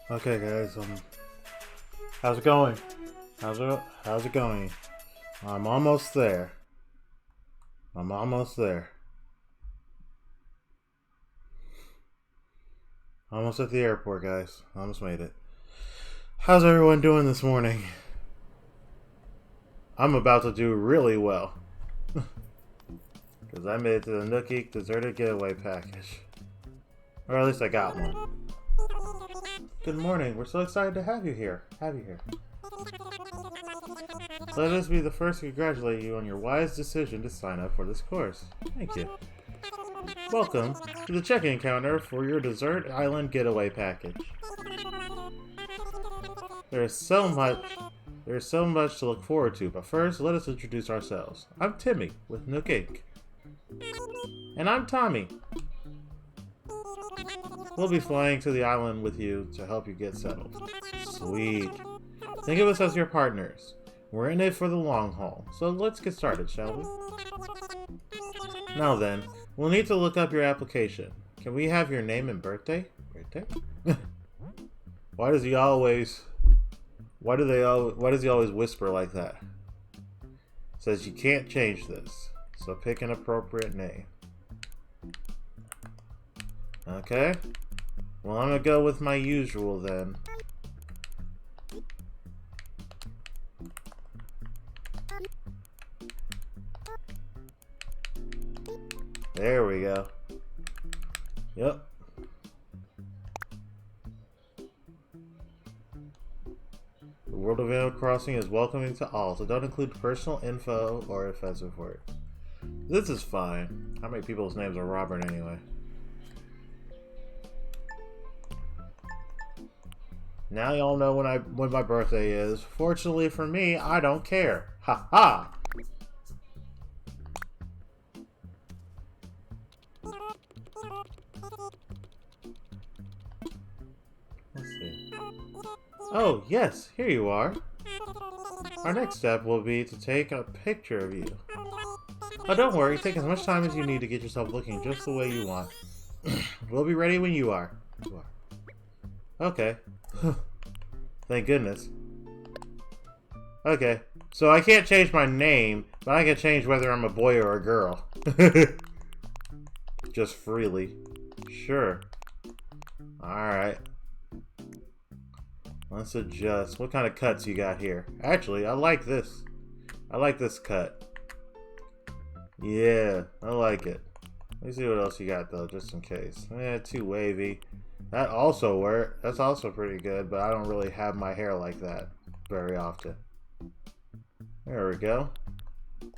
Okay, guys. How's it going? How's it going? I'm almost there. I'm almost there. Almost at the airport, guys. Almost made it. How's everyone doing this morning? I'm about to do really well. Because I made it to the Nookie Deserted Getaway Package. Or at least I got one. Good morning. We're so excited to have you here. Let us be the first to congratulate you on your wise decision to sign up for this course. Thank you. Welcome to the check-in counter for your Desert Island Getaway Package. There's so much to look forward to, but first, let us introduce ourselves. I'm Timmy with Nook Inc. And I'm Tommy. We'll be flying to the island with you to help you get settled. Sweet. Think of us as your partners. We're in it for the long haul, so let's get started, shall we? Now then, we'll need to look up your application. Can we have your name and birthday? Why does he always whisper like that? Says you can't change this, so pick an appropriate name. Okay. Well, I'm gonna go with my usual then. There we go. Yep. The world of Animal Crossing is welcoming to all, so don't include personal info or offensive words. This is fine. How many people's names are Robert anyway? Now y'all know when my birthday is. Fortunately for me, I don't care. Ha ha! Let's see. Oh, yes, here you are. Our next step will be to take a picture of you. Oh, don't worry, take as much time as you need to get yourself looking just the way you want. We'll be ready when you are. Okay. Thank goodness. Okay, so I can't change my name, but I can change whether I'm a boy or a girl. Just freely. Sure. Alright. Let's adjust. What kind of cuts you got here? Actually, I like this. I like this cut. Yeah, I like it. Let me see what else you got though, just in case. Too wavy. That also works. That's also pretty good, but I don't really have my hair like that very often. There we go. And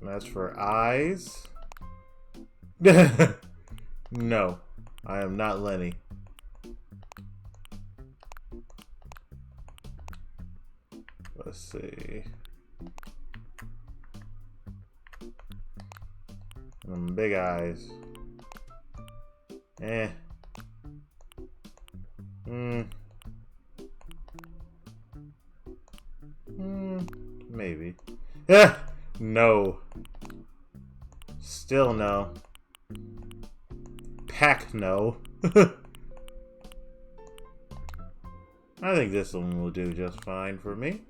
that's for eyes. No, I am not Lenny. Let's see. Big eyes. Maybe. No. Still no. Pack no. I think this one will do just fine for me.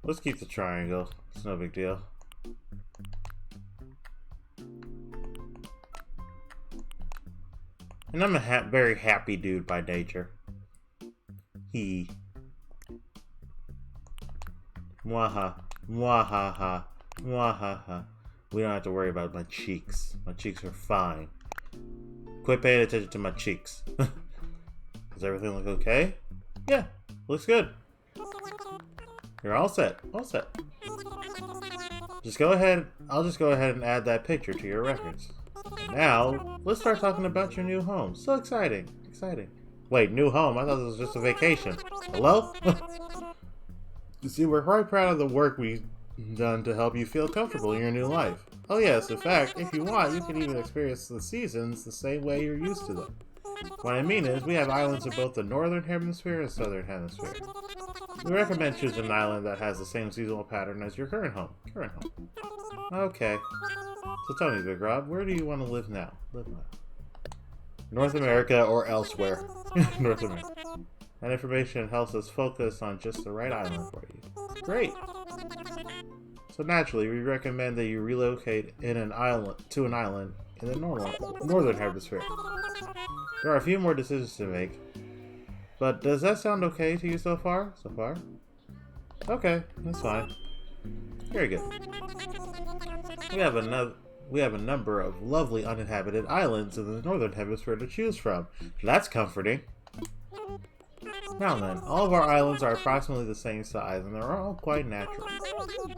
Let's keep the triangle. It's no big deal. And I'm a very happy dude by nature. Mwaha. Mwahaha. Mwahaha. We don't have to worry about my cheeks. My cheeks are fine. Quit paying attention to my cheeks. Does everything look okay? Yeah, looks good. You're all set. All set. Just go ahead. I'll just go ahead and add that picture to your records. And now, let's start talking about your new home. So exciting. Exciting. Wait, new home? I thought this was just a vacation. Hello? You see, we're quite proud of the work we've done to help you feel comfortable in your new life. Oh yes, in fact, if you want, you can even experience the seasons the same way you're used to them. What I mean is, we have islands in both the northern hemisphere and southern hemisphere. We recommend choosing an island that has the same seasonal pattern as your current home. Okay. So tell me, Big Rob, where do you want to live now? North America or elsewhere? North America. That information helps us focus on just the right island for you. Great! So naturally, we recommend that you relocate to an island in the northern hemisphere. There are a few more decisions to make, but does that sound okay to you so far? Okay, that's fine. Very good. We have a number of lovely uninhabited islands in the northern hemisphere to choose from. That's comforting. Now then, all of our islands are approximately the same size, and they're all quite natural.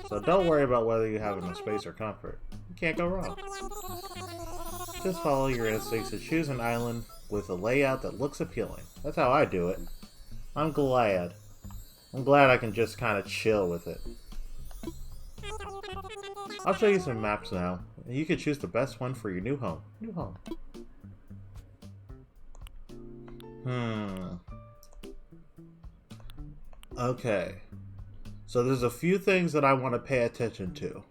So don't worry about whether you have enough space or comfort. You can't go wrong. Just follow your instincts to choose an island with a layout that looks appealing. That's how I do it. I'm glad I can just kind of chill with it. I'll show you some maps now. You can choose the best one for your new home. Okay. So there's a few things that I want to pay attention to.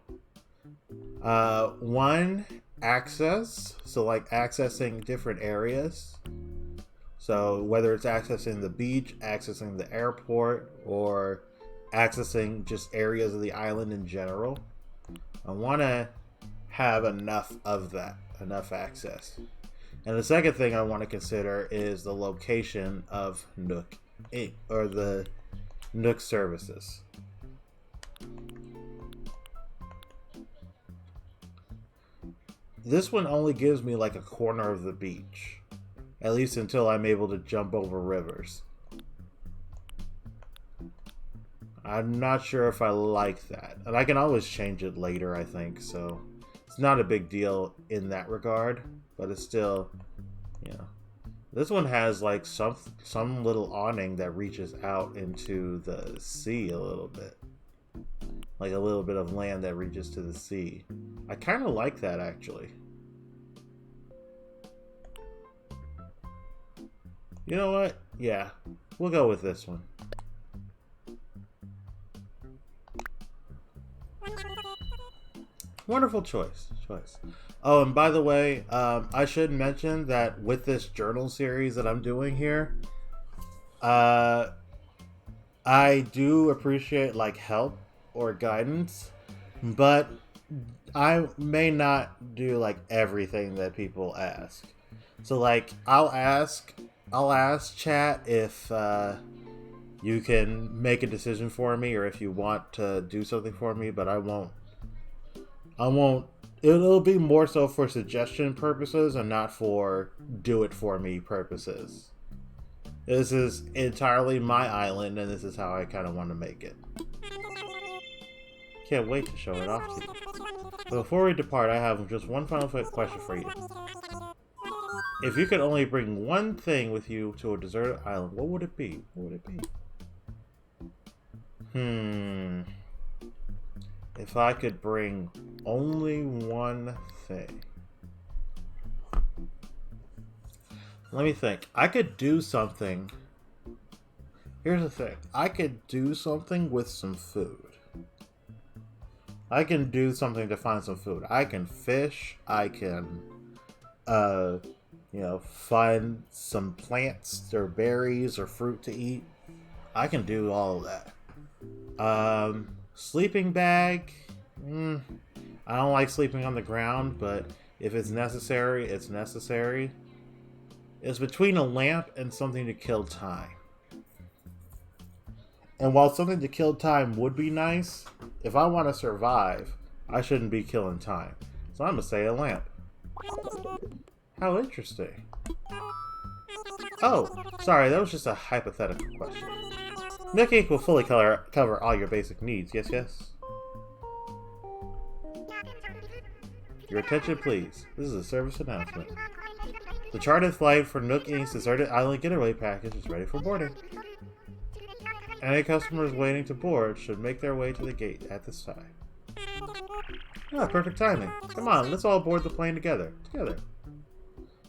One, access. So like accessing different areas. So whether it's accessing the beach, accessing the airport, or accessing just areas of the island in general. I want to have enough of that, enough access. And the second thing I want to consider is the location of Nook, or the Nook services. This one only gives me like a corner of the beach, at least until I'm able to jump over rivers. I'm not sure if I like that. And I can always change it later, I think, so it's not a big deal in that regard, but it's still, you know. This one has like some little awning that reaches out into the sea a little bit. Like a little bit of land that reaches to the sea. I kind of like that, actually. You know what? Yeah, we'll go with this one. Wonderful choice. Oh, and by the way, I should mention that with this journal series that I'm doing here, I do appreciate like help or guidance, but I may not do like everything that people ask. So like I'll ask chat if you can make a decision for me, or if you want to do something for me, but I won't. It'll be more so for suggestion purposes and not for do it for me purposes. This is entirely my island, and this is how I kind of want to make it. Can't wait to show it off to you. But before we depart, I have just one final question for you. If you could only bring one thing with you to a deserted island, what would it be? If I could bring only one thing. Let me think. I could do something. Here's the thing. I could do something with some food. I can do something to find some food. I can fish. I can, find some plants or berries or fruit to eat. I can do all of that. Sleeping bag. I don't like sleeping on the ground, but if it's necessary, it's necessary. It's between a lamp and something to kill time. And while something to kill time would be nice, if I want to survive, I shouldn't be killing time. So I'm going to say a lamp. How interesting. Oh, sorry, that was just a hypothetical question. Nook Inc. will fully cover all your basic needs. Yes. Your attention, please. This is a service announcement. The chartered flight for Nook Inc.'s Deserted Island Getaway Package is ready for boarding. Any customers waiting to board should make their way to the gate at this time. Ah, perfect timing. Come on, let's all board the plane together.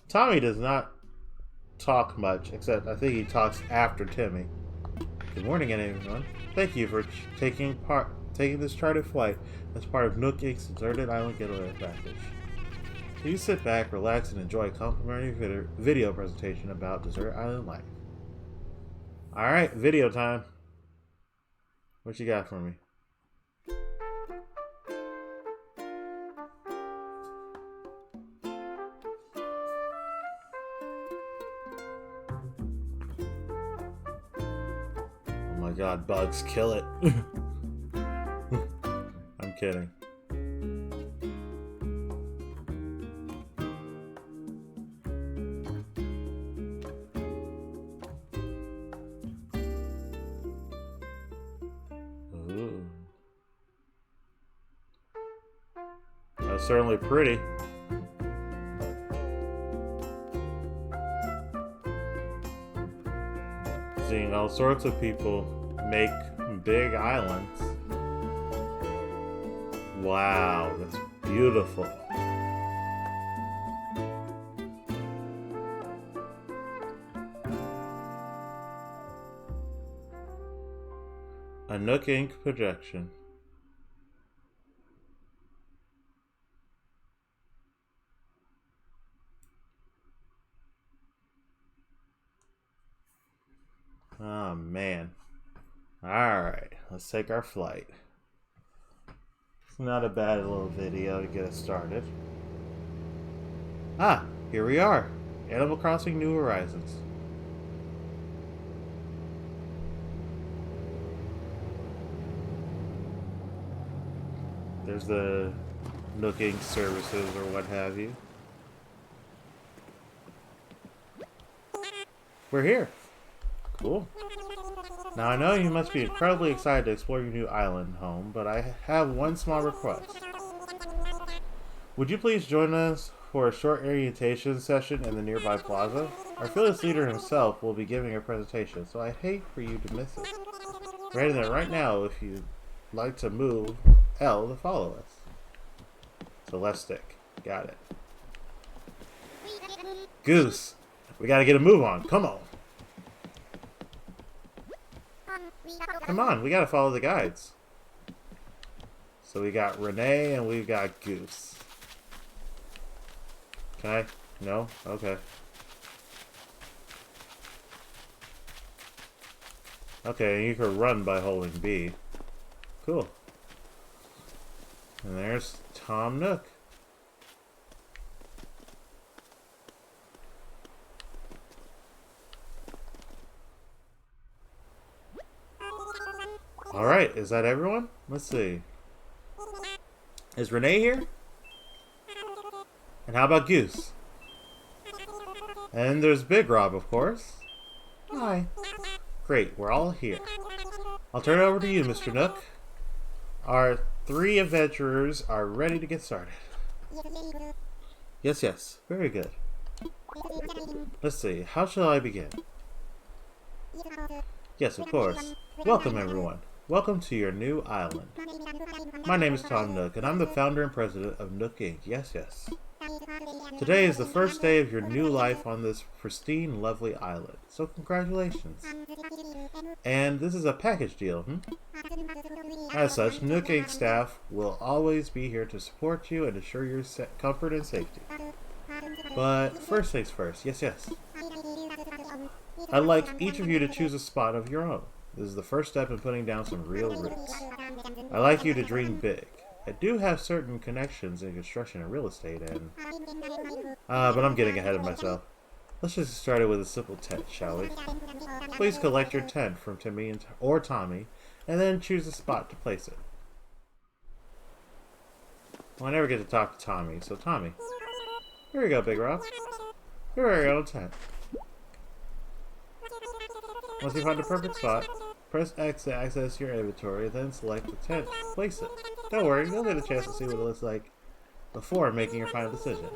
Tommy does not talk much, except I think he talks after Timmy. Good morning, everyone. Thank you for taking part taking this chartered flight as part of Nook Inc.'s Deserted Island Getaway Package. So you sit back, relax, and enjoy a complimentary video presentation about Desert Island life. Alright, video time. What you got for me? Oh my god, bugs, kill it. I'm kidding. Ooh. That's certainly pretty. Seeing all sorts of people make big islands. Wow, that's beautiful. A Nook Inc. projection. Oh man. Alright, let's take our flight. It's not a bad little video to get us started. Ah, here we are. Animal Crossing New Horizons. There's the Nook Inc. services or what have you. We're here. Cool. Now I know you must be incredibly excited to explore your new island home, but I have one small request. Would you please join us for a short orientation session in the nearby plaza? Our fearless leader himself will be giving a presentation, so I'd hate for you to miss it. Right there, right now, if you'd like to move L to follow us. So left stick. Got it. Goose! We gotta get a move on. Come on! Come on, we gotta follow the guides. So we got Renee and we got Goose. Can I? No? Okay. Okay, you can run by holding B. Cool. And there's Tom Nook. Alright, is that everyone? Let's see. Is Renee here? And how about Goose? And there's Big Rob, of course. Hi. Great, we're all here. I'll turn it over to you, Mr. Nook. Our 3 adventurers are ready to get started. Yes, yes. Very good. Let's see. How shall I begin? Yes, of course. Welcome, everyone. Welcome to your new island. My name is Tom Nook, and I'm the founder and president of Nook Inc. Yes, yes. Today is the first day of your new life on this pristine, lovely island. So congratulations. And this is a package deal, As such, Nook Inc. staff will always be here to support you and ensure your comfort and safety. But first things first. Yes, yes. I'd like each of you to choose a spot of your own. This is the first step in putting down some real roots. I'd like you to dream big. I do have certain connections in construction and real estate, and... but I'm getting ahead of myself. Let's just get started with a simple tent, shall we? Please collect your tent from Timmy or Tommy, and then choose a spot to place it. Well, I never get to talk to Tommy, so Tommy. Here you go, Big Rob. Here are your own tent. Once you find the perfect spot, press X to access your inventory, then select the tent. Place it. Don't worry, you'll get a chance to see what it looks like before making your final decision.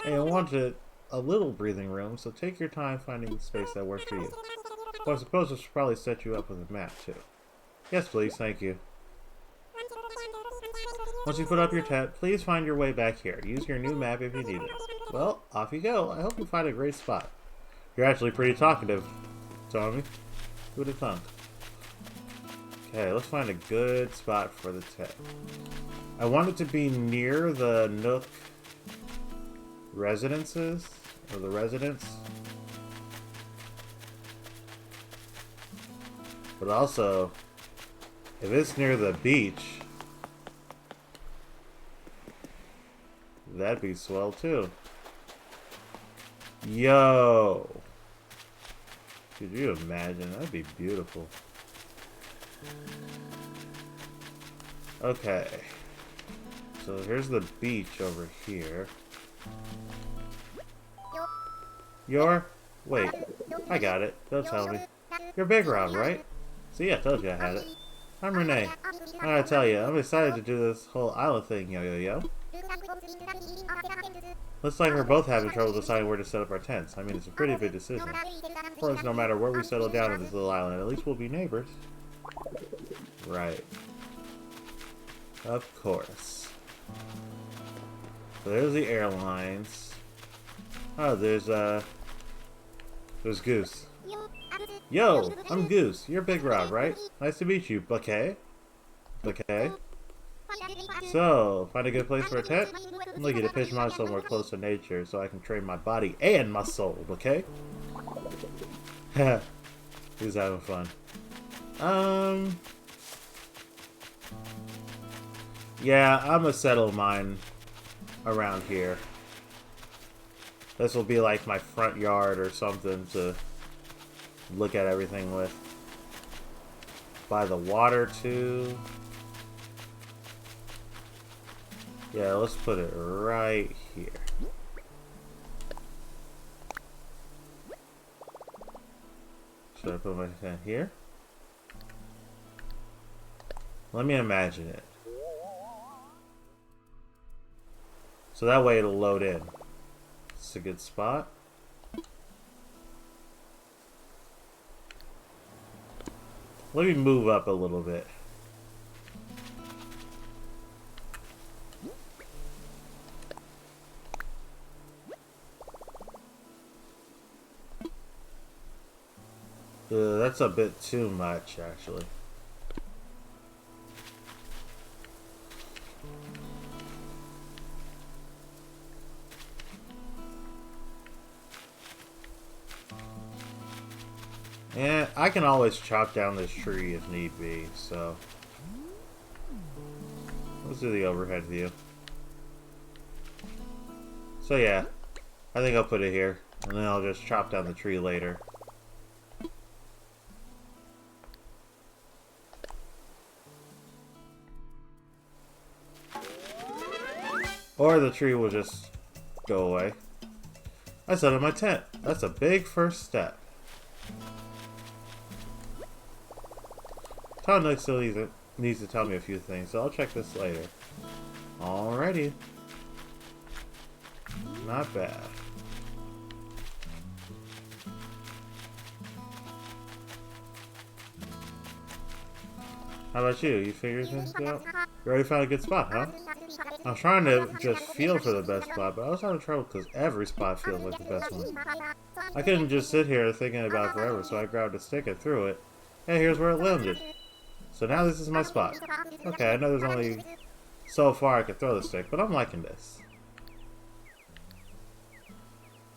And you'll want a little breathing room, so take your time finding the space that works for you. Well, I suppose this should probably set you up with a map, too. Yes, please, thank you. Once you put up your tent, please find your way back here. Use your new map if you need it. Well, off you go. I hope you find a great spot. You're actually pretty talkative, Tommy. Who'd have thunk? Okay, let's find a good spot for the tent. I want it to be near the Nook residences, or the residence. But also, if it's near the beach, that'd be swell too. Yo! Could you imagine? That'd be beautiful. Okay. So here's the beach over here. Wait. I got it. Don't tell me. You're Big Rob, right? See, I told you I had it. I'm Renee. I gotta tell you, I'm excited to do this whole island thing, yo. Looks like we're both having trouble deciding where to set up our tents. I mean, it's a pretty big decision. Of course, no matter where we settle down in this little island, at least we'll be neighbors. Right. Of course. So there's the airlines. Oh, there's Goose. Yo, I'm Goose. You're Big Rob, right? Nice to meet you, Bouquet. So, find a good place for a tent? I'm looking to pitch mine somewhere close to nature so I can train my body and my soul, okay? He's having fun. Yeah, I'm gonna settle mine around here. This will be like my front yard or something to look at everything with. By the water too. Yeah, let's put it right here. Should I put my tent here? Let me imagine it. So that way it'll load in. It's a good spot. Let me move up a little bit. That's a bit too much, actually. And I can always chop down this tree if need be, so let's do the overhead view. So yeah, I think I'll put it here, and then I'll just chop down the tree later. Or the tree will just go away. I set up my tent. That's a big first step. Tom Nook still needs to tell me a few things, so I'll check this later. Alrighty. Not bad. How about you? You figured things out? You already found a good spot, huh? I was trying to just feel for the best spot, but I was having trouble because every spot feels like the best one. I couldn't just sit here thinking about it forever, so I grabbed a stick and threw it. And here's where it landed. So now this is my spot. Okay, I know there's only so far I can throw the stick, but I'm liking this.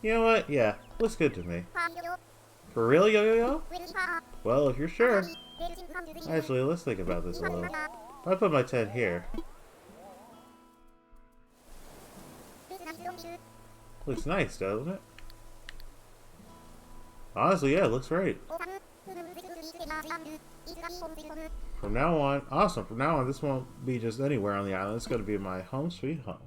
You know what? Yeah, looks good to me. For real, yo? Well, if you're sure. Actually, let's think about this a little. I put my tent here. Looks nice, doesn't it? Honestly, yeah, it looks great. From now on, awesome. From now on, this won't be just anywhere on the island. It's going to be my home sweet home.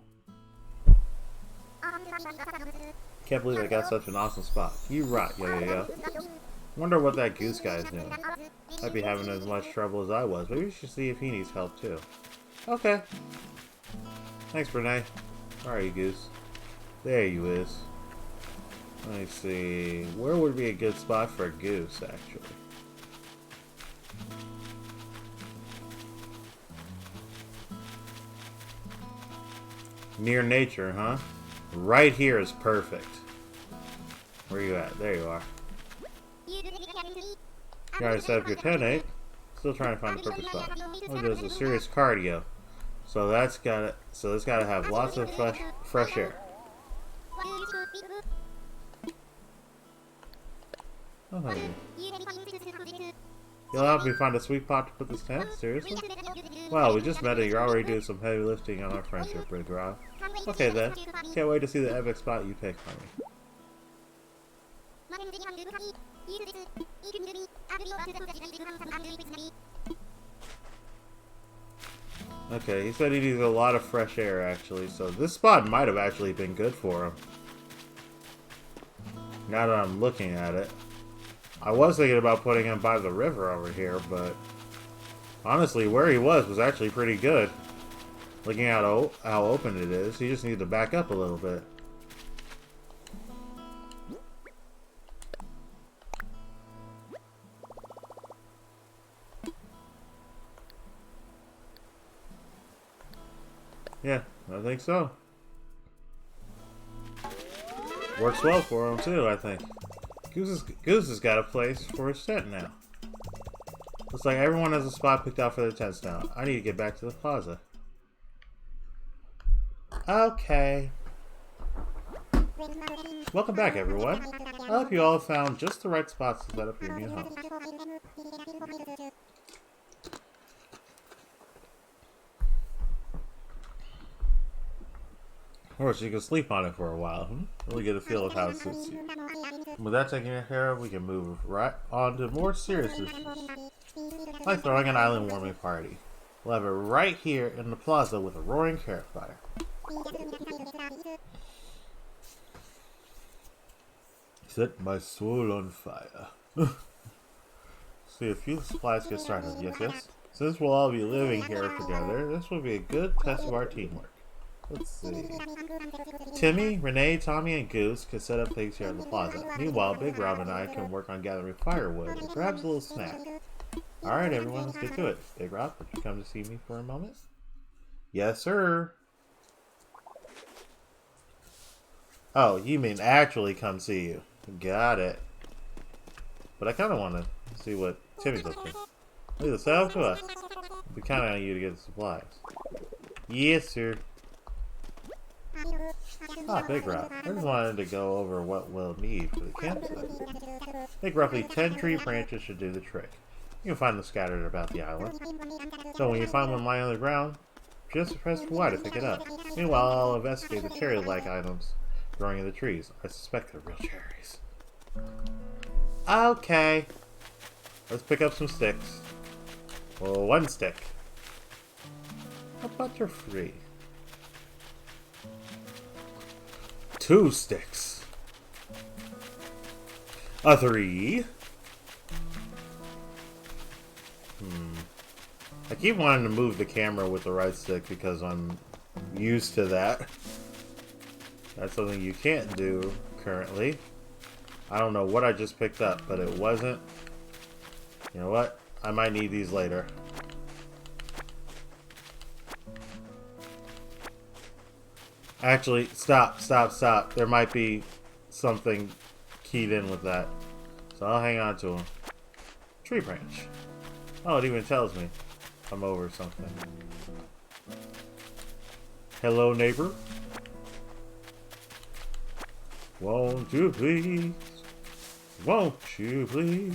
Can't believe I got such an awesome spot. You rock, yo. Wonder what that goose guy's doing. Might be having as much trouble as I was. Maybe we should see if he needs help too. Okay. Thanks, Renee. Where are you, Goose? There you is. Let me see. Where would be a good spot for a goose, actually? Near nature, huh? Right here is perfect. Where you at? There you are. You gotta set up your tent, eh? Still trying to find the perfect spot. Oh, there's a serious cardio. So that's gotta. So it's gotta have lots of fresh air. Oh, honey. You'll help me find a sweet spot to put this tent? Seriously? Well, we just met and you're already doing some heavy lifting on our friendship, Big Rob. Okay then. Can't wait to see the epic spot you picked for me. Okay, he said he needs a lot of fresh air actually, so this spot might have actually been good for him. Now that I'm looking at it. I was thinking about putting him by the river over here, but honestly, where he was actually pretty good. Looking at how open it is, he just needs to back up a little bit. Yeah, I think so. Works well for him too, I think. Goose has got a place for his tent now. Looks like everyone has a spot picked out for their tents now. I need to get back to the plaza. Okay. Welcome back, everyone. I hope you all have found just the right spots to set up your new home. Of course, you can sleep on it for a while. Really get a feel of how it suits you. With that taken care of, we can move right on to more serious issues. Like throwing an island warming party. We'll have it right here in the plaza with a roaring campfire. Set my soul on fire. See, a few supplies get started. Yes, yes. Since we'll all be living here together, this will be a good test of our teamwork. Let's see. Timmy, Renee, Tommy, and Goose can set up things here in the plaza. Meanwhile, Big Rob and I can work on gathering firewood and perhaps a little snack. Alright, everyone, let's get to it. Big Rob, would you come to see me for a moment? Yes, sir. Oh, you mean actually come see you. Got it. But I kind of want to see what Timmy's up to. Leave the up to us. We count on you to get the supplies. Yes, sir. Ah, Big Rob. I just wanted to go over what we'll need for the campsite. I think roughly 10 tree branches should do the trick. You can find them scattered about the island. So when you find one lying on the ground, just press Y to pick it up. Meanwhile, I'll investigate the cherry-like items growing in the trees. I suspect they're real cherries. Okay. Let's pick up some sticks. Well, one stick. How about you're free? 2 sticks. A 3. I keep wanting to move the camera with the right stick because I'm used to that. That's something you can't do currently. I don't know what I just picked up, but it wasn't. You know what? I might need these later. Actually, stop. There might be something keyed in with that. So I'll hang on to them. Tree branch. Oh, it even tells me I'm over something. Hello, neighbor. Won't you please? Won't you please?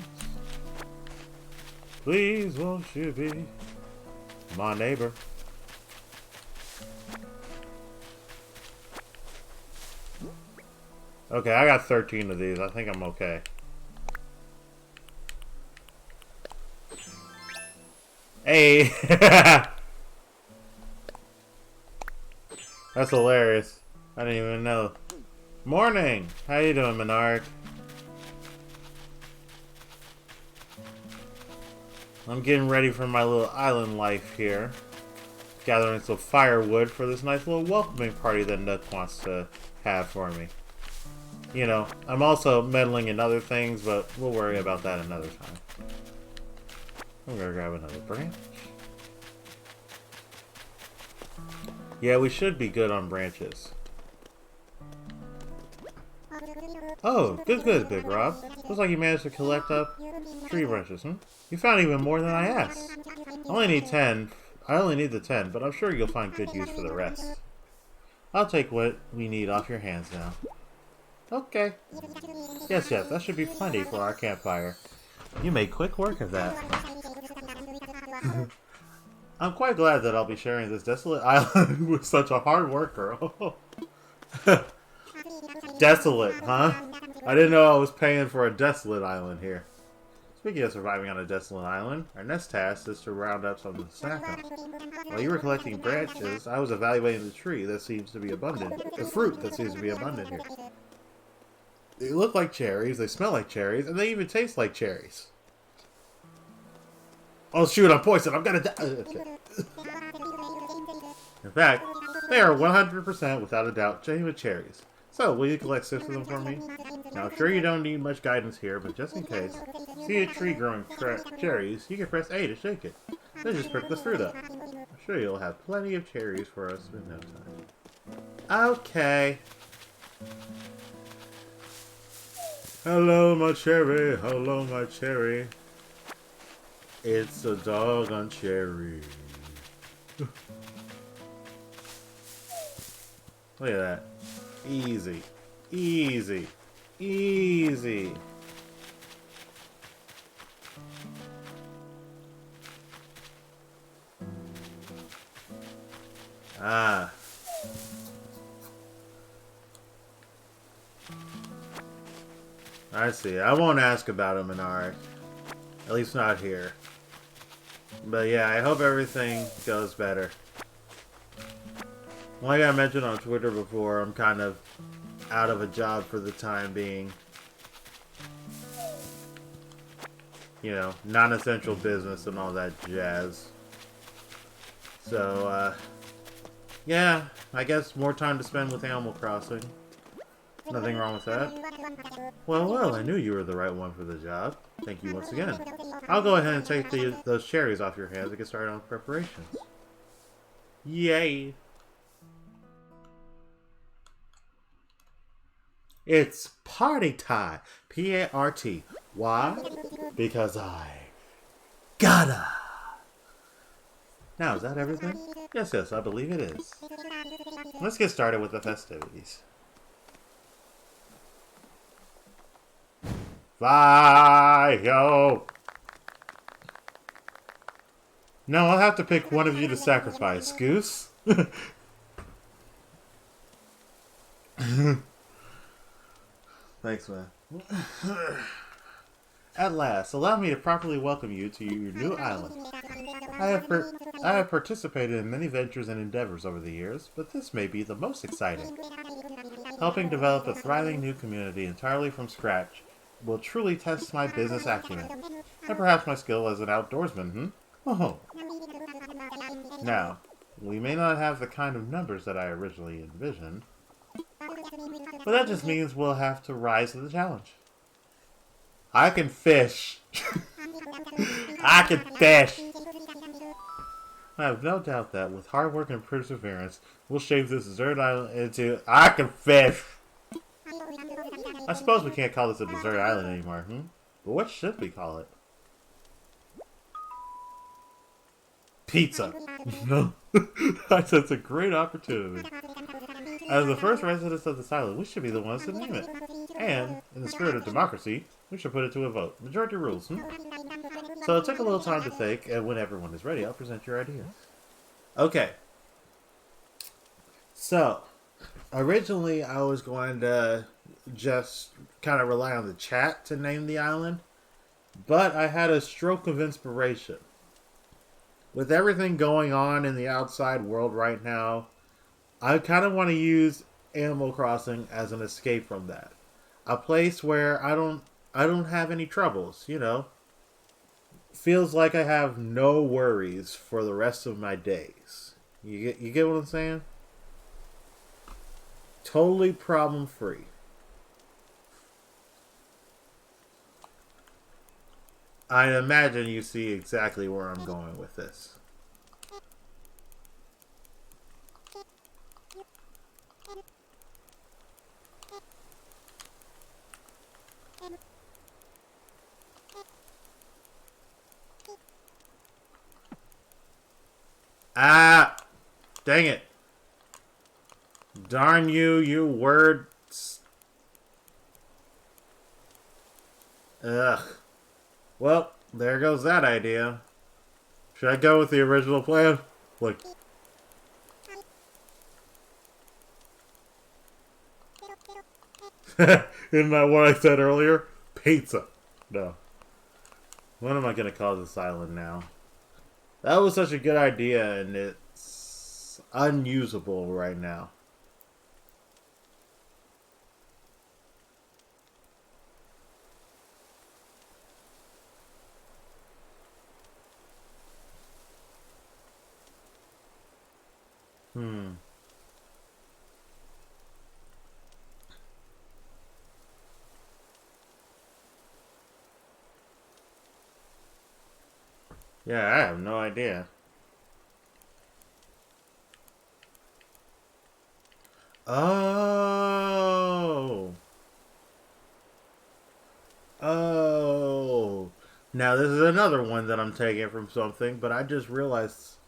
Please, won't you be my neighbor? Okay, I got 13 of these. I think I'm okay. Hey! That's hilarious. I didn't even know. Morning! How you doing, Menard? I'm getting ready for my little island life here. Gathering some firewood for this nice little welcoming party that Nook wants to have for me. You know, I'm also meddling in other things, but we'll worry about that another time. I'm gonna grab another branch. Yeah, we should be good on branches. Oh, good, Big Rob. Looks like you managed to collect up tree branches, You found even more than I asked. I only need 10. I only need the 10, but I'm sure you'll find good use for the rest. I'll take what we need off your hands now. Okay. Yes, that should be plenty for our campfire. You made quick work of that. I'm quite glad that I'll be sharing this desolate island with such a hard worker. Desolate, huh? I didn't know I was paying for a desolate island here. Speaking of surviving on a desolate island, our next task is to round up some of the snack. While you were collecting branches, I was evaluating the tree that seems to be abundant. The fruit that seems to be abundant here. They look like cherries, they smell like cherries, and they even taste like cherries. Oh shoot, I'm poisoned, I'm gonna die! Okay. In fact, they are 100% without a doubt genuine cherries. So, will you collect 6 of them for me? Now, I'm sure you don't need much guidance here, but just in case, see a tree growing cherries, you can press A to shake it. Then just pick the fruit up. I'm sure you'll have plenty of cherries for us in no time. Okay. Hello, my cherry. Hello, my cherry. It's a doggone cherry. Look at that. Easy. Easy. Easy. Ah. I see. I won't ask about him in art. At least not here. But yeah, I hope everything goes better. Like I mentioned on Twitter before, I'm kind of out of a job for the time being. You know, non-essential business and all that jazz. So, yeah, I guess more time to spend with Animal Crossing. Nothing wrong with that. Well, I knew you were the right one for the job. Thank you once again. I'll go ahead and take those cherries off your hands and get started on preparations. Yay! It's party time. P-A-R-T. Why? Because I gotta. Now, is that everything? Yes, I believe it is. Let's get started with the festivities. Fire! No, I'll have to pick one of you to sacrifice. Goose? Thanks, man. At last, allow me to properly welcome you to your new island. I have participated in many ventures and endeavors over the years, but this may be the most exciting. Helping develop a thriving new community entirely from scratch will truly test my business acumen, and perhaps my skill as an outdoorsman, Oh. Now, we may not have the kind of numbers that I originally envisioned, but that just means we'll have to rise to the challenge. I can fish. I can fish. I have no doubt that with hard work and perseverance, we'll shape this desert island into... I can fish. I suppose we can't call this a desert island anymore, But what should we call it? Pizza. I said it's a great opportunity. As the first residents of this island, we should be the ones to name it. And, in the spirit of democracy, we should put it to a vote. Majority rules, So take a little time to think, and when everyone is ready, I'll present your ideas. Okay. So, originally I was going to just kind of rely on the chat to name the island, but I had a stroke of inspiration. With everything going on in the outside world right now, I kind of want to use Animal Crossing as an escape from that. A place where I don't have any troubles, Feels like I have no worries for the rest of my days. You get what I'm saying? Totally problem free. I imagine you see exactly where I'm going with this. Ah! Dang it. Darn you, you words. Ugh. Well, there goes that idea. Should I go with the original plan? Look. Isn't that what I said earlier? Pizza. No. What am I going to call this island now? That was such a good idea, and it's unusable right now. Yeah, I have no idea. Oh. Oh. Now this is another one that I'm taking from something, but I just realized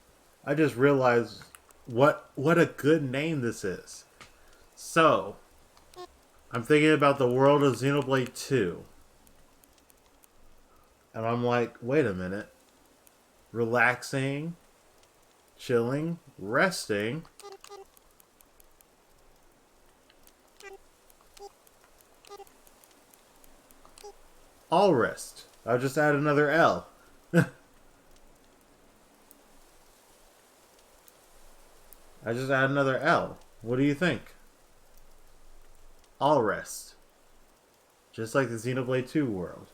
what a good name this is. So, I'm thinking about the world of Xenoblade 2. And I'm like, wait a minute. Relaxing, chilling, resting. Allrest. I'll just add another L. I just add another L. What do you think? Allrest. Just like the Xenoblade 2 world.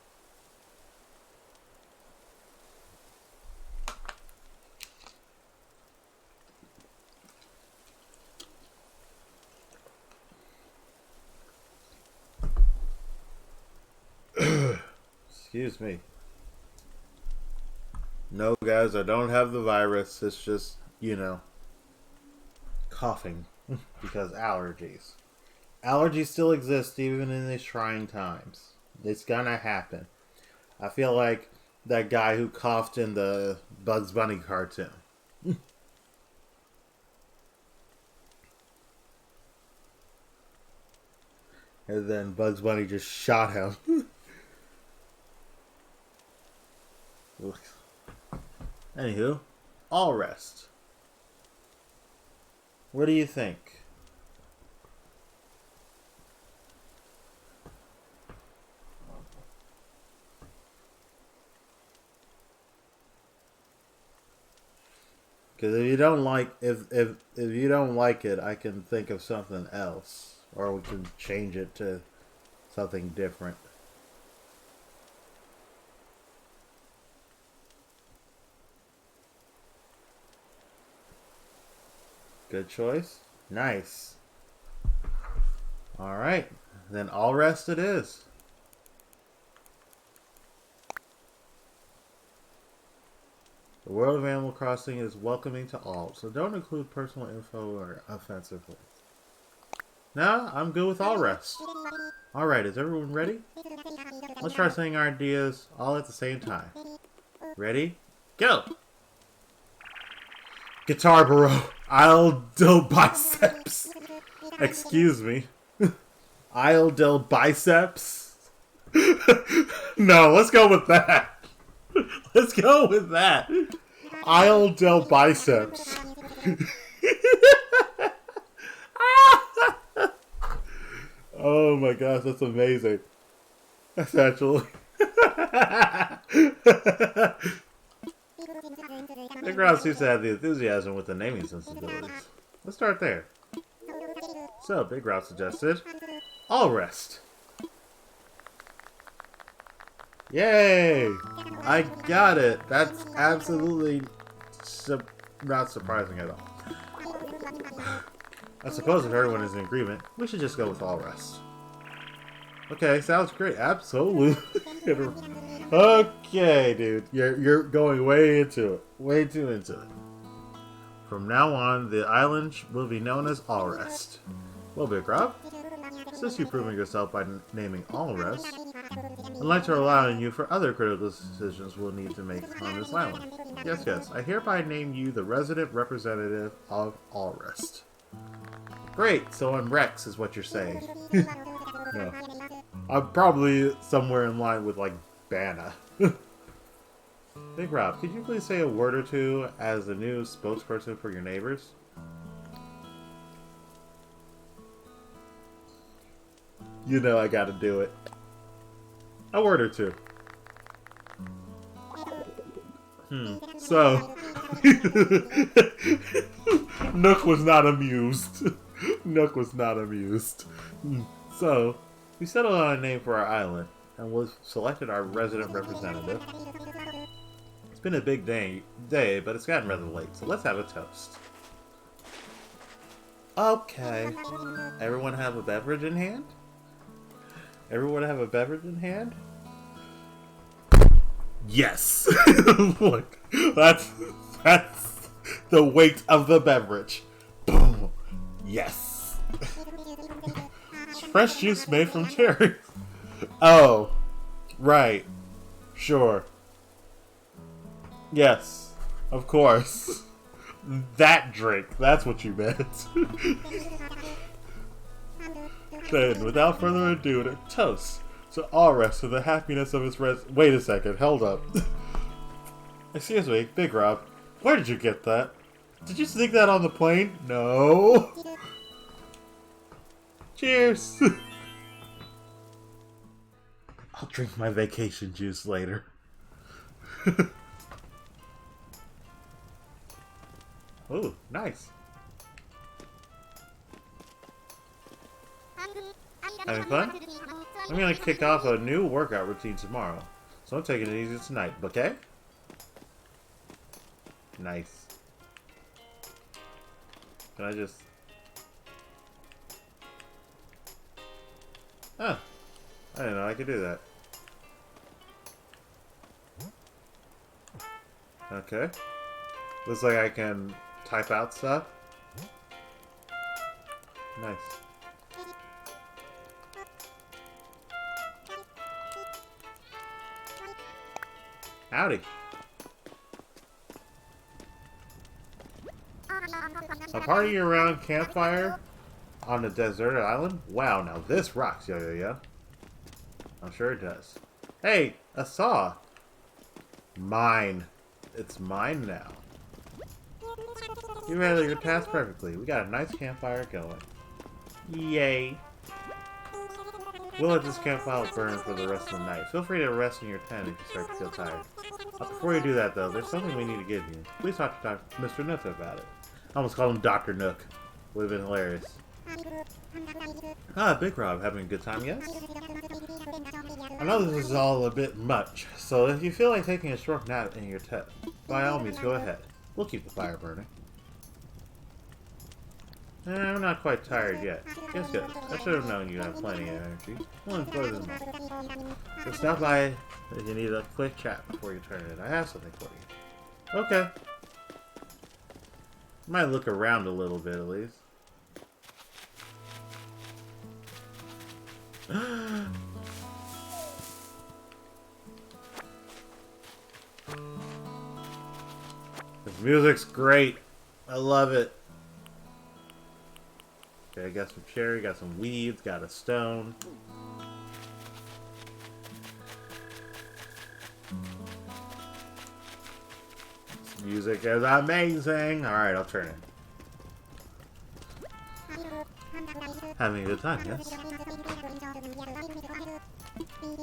Excuse me. No, guys, I don't have the virus. It's just, you know, coughing because allergies. Allergies still exist even in these trying times. It's gonna happen. I feel like that guy who coughed in the Bugs Bunny cartoon. And then Bugs Bunny just shot him. Anywho, Allrest. What do you think? Because if you don't like if you don't like it, I can think of something else, or we can change it to something different. Good choice. Nice. All right, then Allrest it is. The world of Animal Crossing is welcoming to all, so don't include personal info or offensive links. No, I'm good with Allrest. Alright, is everyone ready? Let's try saying our ideas all at the same time. Ready? Go! Guitar Bro, I'll do biceps. Excuse me. I'll do biceps? No, let's go with that. Let's go with that. I'll do biceps. Oh my gosh, that's amazing. That's actually... The crowd seems to have the enthusiasm with the naming sensibilities. Let's start there. So, Big Route suggested Allrest. Yay! I got it. That's absolutely not surprising at all. I suppose if everyone is in agreement, we should just go with Allrest. Okay, sounds great. Absolutely. Okay, dude. You're going way into it. Way too into it. From now on, the island will be known as Allrest. Well, Big Rob, since you've proven yourself by naming Allrest, I'd like to rely on you for other critical decisions we'll need to make on this island. Yes, yes, I hereby name you the resident representative of Allrest. Great, so I'm Rex, is what you're saying. No. I'm probably somewhere in line with, like, Banna. Big Rob, could you please say a word or two as the new spokesperson for your neighbors? You know I gotta do it. A word or two. So... Nook was not amused. Nook was not amused. So, we settled on a name for our island, and we selected our resident representative. It's been a big day, but it's gotten rather late, so let's have a toast. Okay. Everyone have a beverage in hand? Everyone have a beverage in hand? Yes! Look, that's the weight of the beverage. Boom! Yes! It's fresh juice made from cherries. Oh, right. Sure. Yes, of course. That drink, that's what you meant. Then, without further ado, a toast to Allrest for the happiness of his Wait a second, hold up. Excuse me, Big Rob, where did you get that? Did you sneak that on the plane? No. Cheers. I'll drink my vacation juice later. Ooh, nice. Having fun? I'm gonna kick off a new workout routine tomorrow, so I'm taking it easy tonight, okay? Nice. Can I just... Oh, I didn't know I could do that. Okay. Looks like I can type out stuff. Nice. Howdy. A party around campfire on a deserted island? Wow, now this rocks, yo. I'm sure it does. Hey, a saw. Mine. It's mine now. You handled your task perfectly. We got a nice campfire going. Yay. We'll let this campfire burn for the rest of the night. Feel free to rest in your tent if you start to feel tired. Before you do that, though, there's something we need to give you. Please talk to Mr. Nook about it. I almost called him Dr. Nook. Would have been hilarious. Ah, Big Rob, having a good time, yes? I know this is all a bit much, so if you feel like taking a short nap in your tent, by all means, go ahead. We'll keep the fire burning. I'm not quite tired yet. Yes, good. I should have known you had plenty of energy. We'll enjoy this moment. So stop by if you need a quick chat before you turn it. I have something for you. Okay. Might look around a little bit, at least. This music's great. I love it. Okay, I got some cherry, got some weeds, got a stone. This music is amazing. Alright, I'll turn it. Having a good time, yes?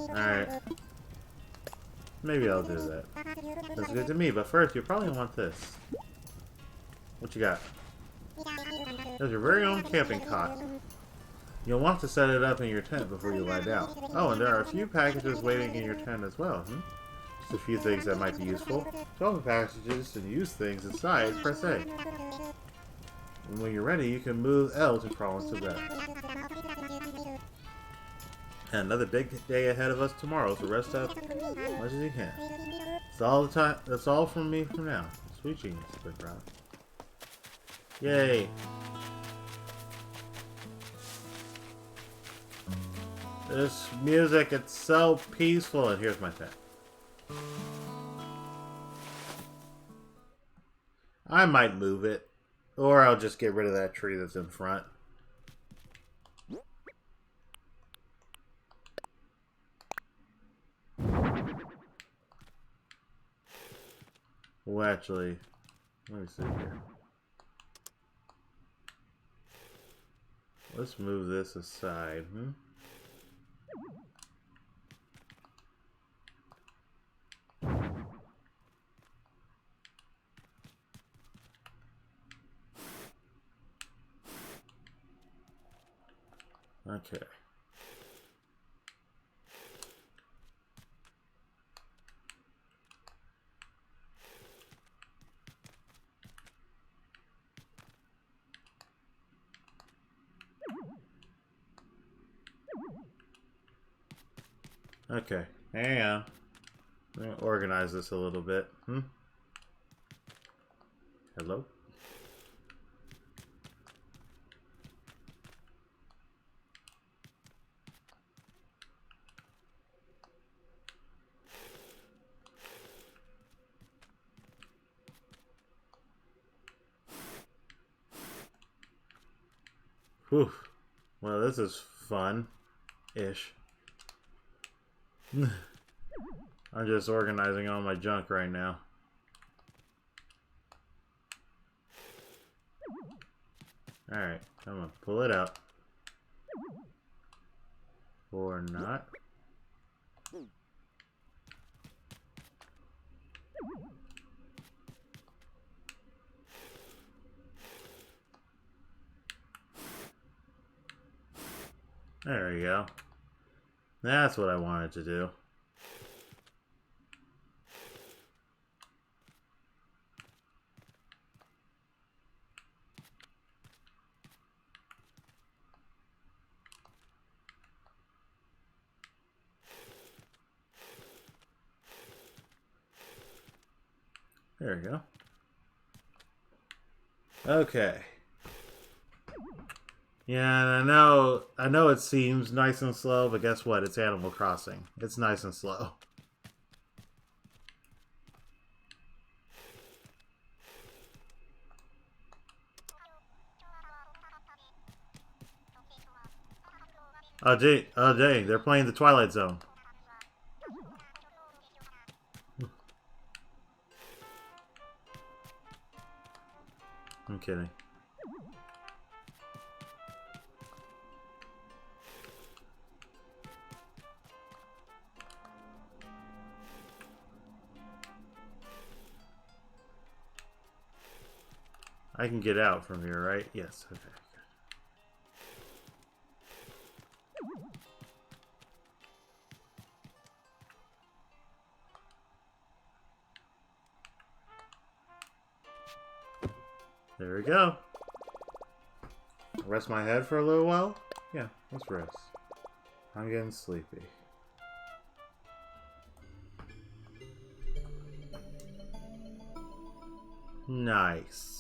Alright. Maybe I'll do that. That's good to me, but first you probably want this. What you got? There's your very own camping cot. You'll want to set it up in your tent before you lie down. Oh, and there are a few packages waiting in your tent as well, Just a few things that might be useful. 12 packages and use things inside, press A. And when you're ready, you can move L to crawl into bed. And another big day ahead of us tomorrow, so rest up as much as you can. That's all from me for now. Sweet genius, Big Rob. Yay! This music, it's so peaceful. And here's my pet. I might move it. Or I'll just get rid of that tree that's in front. Well, actually, let me see here. Let's move this aside. Okay. Okay, hang on. I'm gonna organize this a little bit. Hello? Whew. Well, this is fun-ish. I'm just organizing all my junk right now. Alright, come on, pull it out. Or not. There we go. That's what I wanted to do. There we go. Okay. Yeah, and I know it seems nice and slow, but guess what? It's Animal Crossing. It's nice and slow. Oh, dang, they're playing the Twilight Zone. I'm kidding. I can get out from here, right? Yes, okay. There we go. Rest my head for a little while? Yeah, let's rest. I'm getting sleepy. Nice.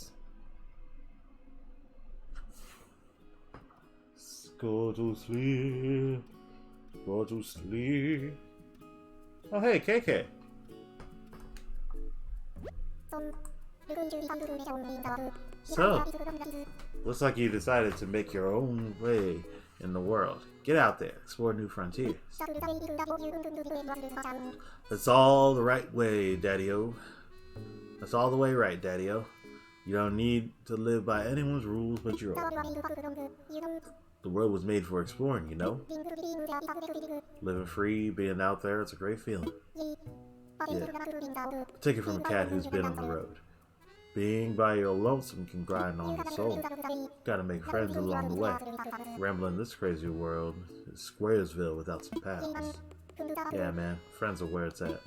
Go to sleep. Go to sleep. Oh, hey, KK. So, looks like you decided to make your own way in the world. Get out there, explore new frontiers. That's all the right way, Daddy-o. That's all the way right, Daddy-o. You don't need to live by anyone's rules but your own. The world was made for exploring, you know? Living free, being out there, it's a great feeling. Yeah. Take it from a cat who's been on the road. Being by your lonesome can grind on the soul. Gotta make friends along the way. Rambling this crazy world is Squaresville without some pals. Yeah, man, friends are where it's at.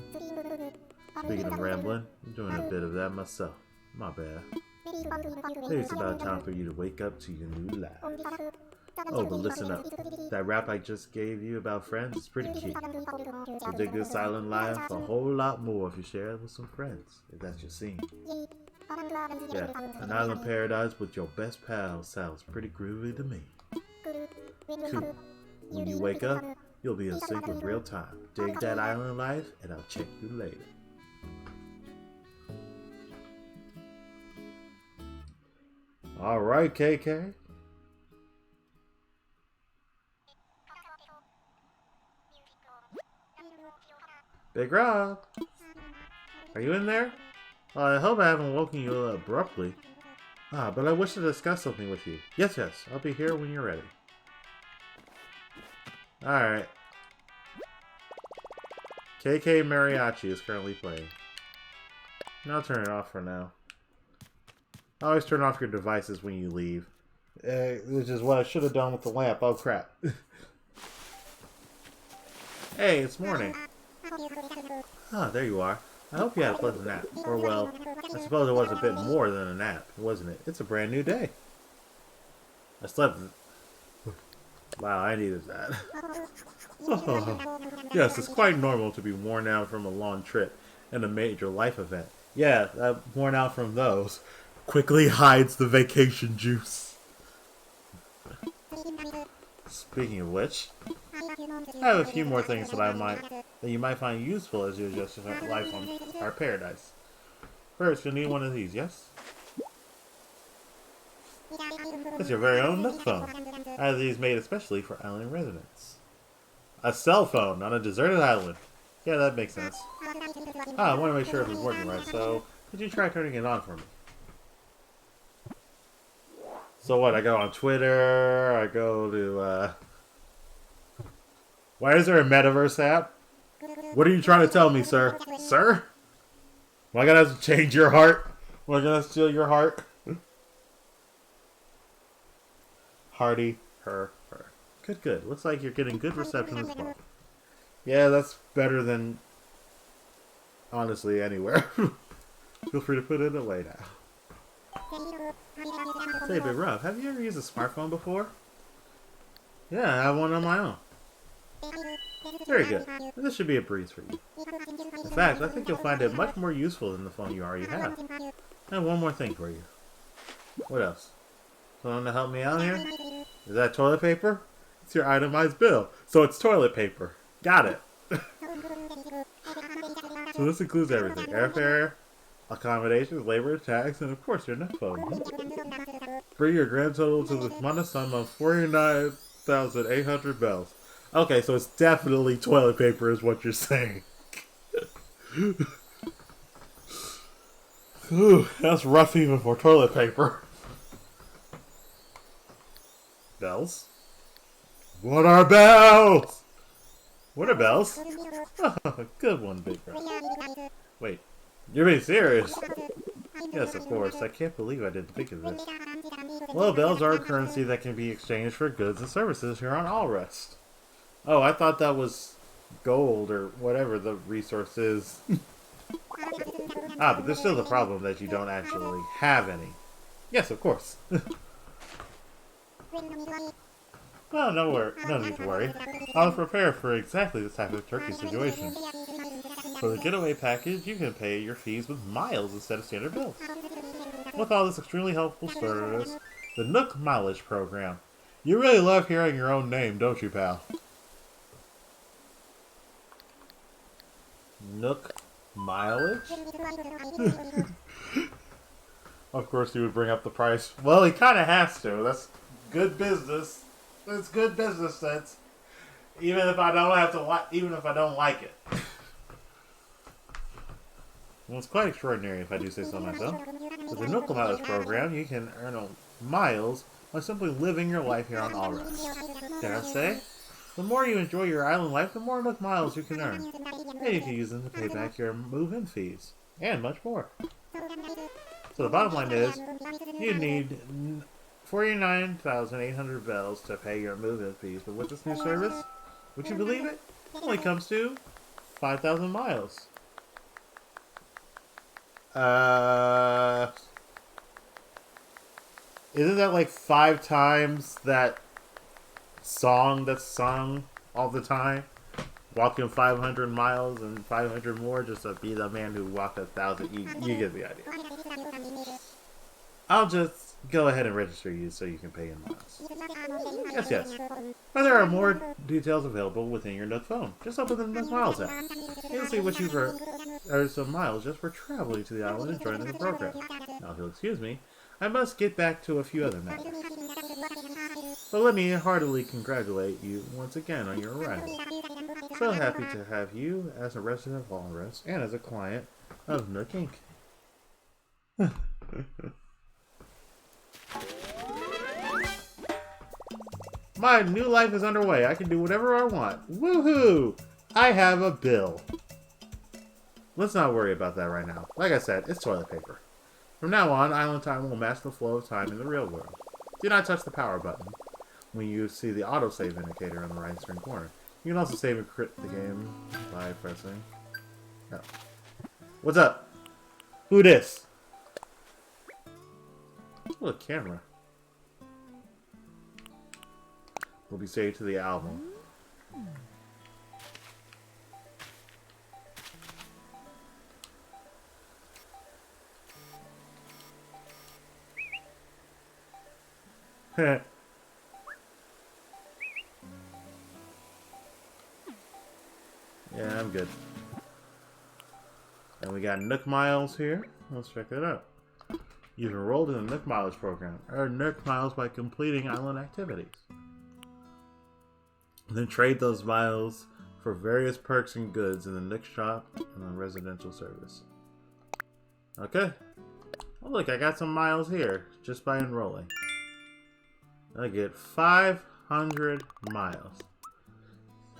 Speaking of rambling, I'm doing a bit of that myself. My bad. Maybe it's about time for you to wake up to your new life. Oh, but listen up. That rap I just gave you about friends is pretty cute. You'll dig this island life a whole lot more if you share it with some friends, if that's your scene. Yeah, an island paradise with your best pal sounds pretty groovy to me. Cool. When you wake up, You'll be in sync with real time. Dig that island life, and I'll check you later. Alright, KK. Big Rob, are you in there? I hope I haven't woken you abruptly. But I wish to discuss something with you. Yes, I'll be here when you're ready. Alright. KK Mariachi is currently playing. I'll turn it off for now. Always turn off your devices when you leave. Which is what I should have done with the lamp. Oh, crap. Hey, it's morning. There you are. I hope you had a pleasant nap. Or, well, I suppose it was a bit more than a nap, wasn't it? It's a brand new day. I slept... Wow, I needed that. Yes, it's quite normal to be worn out from a long trip and a major life event. Yeah, worn out from those. Quickly hides the vacation juice. Speaking of which, I have a few more things that you might find useful as you adjust your life on our paradise. First, you'll need one of these, yes? It's your very own Nook phone. I have these made especially for island residents. A cell phone on a deserted island. Yeah, that makes sense. I want to make sure it was working right, so could you try turning it on for me? So what, I go on Twitter, I go to, Why is there a metaverse app? What are you trying to tell me, sir? Sir? Am I gonna have to change your heart? Am I gonna steal your heart? Hardy, her. Good. Looks like you're getting good reception as well. Yeah, that's better than, honestly, anywhere. Feel free to put it away now. Say, Big Rob, have you ever used a smartphone before? Yeah, I have one on my own. Very good. This should be a breeze for you. In fact, I think you'll find it much more useful than the phone you already have. And one more thing for you. What else? Someone to help me out here? Is that toilet paper? It's your itemized bill. So it's toilet paper. Got it. So this includes everything. Airfare, accommodations, labor, tax, and of course your net phone. Bring your grand total to the monthly sum of 49,800 bells. Okay, so it's definitely toilet paper is what you're saying. Ooh, that's rough even for toilet paper. Bells? What are bells? What are bells? Oh, good one, Big Rob. Wait, you're being serious? Yes, of course. I can't believe I didn't think of this. Well, bells are a currency that can be exchanged for goods and services here on Allrest. Oh, I thought that was gold or whatever the resource is. But there's still the problem that you don't actually have any. Yes, of course. Well, no need to worry. I'll prepare for exactly this type of turkey situation. For the getaway package, you can pay your fees with miles instead of standard bills. With all this extremely helpful service, the Nook Mileage Program. You really love hearing your own name, don't you, pal? Nook Mileage? Of course he would bring up the price. Well, he kind of has to. That's good business. That's good business sense. Even if I don't have to even if I don't like it. Well, it's quite extraordinary if I do say so myself. With the Nook Mileage Program, you can earn miles by simply living your life here on Allrest. Dare I say? The more you enjoy your island life, the more Nook Miles you can earn. And you can use them to pay back your move-in fees. And much more. So the bottom line is, you need 49,800 bells to pay your move-in fees. But with this new service, would you believe it? It only comes to 5,000 miles. Isn't that like 5 times that song that's sung all the time? Walking 500 miles and 500 more just to be the man who walked 1,000. You get the idea. I'll just go ahead and register you so you can pay in miles. Yes, yes. But there are more details available within your Nook phone. Just open the Nook Miles app. You'll see what you've earned some miles just for traveling to the island and joining the program. Now, if you'll excuse me, I must get back to a few other matters. But let me heartily congratulate you once again on your arrival. So happy to have you as a resident of Allrest and as a client of Nook Inc. My new life is underway. I can do whatever I want. Woohoo! I have a bill. Let's not worry about that right now. Like I said, it's toilet paper. From now on, Island Time will match the flow of time in the real world. Do not touch the power button when you see the autosave indicator on the right screen corner. You can also save and quit the game by pressing... Oh. What's up? Who this? Oh, a camera. Will be saved to the album. Yeah, I'm good. And we got Nook Miles here. Let's check that out. You've enrolled in the Nook Miles program. Earn Nook Miles by completing island activities. Then trade those miles for various perks and goods in the Nook shop and on residential service. Okay. Oh look, I got some miles here just by enrolling. I get 500 miles.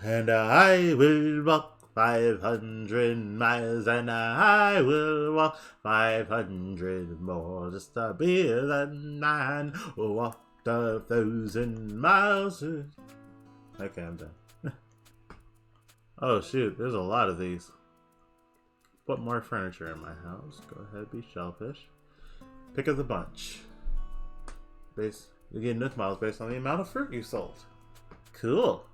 And I will walk 500 miles, and I will walk 500 more, just to be the man who walked 1,000 miles. Okay, I'm done. Oh shoot, there's a lot of these. Put more furniture in my house. Go ahead, be shellfish. Pick of the bunch. You get Nook Miles based on the amount of fruit you sold. Cool.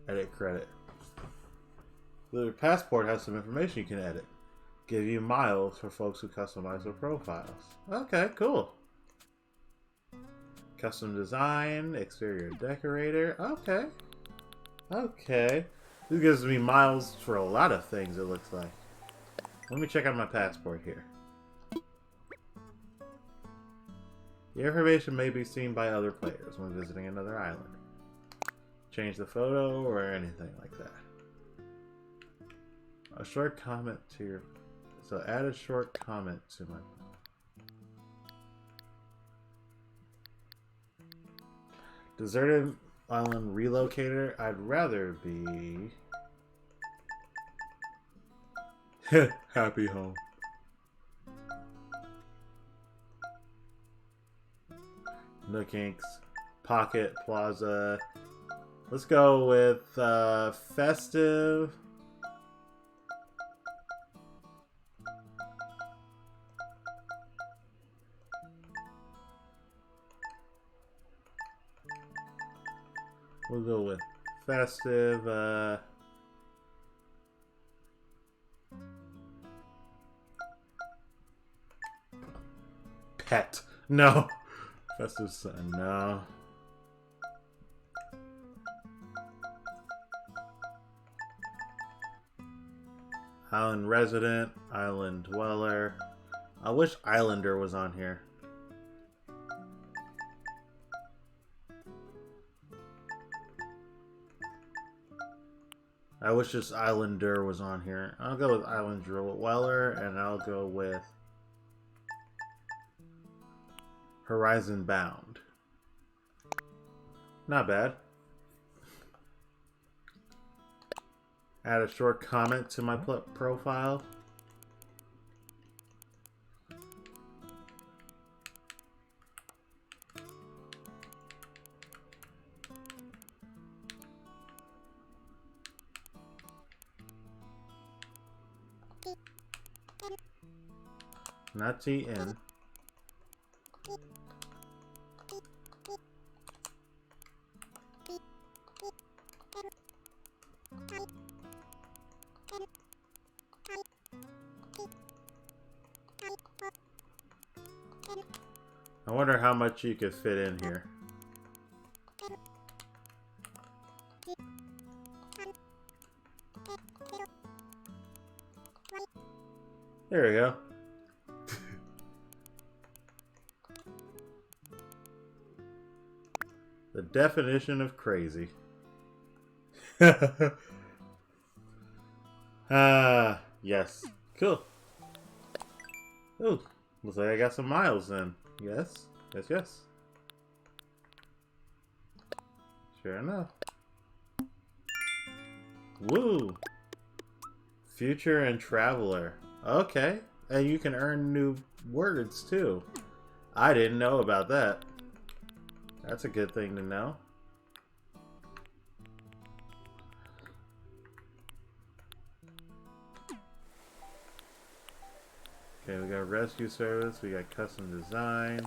Edit credit. The passport has some information you can edit. Give you miles for folks who customize their profiles. Okay, cool. Custom design, exterior decorator. Okay. Okay. This gives me miles for a lot of things, it looks like. Let me check out my passport here. The information may be seen by other players when visiting another island. Change the photo or anything like that. A short comment to your... So add a short comment to my... Deserted Island Relocator. I'd rather be... Happy Home. Nook Inks. Pocket Plaza. Let's go with Festive. We'll go with Festive. Pet. No. Festive Sun. No. Island Resident. Island Dweller. I wish Islander was on here. I wish this Islander was on here. I'll go with Island Dweller, and I'll go with Horizon Bound. Not bad. Add a short comment to my profile. Not TN. I wonder how much you could fit in here. There we go. The definition of crazy. Yes. Cool. Oh, looks like I got some miles then. Yes. Yes, yes. Sure enough. Woo! Future and Traveler. Okay. And you can earn new words too. I didn't know about that. That's a good thing to know. Okay, we got rescue service, we got custom design.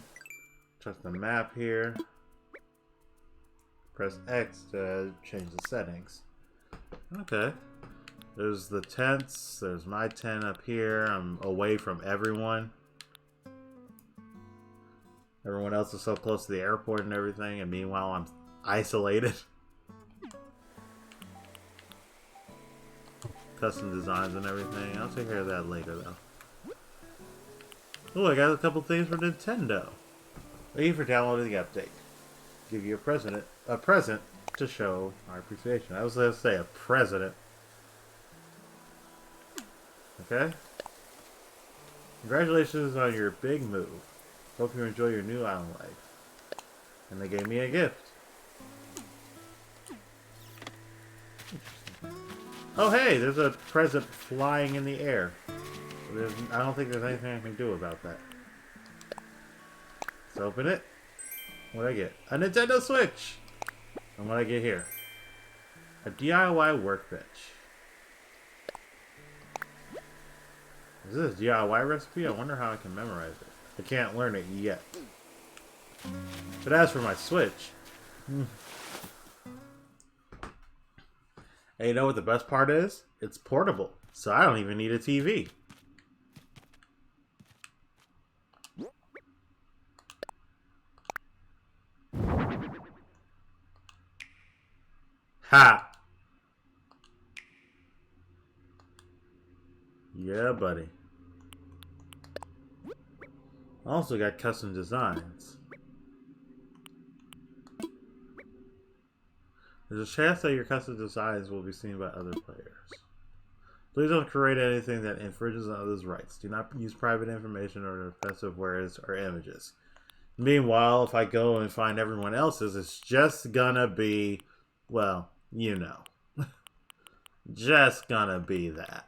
Trust the map here. Press X to change the settings. Okay. There's the tents, there's my tent up here. I'm away from everyone. Everyone else is so close to the airport and everything, and meanwhile I'm isolated. Custom designs and everything. I'll take care of that later though. Oh, I got a couple things for Nintendo. Thank you for downloading the update. Give you a present to show our appreciation. I was going to say a president. Okay. Congratulations on your big move. Hope you enjoy your new island life. And they gave me a gift. Oh hey, there's a present flying in the air. I don't think there's anything I can do about that. Let's open it. What'd I get? A Nintendo Switch! And what'd I get here? A DIY workbench. Is this a DIY recipe? I wonder how I can memorize it. I can't learn it yet. But as for my Switch... And you know what the best part is? It's portable. So I don't even need a TV. Ha! Yeah, buddy. Also got custom designs. There's a chance that your custom designs will be seen by other players. Please don't create anything that infringes on others' rights. Do not use private information or offensive words or images. Meanwhile, if I go and find everyone else's, it's just gonna be, well, you know. Just gonna be that.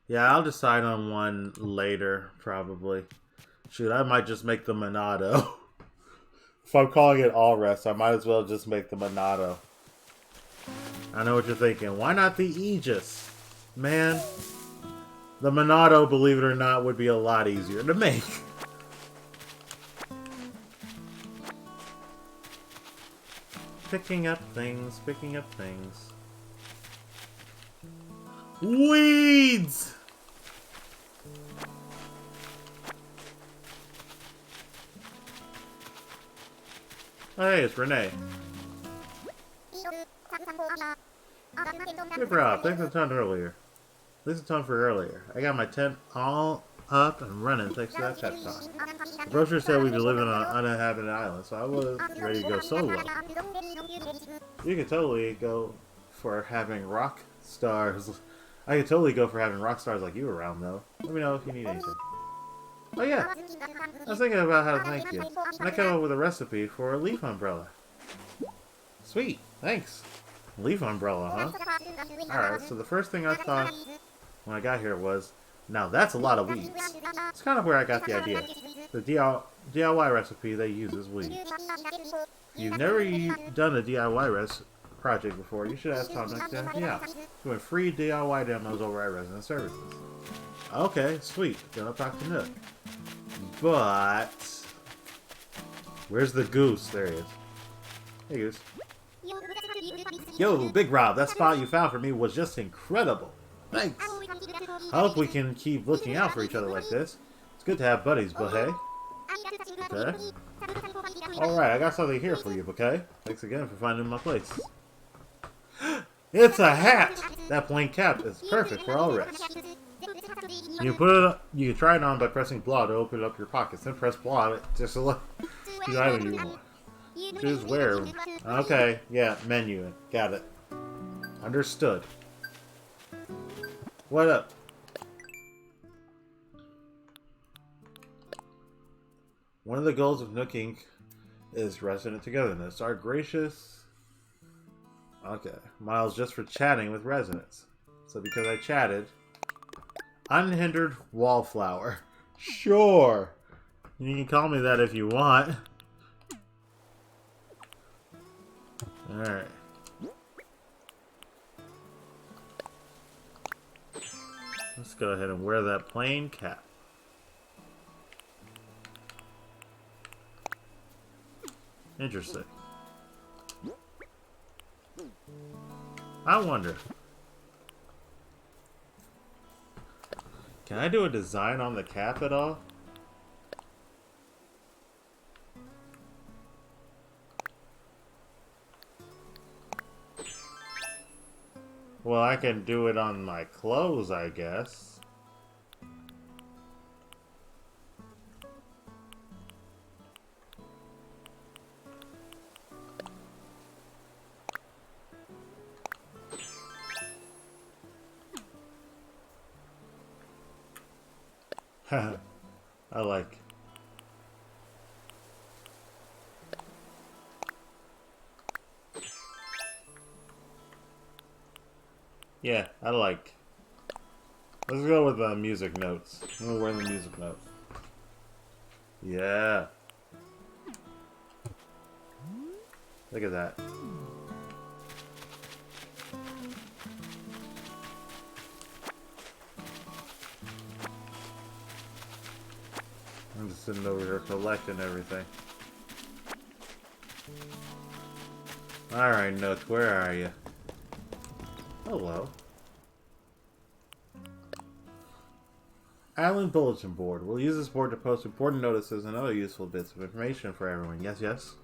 Yeah, I'll decide on one later, probably. Shoot, I might just make the Monado. If I'm calling it Allrest, I might as well just make the Monado. I know what you're thinking. Why not the Aegis? Man, the Monado, believe it or not, would be a lot easier to make. Picking up things, picking up things. Weeds! Oh, hey, it's Renee. Good Rob, thanks for the ton earlier. Thanks for the ton for earlier. I got my tent all up and running thanks to that pep talk. The brochure said we'd be living on an uninhabited island, so I was ready to go solo. You could totally go for having rock stars. I could totally go for having rock stars like you around, though. Let me know if you need anything. Oh yeah, I was thinking about how to thank you. And I came up with a recipe for a leaf umbrella. Sweet, thanks. Leaf umbrella, huh? Alright, so the first thing I thought when I got here was, now that's a lot of weeds. It's kind of where I got the idea. The DIY recipe they use is weeds. If you've never done a DIY project before, you should ask Tom next to help you out. Doing free DIY demos over at Resident Services. Okay, sweet. Gonna talk to Nook. But where's the goose? There he is. Hey, Goose. Yo, Big Rob, that spot you found for me was just incredible. Thanks. I hope we can keep looking out for each other like this. It's good to have buddies, but hey. Okay. Alright, I got something here for you, okay? Thanks again for finding my place. It's a hat! That plain cap is perfect for Allrest. You can put it up, you can try it on by pressing block to open up your pockets. Then press block to select the item you want. Choose where. Okay, yeah, menu. Got it. Understood. What up? One of the goals of Nook Inc. is resident togetherness. Our gracious... Okay. Miles just for chatting with residents. So because I chatted... Unhindered wallflower. Sure. You can call me that if you want. Alright. Let's go ahead and wear that plain cap. Interesting. I wonder. Can I do a design on the cap at all? Well, I can do it on my clothes, I guess. I like. Yeah, I like. Let's go with the music notes. I'm gonna wear the music notes. Yeah. Look at that. I'm just sitting over here collecting everything. Alright, Nook, where are you? Hello. Island Bulletin Board. We'll use this board to post important notices and other useful bits of information for everyone. Yes, yes?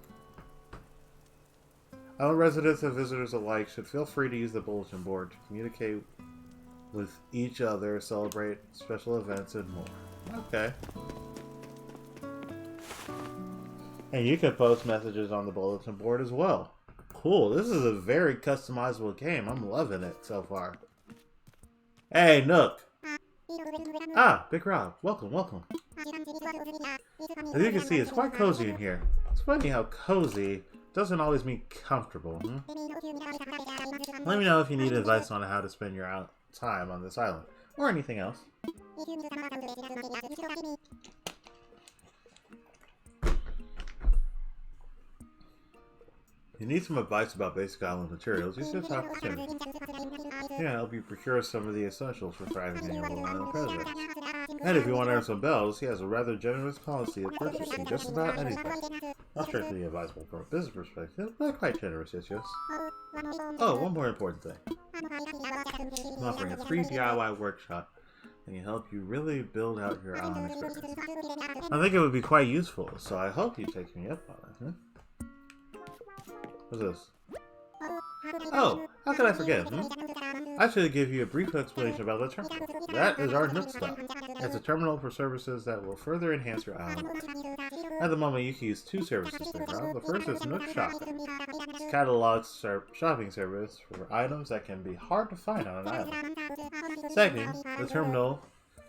Island residents and visitors alike should feel free to use the bulletin board to communicate with each other, celebrate special events, and more. Okay. And you can post messages on the bulletin board as well. Cool, this is a very customizable game. I'm loving it so far. Hey, Nook! Ah, Big Rob. Welcome, welcome. As you can see, it's quite cozy in here. It's funny how cozy doesn't always mean comfortable. Let me know if you need advice on how to spend your time on this island. Or anything else. If you need some advice about basic island materials, you should talk to me. Yeah, help you procure some of the essentials for thriving in your little island residence. And if you want to earn some bells, he has a rather generous policy of purchasing just about anything. Not strictly advisable from a business perspective, but quite generous, yes, yes. Oh, one more important thing. I'm offering a free DIY workshop that can help you really build out your island experience. I think it would be quite useful, so I hope you take me up on it. Huh? What's this? Oh, how could I forget? I should give you a brief explanation about the terminal. That is our Nook Stop. It's a terminal for services that will further enhance your island. At the moment, you can use two services there. The first is Nook Shopping. It's a catalog shopping service for items that can be hard to find on an island. Second, the terminal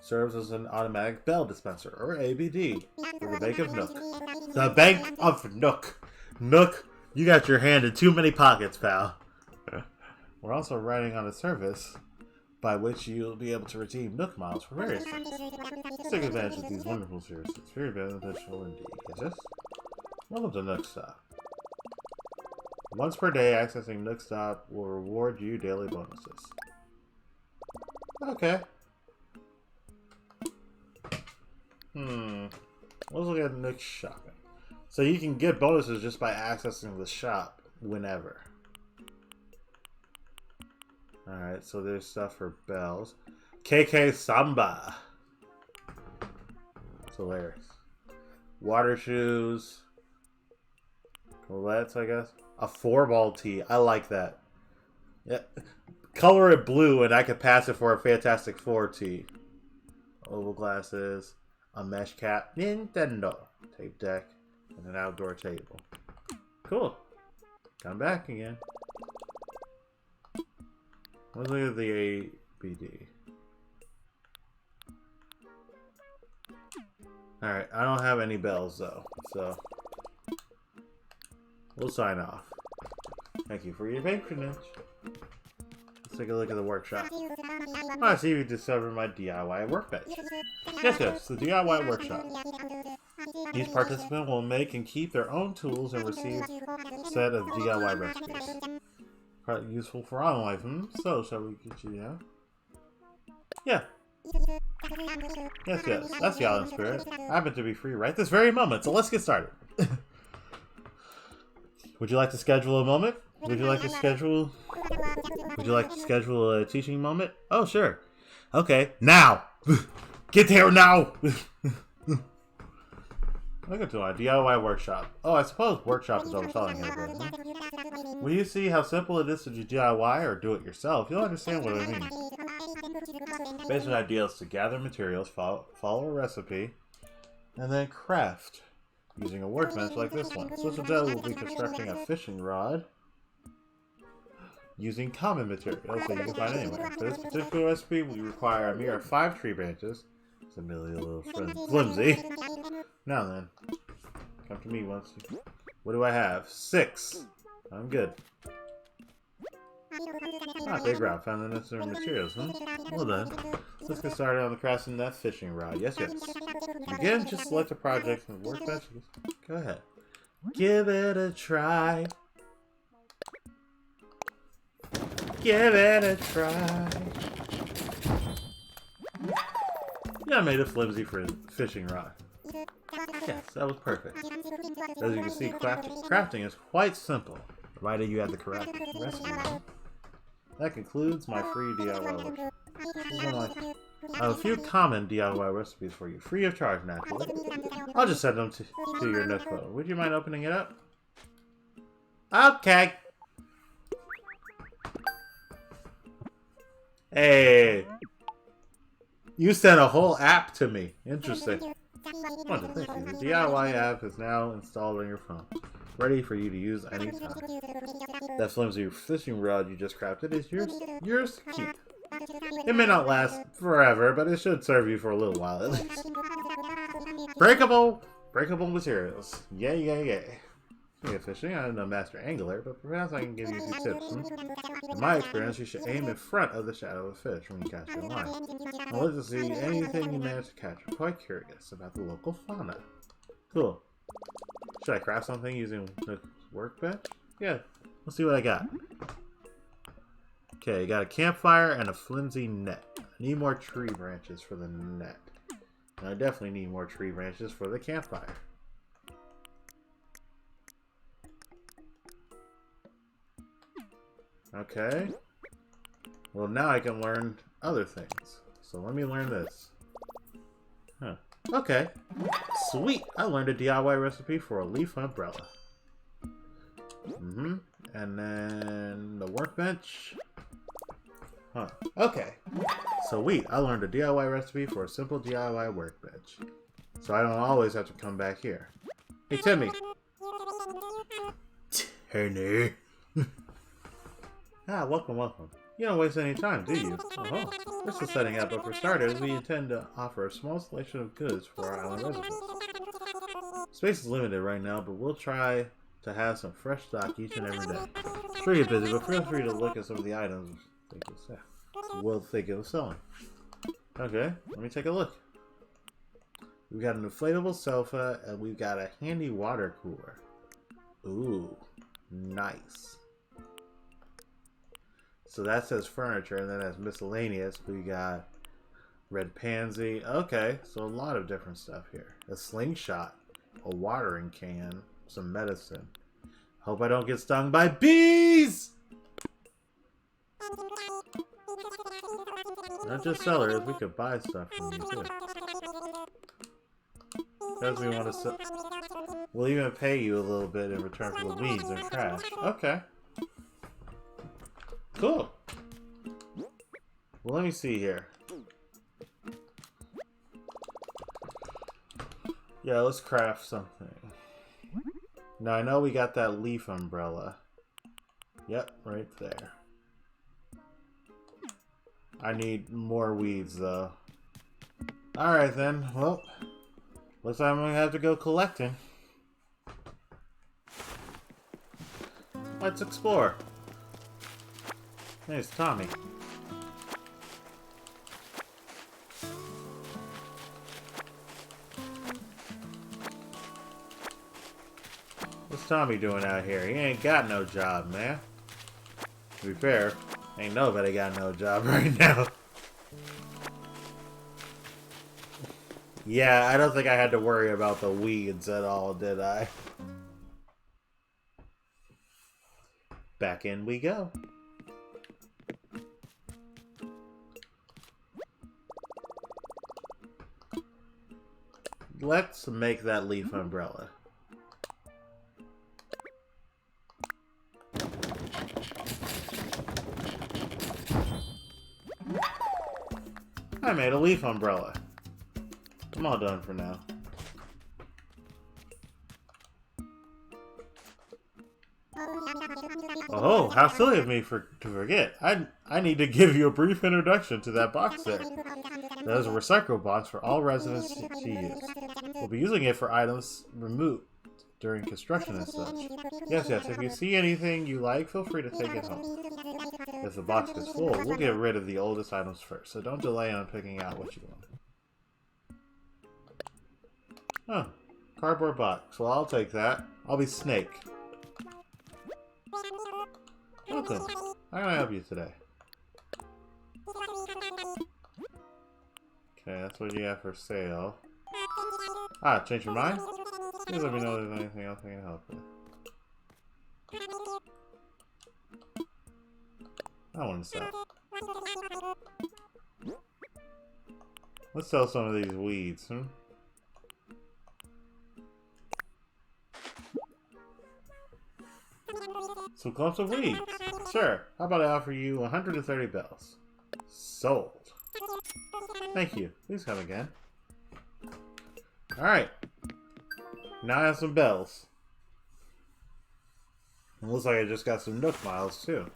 serves as an automatic bell dispenser, or ABD, for the Bank of Nook. The Bank of Nook! Nook! You got your hand in too many pockets, pal. We're also writing on a service by which you'll be able to redeem Nook Miles for various things. Take advantage of these wonderful services. It's very beneficial indeed. Is this? Welcome to Nook Stop. Once per day, accessing Nook Stop will reward you daily bonuses. Okay. Let's look at Nook Shopping. So you can get bonuses just by accessing the shop whenever. Alright, so there's stuff for bells. KK Samba. It's hilarious. Water shoes. Colettes, I guess. A 4-ball tee. I like that. Yeah. Color it blue and I could pass it for a Fantastic Four tee. Oval glasses. A mesh cap. Nintendo. Tape deck. And an outdoor table. Cool. Come back again. Let's look at the ABD. Alright, I don't have any bells though, so we'll sign off. Thank you for your patronage. Let's take a look at the workshop. I see you discovered my DIY workbench. Yes, the DIY workshop. Each participant will make and keep their own tools and receive a set of DIY recipes. Quite useful for all life. So, shall we get you out? Yeah. Yes, that's the island spirit. I happen to be free right this very moment, so let's get started. Would you like to schedule a moment? Would you like to schedule a teaching moment? Oh, sure. Okay, now! Get there now! Welcome to my DIY workshop. Oh, I suppose workshop is overselling it a bit, huh? When you see how simple it is to do DIY or do it yourself, you'll understand what I mean. Basic idea is to gather materials, follow a recipe, and then craft using a workbench like this one. So today we'll be constructing a fishing rod using common materials that you can find anywhere. For this particular recipe, we require a mere 5 tree branches. It's admittedly a little flimsy. Now then, come to me once. What do I have? 6. I'm good. Big ground. Found the necessary materials, huh? Well done. Let's get started on the crafting that fishing rod. Yes. Again, just select a project and workbench. Go ahead. Give it a try. Give it a try. Yeah, I made a flimsy fishing rod. Yes, that was perfect. As you can see, crafting is quite simple, provided you have the correct recipe. That concludes my free DIY workshop. I have a few common DIY recipes for you, free of charge, naturally. I'll just send them to your notebook. Would you mind opening it up? Okay. Hey. You sent a whole app to me. Interesting. Wonderful, thank you. The DIY app is now installed on your phone, ready for you to use anytime. That flimsy fishing rod you just crafted is yours to keep. It may not last forever, but it should serve you for a little while at least. Breakable materials. Yay. Speaking of fishing, I'm no master angler, but perhaps I can give you some tips. In my experience, you should aim in front of the shadow of a fish when you cast your line. I'd like to see anything you manage to catch. I'm quite curious about the local fauna. Cool. Should I craft something using the workbench? Yeah, let's see what I got. Okay, got a campfire and a flimsy net. I need more tree branches for the net. And I definitely need more tree branches for the campfire. Okay. Well, now I can learn other things. So let me learn this. Huh. Okay. Sweet! I learned a DIY recipe for a leaf umbrella. And then the workbench. Huh. Okay. Sweet! I learned a DIY recipe for a simple DIY workbench. So I don't always have to come back here. Hey, Timmy! Turner! Welcome. You don't waste any time, do you? Oh, this is setting up, but for starters, we intend to offer a small selection of goods for our island residents. Space is limited right now, but we'll try to have some fresh stock each and every day. It's pretty busy, but feel free to look at some of the items we'll think of selling. Okay, let me take a look. We've got an inflatable sofa, and we've got a handy water cooler. Ooh, nice. So that says furniture, and then as miscellaneous, we got red pansy. Okay, so a lot of different stuff here. A slingshot, a watering can, some medicine. Hope I don't get stung by bees! Not just sellers, we could buy stuff from you too. Because we want to sell. We'll even pay you a little bit in return for the weeds and trash. Okay. Cool. Well, let me see here. Yeah, let's craft something. Now, I know we got that leaf umbrella. Yep, right there. I need more weeds, though. Alright, then. Well, looks like I'm going to have to go collecting. Let's explore. Hey, it's Tommy. What's Tommy doing out here? He ain't got no job, man. To be fair, ain't nobody got no job right now. Yeah, I don't think I had to worry about the weeds at all, did I? Back in we go. Let's make that leaf umbrella. I made a leaf umbrella. I'm all done for now. Oh, how silly of me to forget. I need to give you a brief introduction to that box there. That is a recycle box for all residents to use. We'll be using it for items removed during construction and such. Yes, if you see anything you like, feel free to take it home. If the box is full, we'll get rid of the oldest items first, so don't delay on picking out what you want. Huh. Cardboard box. Well, I'll take that. I'll be Snake. Welcome. How can I help you today? Okay, that's what you have for sale. Ah, change your mind? Please let me know if there's anything else I can help with. I want to sell. Let's sell some of these weeds, hmm? Some clumps of weeds. Sure. How about I offer you 130 bells? Sold. Thank you. Please come again. Alright. Now I have some bells. It looks like I just got some Nook miles too.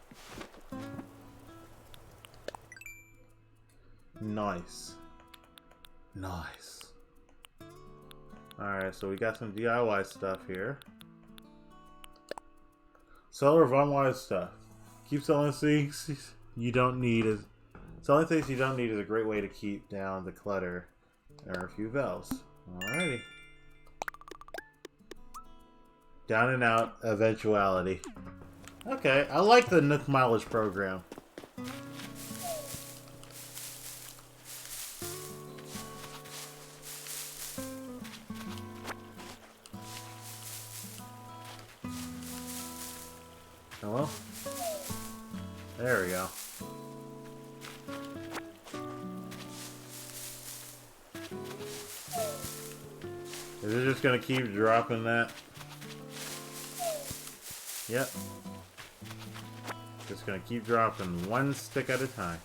Nice. Nice. Alright, so we got some DIY stuff here. Seller of unwise stuff. Keep selling things you don't need. Selling things you don't need is a great way to keep down the clutter. There are a few bells. Alrighty. Down and out eventuality. Okay, I like the Nook mileage program. Hello? There we go. Is it just gonna keep dropping that? Yep. Just gonna keep dropping one stick at a time.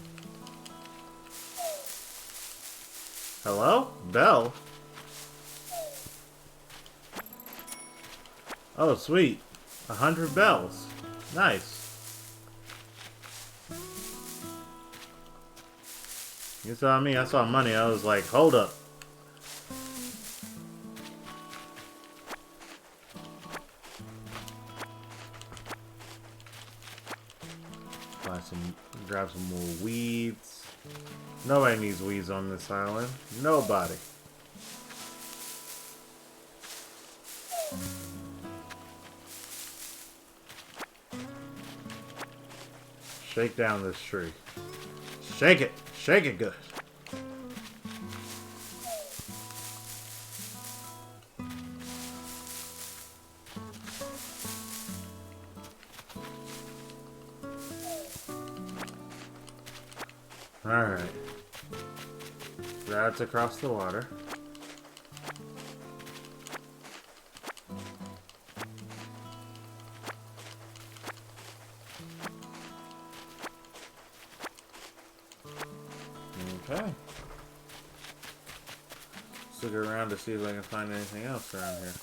Hello? Bell? Oh, sweet. 100 bells. Nice. You saw me, I saw money, I was like, hold up. Grab some more weeds. Nobody needs weeds on this island. Nobody. Shake down this tree. Shake it! Shake it good! Alright. That's across the water. Okay. Let's look around to see if I can find anything else around here.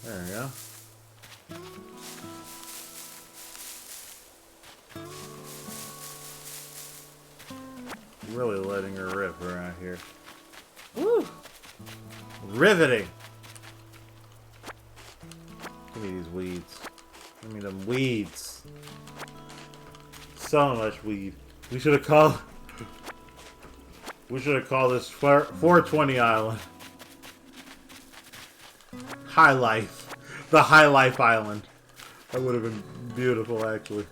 There we go. Really letting her rip around here. Woo! Riveting! Give me these weeds. Give me them weeds. So much weed. We should have called this 420 Island. High Life. The High Life Island. That would have been beautiful, actually.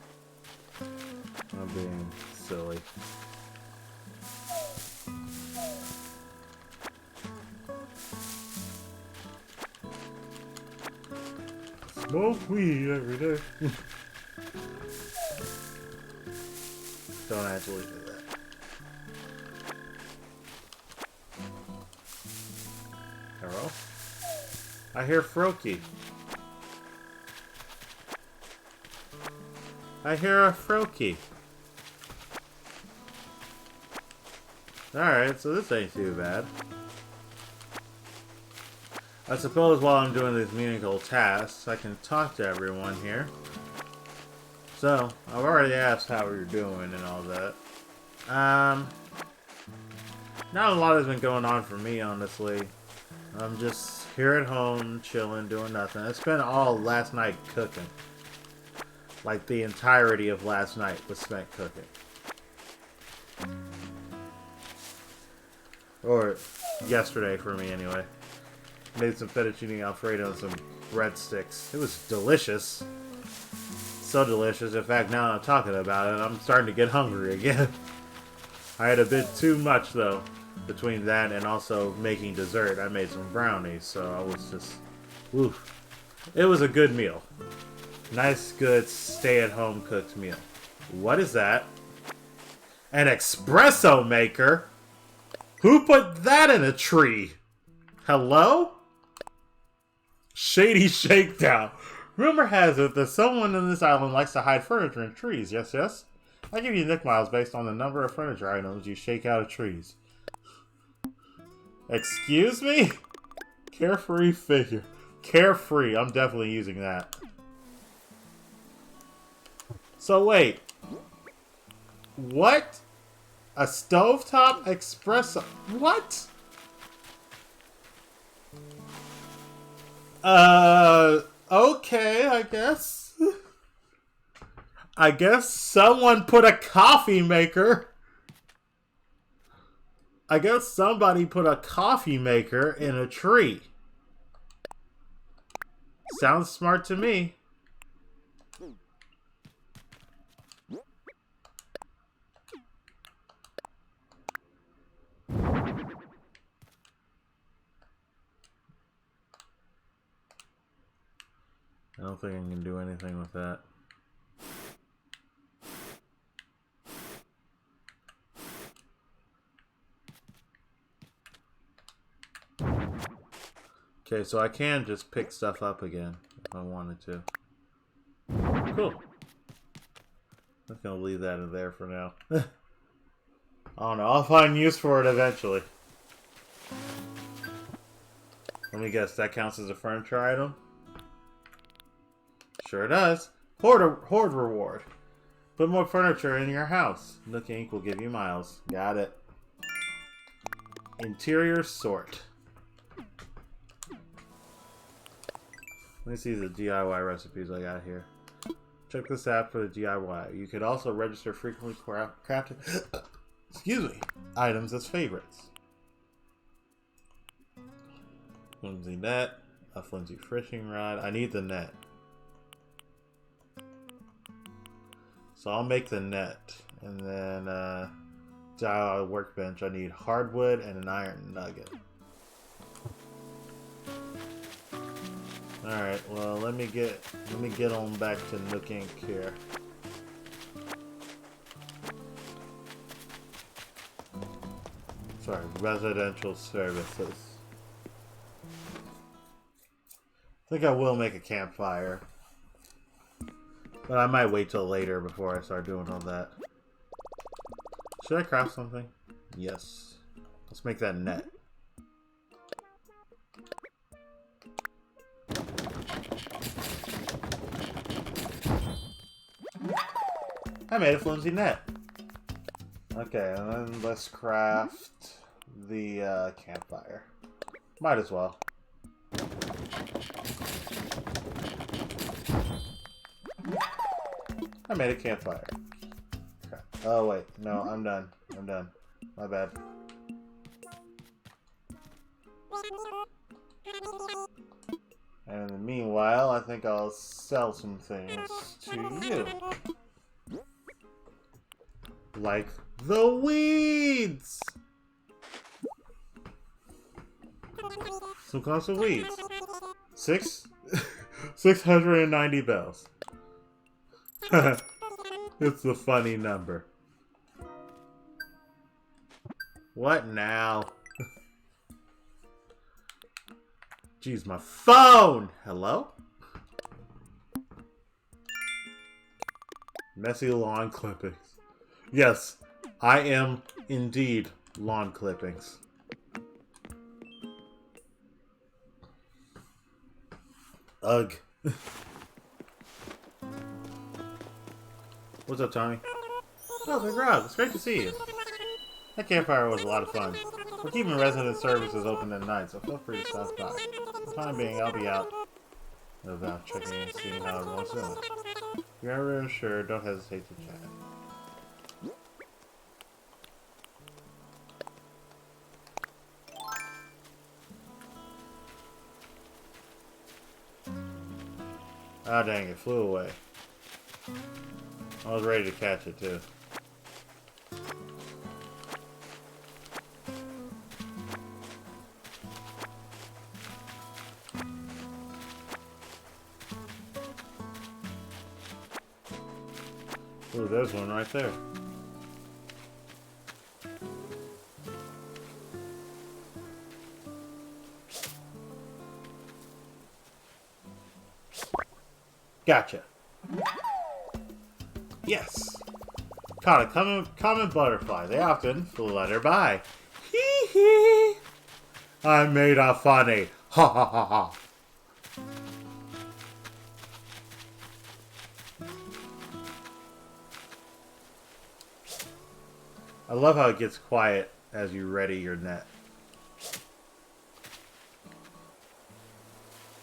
I'm being silly. Smoke weed every day. Don't actually do that. Hello? I hear Froakie. I hear a Froakie. Alright, so this ain't too bad. I suppose while I'm doing these meaningful tasks, I can talk to everyone here. So, I've already asked how you're doing and all that. Not a lot has been going on for me, honestly. I'm just here at home, chilling, doing nothing. I spent all last night cooking. Like, the entirety of last night was spent cooking. Or, yesterday for me, anyway. Made some fettuccine alfredo and some breadsticks. It was delicious. So delicious. In fact, now that I'm talking about it, I'm starting to get hungry again. I had a bit too much, though, between that and also making dessert. I made some brownies, so I was just... Oof. It was a good meal. Nice, good, stay-at-home cooked meal. What is that? An espresso maker? Who put that in a tree? Hello? Shady Shakedown. Rumor has it that someone on this island likes to hide furniture in trees. Yes, yes. I give you Nick Miles based on the number of furniture items you shake out of trees. Excuse me? Carefree figure. Carefree. I'm definitely using that. So wait. What? A stovetop espresso? What? Okay, I guess. I guess someone put a coffee maker. I guess somebody put a coffee maker in a tree. Sounds smart to me. I don't think I can do anything with that. Okay, so I can just pick stuff up again if I wanted to. Cool. I'm just gonna leave that in there for now. I don't know, I'll find use for it eventually. Let me guess, that counts as a furniture item? Sure does. Horde reward. Put more furniture in your house. Nook Inc. will give you miles. Got it. Interior sort. Let me see the DIY recipes I got here. Check this app for the DIY. You could also register frequently crafted excuse me, items as favorites. Flimsy net. A flimsy fishing rod. I need the net. So I'll make the net, and then DIY workbench. I need hardwood and an iron nugget. All right. Well, let me get on back to Nook Inc. here. Sorry, residential services. I think I will make a campfire. But I might wait till later before I start doing all that. Should I craft something? Yes. Let's make that net. I made a flimsy net. Okay, and then let's craft the campfire. Might as well. I made a campfire. Okay. Oh wait, no, I'm done. I'm done. My bad. And in the meanwhile, I think I'll sell some things to you. Like the weeds! Some kinds of weeds. 690 bells. It's a funny number. What now? Jeez, my phone! Hello? Messy lawn clippings. Yes, I am indeed lawn clippings. Ugh. What's up, Tommy? Oh, big Rob, it's great to see you. That campfire was a lot of fun. We're keeping resident services open at night, so feel free to stop by. For the time being, I'll be out and about checking and seeing how everyone's doing. If you're ever unsure, don't hesitate to chat. Ah, dang, it flew away. I was ready to catch it, too. Ooh, there's one right there. Gotcha. Yes. Caught a common butterfly. They often flutter by. Hee hee. I made a funny. Ha ha ha ha. I love how it gets quiet as you ready your net.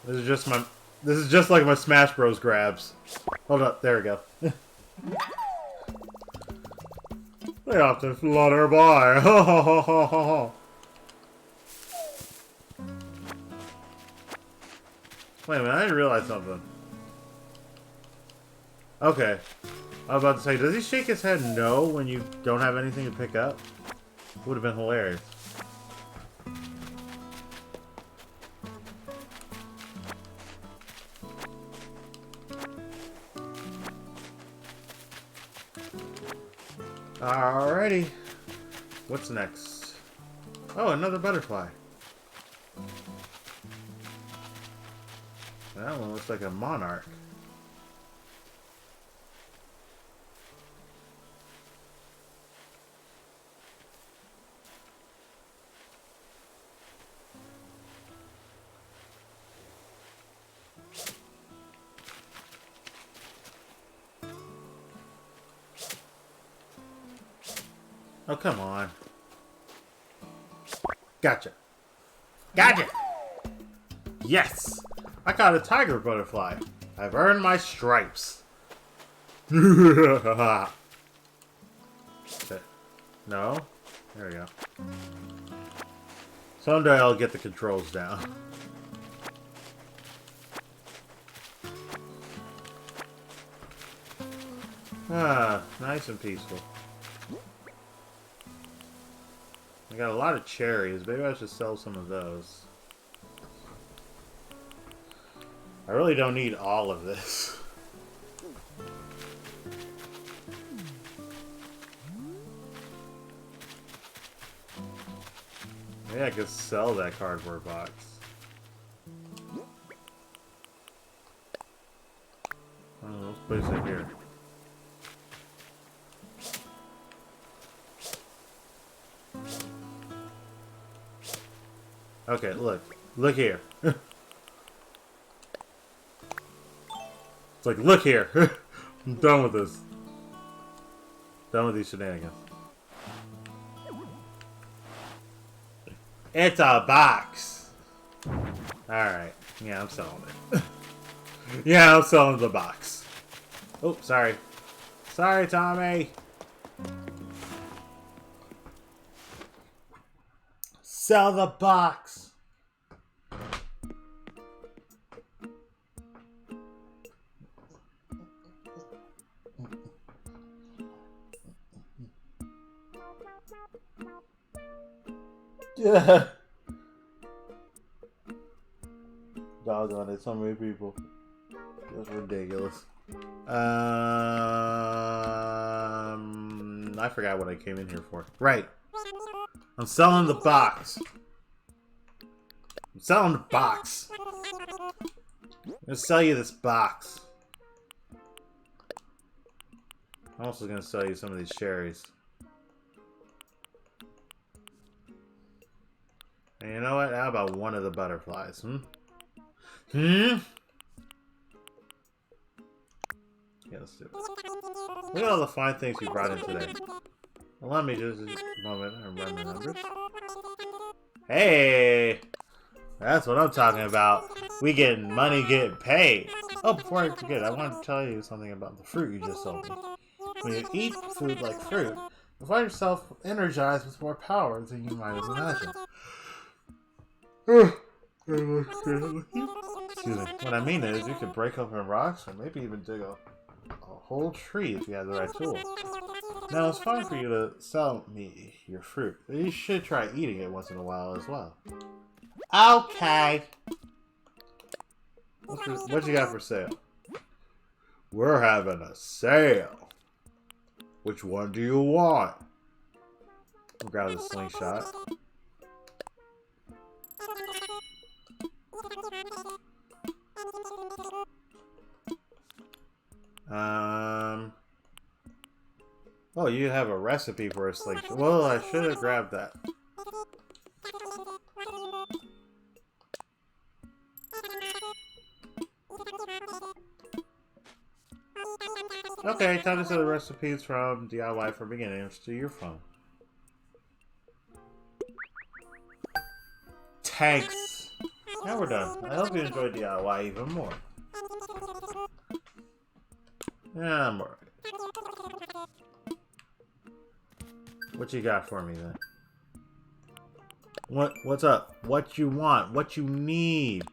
This is just like my Smash Bros. Grabs. Hold up, there we go. They often flutter by. Ha ha ha ha ha. Wait a minute, I didn't realize something. Okay. I was about to say, does he shake his head no when you don't have anything to pick up? Would have been hilarious. Alrighty. What's next? Oh, another butterfly. That one looks like a monarch. Oh, come on. Gotcha. Gotcha! Yes! I caught a tiger butterfly. I've earned my stripes. Okay. No? There we go. Someday I'll get the controls down. Ah, nice and peaceful. I got a lot of cherries. Maybe I should sell some of those. I really don't need all of this. Maybe I could sell that cardboard box. Oh, let's place it here. Okay, look. Look here. It's like, look here. I'm done with this. Done with these shenanigans. It's a box. Alright. Yeah, I'm selling it. Yeah, I'm selling the box. Oh, sorry. Sorry, Tommy. Sell the box. Yeah. Doggone it, so many people. That's ridiculous. I forgot what I came in here for. Right. I'm selling the box. I'm selling the box. I'm gonna sell you this box. I'm also gonna sell you some of these cherries. And you know what? How about one of the butterflies? Yeah, let's do it. Look at all the fine things you brought in today. Well, let me just a moment and run the numbers. Hey! That's what I'm talking about. We getting money, getting paid. Oh, before I forget, I want to tell you something about the fruit you just sold me. When you eat food like fruit, you find yourself energized with more power than you might have imagined. Excuse me. What I mean is, you could break open rocks or maybe even dig a whole tree if you had the right tools. Now, it's fine for you to sell me your fruit, but you should try eating it once in a while as well. Okay. What you got for sale? We're having a sale. Which one do you want? I'll grab the slingshot. Oh, you have a recipe for a slingshot. Well, I should have grabbed that. Okay, time to set the recipes from DIY for beginners to your phone. Thanks. Now we're done. I hope you enjoy DIY even more. Yeah, I'm alright. What you got for me then? What's up? What you want? What you need?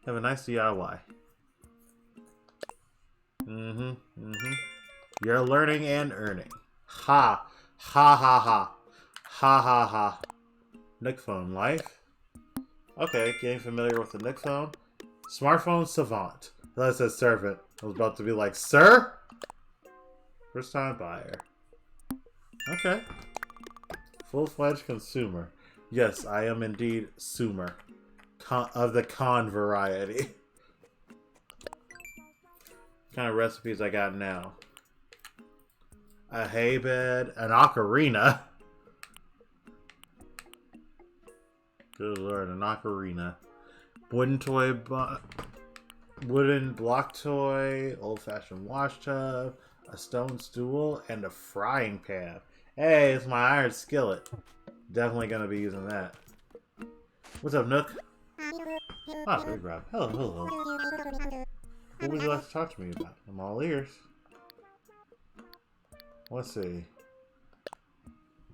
Have a nice DIY. You're learning and earning. Ha. Ha ha ha. Ha ha ha. Nick phone life. Okay, getting familiar with the Nick phone. Smartphone savant. That says servant. I was about to be like, sir? First time buyer. Okay. Full-fledged consumer. Yes, I am indeed sumer. Of the con variety. What kind of recipes I got now? A hay bed, an ocarina. Good lord, an ocarina. Wooden toy, wooden block toy, old-fashioned wash tub, a stone stool, and a frying pan. Hey, it's my iron skillet. Definitely gonna be using that. What's up, Nook? Ah, good grab. Hello, hello. What would you like to talk to me about? I'm all ears. Let's see.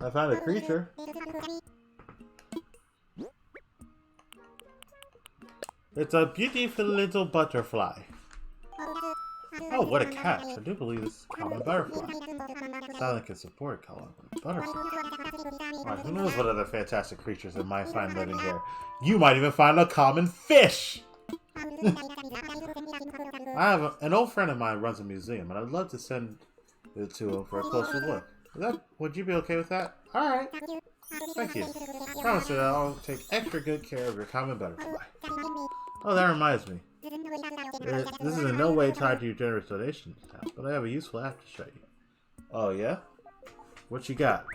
I found a creature. It's a beautiful little butterfly. Oh, what a catch. I do believe this is a common butterfly. Silent can support a common butterfly. Alright, who knows what other fantastic creatures that might find living here. You might even find a common fish! I have an old friend of mine runs a museum, and I'd love to send it to him for a closer look. Would you be okay with that? Alright. Thank you. Promise that I'll take extra good care of your common butterfly. Oh, that reminds me. This is in no way tied to your generous donation, but I have a useful app to show you. Oh, yeah? What you got?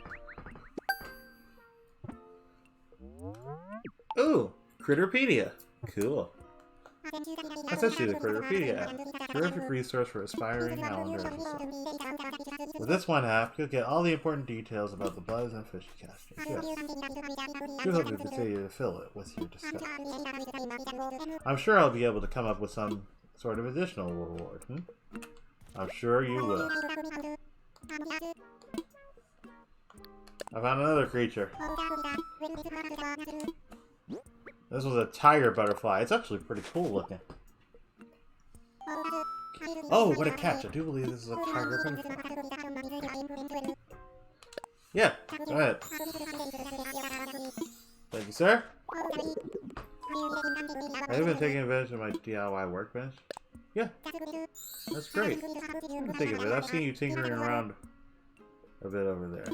Ooh, Critterpedia. Cool. I sent you the Critterpedia app. Terrific resource for aspiring islanders and stuff. With this one app, you'll get all the important details about the bugs and fish catchers. Yes. Do hope you continue to fill it with your discoveries. I'm sure I'll be able to come up with some sort of additional reward. I'm sure you will. I found another creature. This was a tiger butterfly. It's actually pretty cool looking. Oh, what a catch. I do believe this is a tiger butterfly. Yeah, go ahead. Thank you, sir. Have you been taking advantage of my DIY workbench? Yeah, that's great. Think of it. I've seen you tinkering around a bit over there.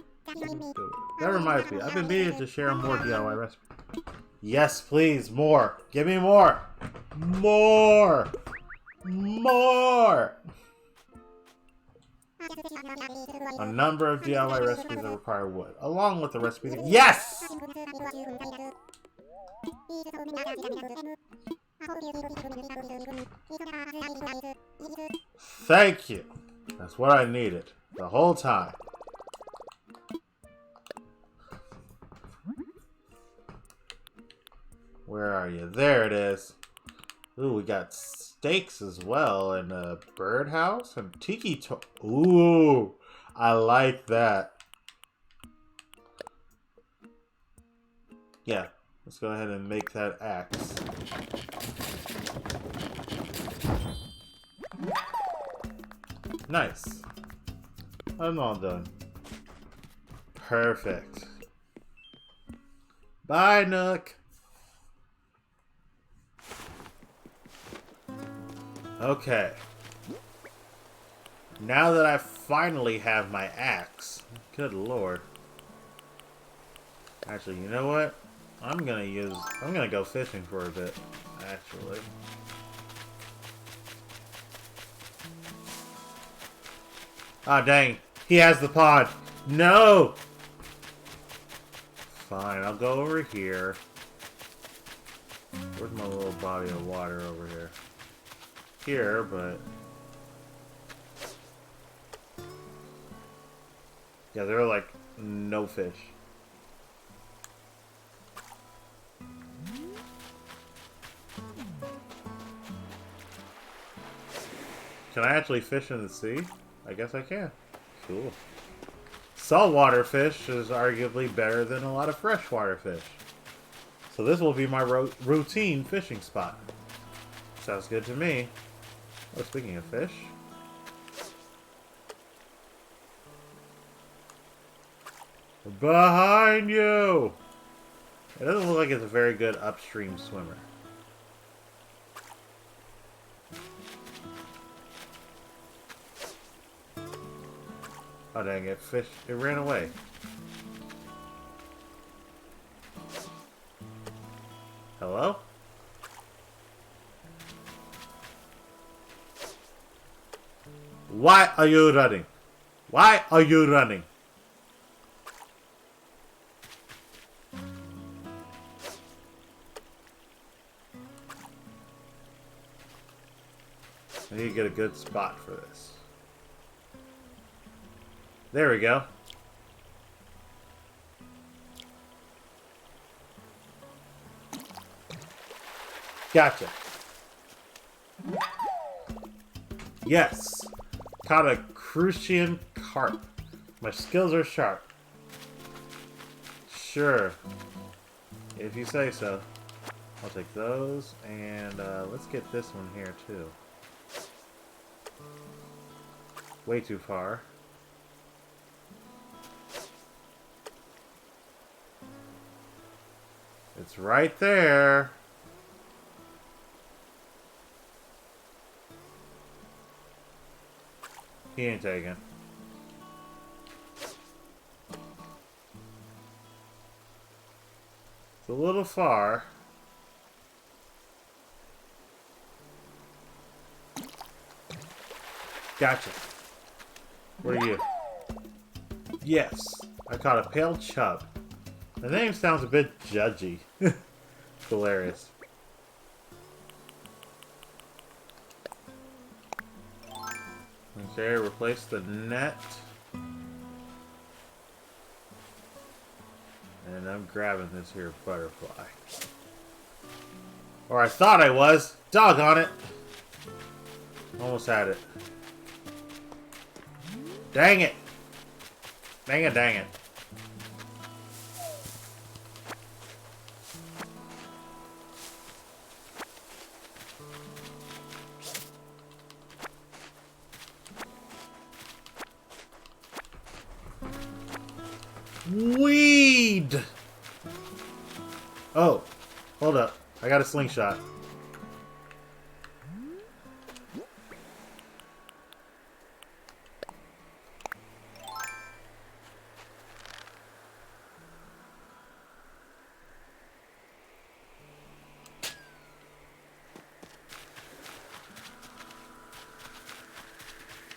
That reminds me. I've been meaning to share more DIY recipes. Yes, please. More. Give me more. More. More. A number of DIY recipes that require wood, along with the recipe. Yes! Thank you. That's what I needed the whole time. Where are you? There it is. Ooh, we got steaks as well, and a birdhouse, and tiki to. Ooh, I like that. Yeah, let's go ahead and make that axe. Nice. I'm all done. Perfect. Bye, Nook. Okay. Now that I finally have my axe, good lord. Actually, you know what? I'm gonna go fishing for a bit, actually. Ah, dang. He has the pod. No! Fine, I'll go over here. Where's my little body of water over here? Here, but yeah, there are like no fish. Can I actually fish in the sea? I guess I can. Cool. Saltwater fish is arguably better than a lot of freshwater fish. So this will be my routine fishing spot. Sounds good to me. Oh, speaking of fish. Behind you! It doesn't look like it's a very good upstream swimmer. Oh dang it, fish, it ran away. Hello? Why are you running? Why are you running? I need to get a good spot for this. There we go. Gotcha. Yes. Caught a crucian carp. My skills are sharp. Sure. If you say so. I'll take those, and let's get this one here too. Way too far. It's right there. He ain't taking. It's a little far. Gotcha. What are you? Yes, I caught a pale chub. The name sounds a bit judgy. Hilarious. Okay, replace the net. And I'm grabbing this here butterfly. Or I thought I was. Doggone it. Almost had it. Dang it. Dang it, dang it. Weed! Oh, hold up. I got a slingshot.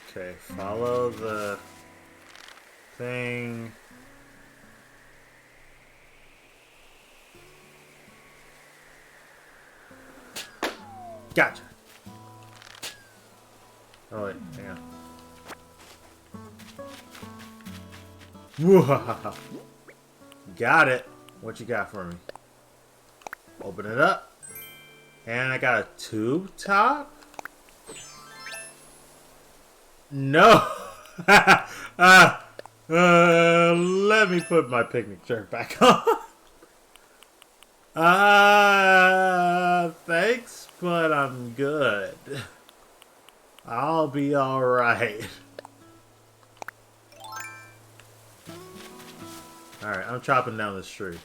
Okay, follow the thing. Gotcha. Oh wait, hang on. Whoa. Got it. What you got for me? Open it up. And I got a tube top? No! Let me put my picnic shirt back on. Thanks, but I'm good. I'll be alright. Alright, I'm chopping down this tree.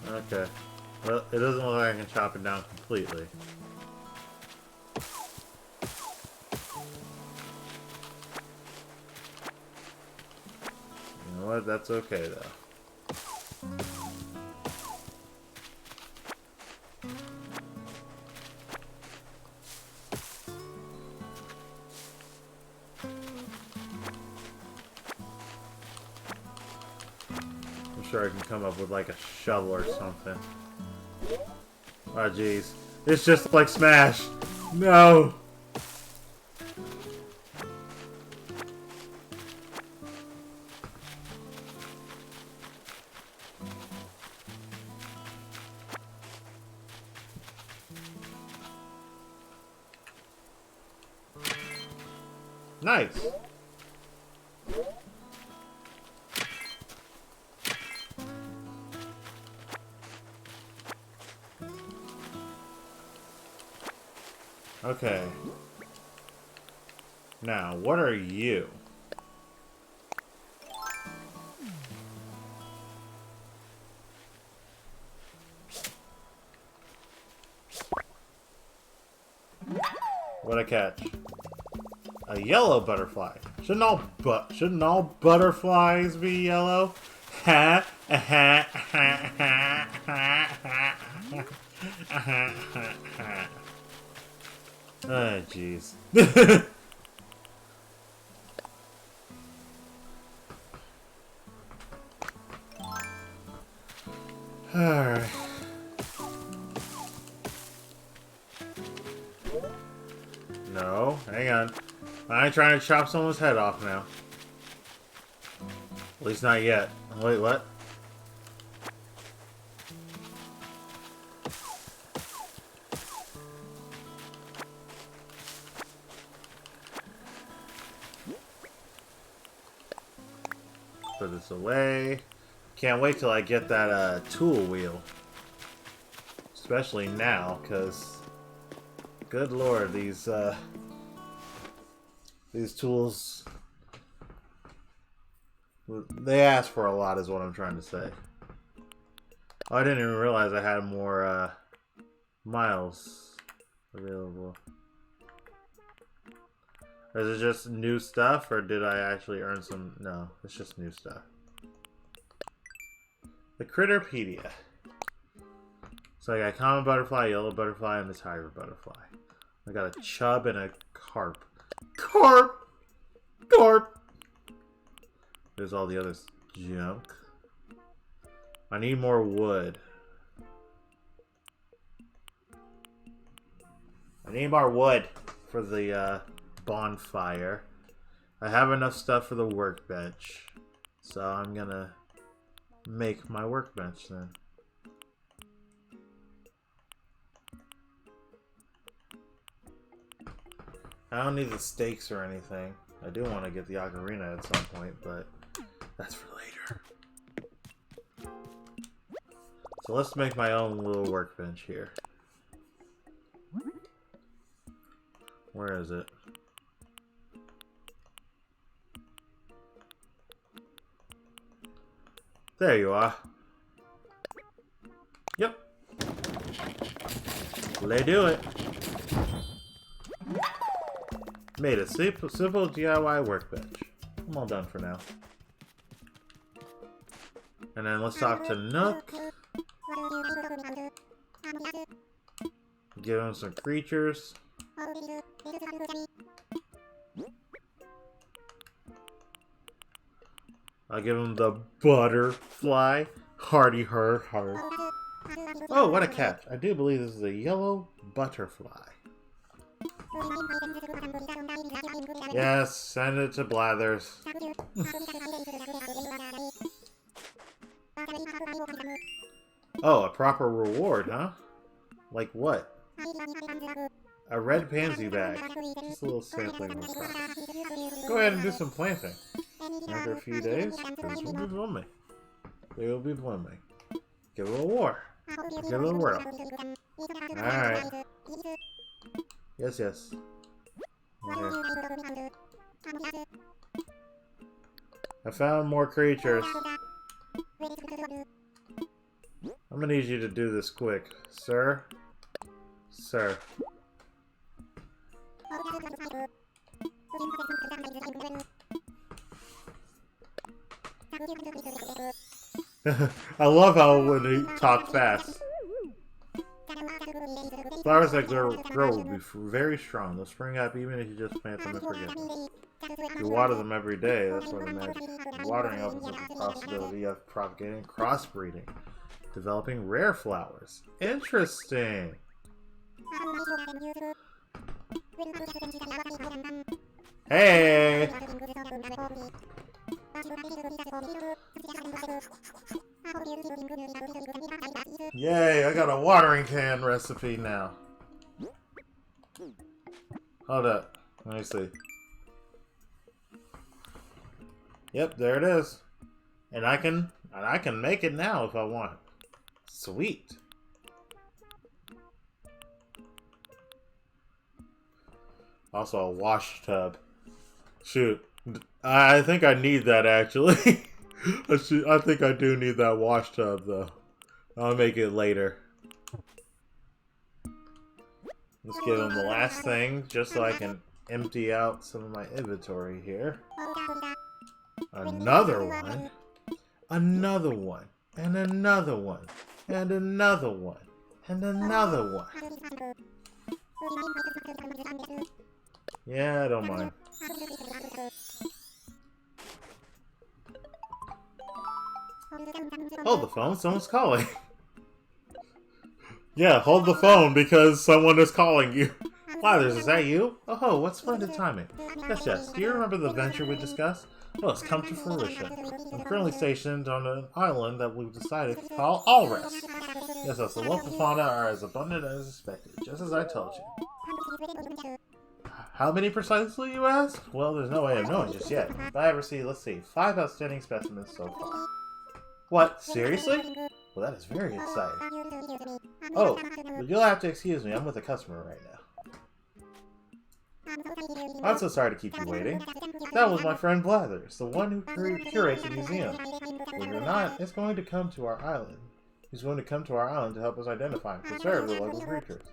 Okay. Well, it doesn't look like I can chop it down completely. You know what? That's okay, though. I'm sure I can come up with, like, a shovel or something. Oh, jeez. It's just like Smash. No! Nice! Okay. Now, what are you? What'd I catch? A yellow butterfly. Shouldn't all butterflies be yellow? Ha ha ha ha ha ha. Oh, jeez. Alright. No, hang on. I ain't trying to chop someone's head off now. At least not yet. Wait, what? Put this away. Can't wait till I get that tool wheel. Especially now, because good lord, these tools, they ask for a lot is what I'm trying to say. Oh, I didn't even realize I had more miles available. Is it just new stuff, or did I actually earn some? No, it's just new stuff. The Critterpedia. So I got a common butterfly, yellow butterfly, and the tiger butterfly. I got a chub and a carp. Carp! Carp! There's all the other junk. I need more wood. I need more wood for the bonfire. I have enough stuff for the workbench. So I'm gonna make my workbench then. I don't need the stakes or anything. I do want to get the ocarina at some point, but that's for later. So let's make my own little workbench here. Where is it? There you are. Yep. Let's do it. Made a simple DIY workbench. I'm all done for now. And then let's talk to Nook. Give him some creatures. I'll give him the butterfly. Hardy her heart. Oh, what a catch. I do believe this is a yellow butterfly. Yes, send it to Blathers. Oh, a proper reward, huh? Like what? A red pansy bag. Just a little sampling of stuff. Go ahead and do some planting. After a few days, things will be blooming. They will be blooming. Give it a war. Give it a whirl. Alright. Yes, yes. Okay. I found more creatures. I'm gonna need you to do this quick. Sir? Sir. I love how when he talks fast. Flowers that grow will be very strong. They'll spring up even if you just plant them and forget them. If you water them every day, that's where the magic. Watering opens up the possibility of propagating crossbreeding, developing rare flowers. Interesting. Hey! Yay, I got a watering can recipe now. Hold up. Let me see. Yep, there it is. And I can make it now if I want. Sweet. Also a wash tub. Shoot. I think I need that actually. I think I do need that wash tub though. I'll make it later. Let's give him the last thing just so I can empty out some of my inventory here. Another one. Another one. And another one. And another one. And another one. Yeah, I don't mind. Hold the phone, someone's calling. Yeah, hold the phone because someone is calling you. Blathers, is that you? Oh, what splendid timing. Yes, yes. Do you remember the venture we discussed? Well, it's come to fruition. I'm currently stationed on an island that we've decided to call Allrest. Yes, yes, the local fauna are as abundant as expected, just as I told you. How many precisely, you ask? Well, there's no way of knowing just yet. If I ever see, let's see, 5 outstanding specimens so far. What? Seriously? Well, that is very exciting. Oh, but you'll have to excuse me. I'm with a customer right now. I'm so sorry to keep you waiting. That was my friend Blathers, the one who curates the museum. Believe it or not, it's going to come to our island. He's going to come to our island to help us identify and preserve the local creatures.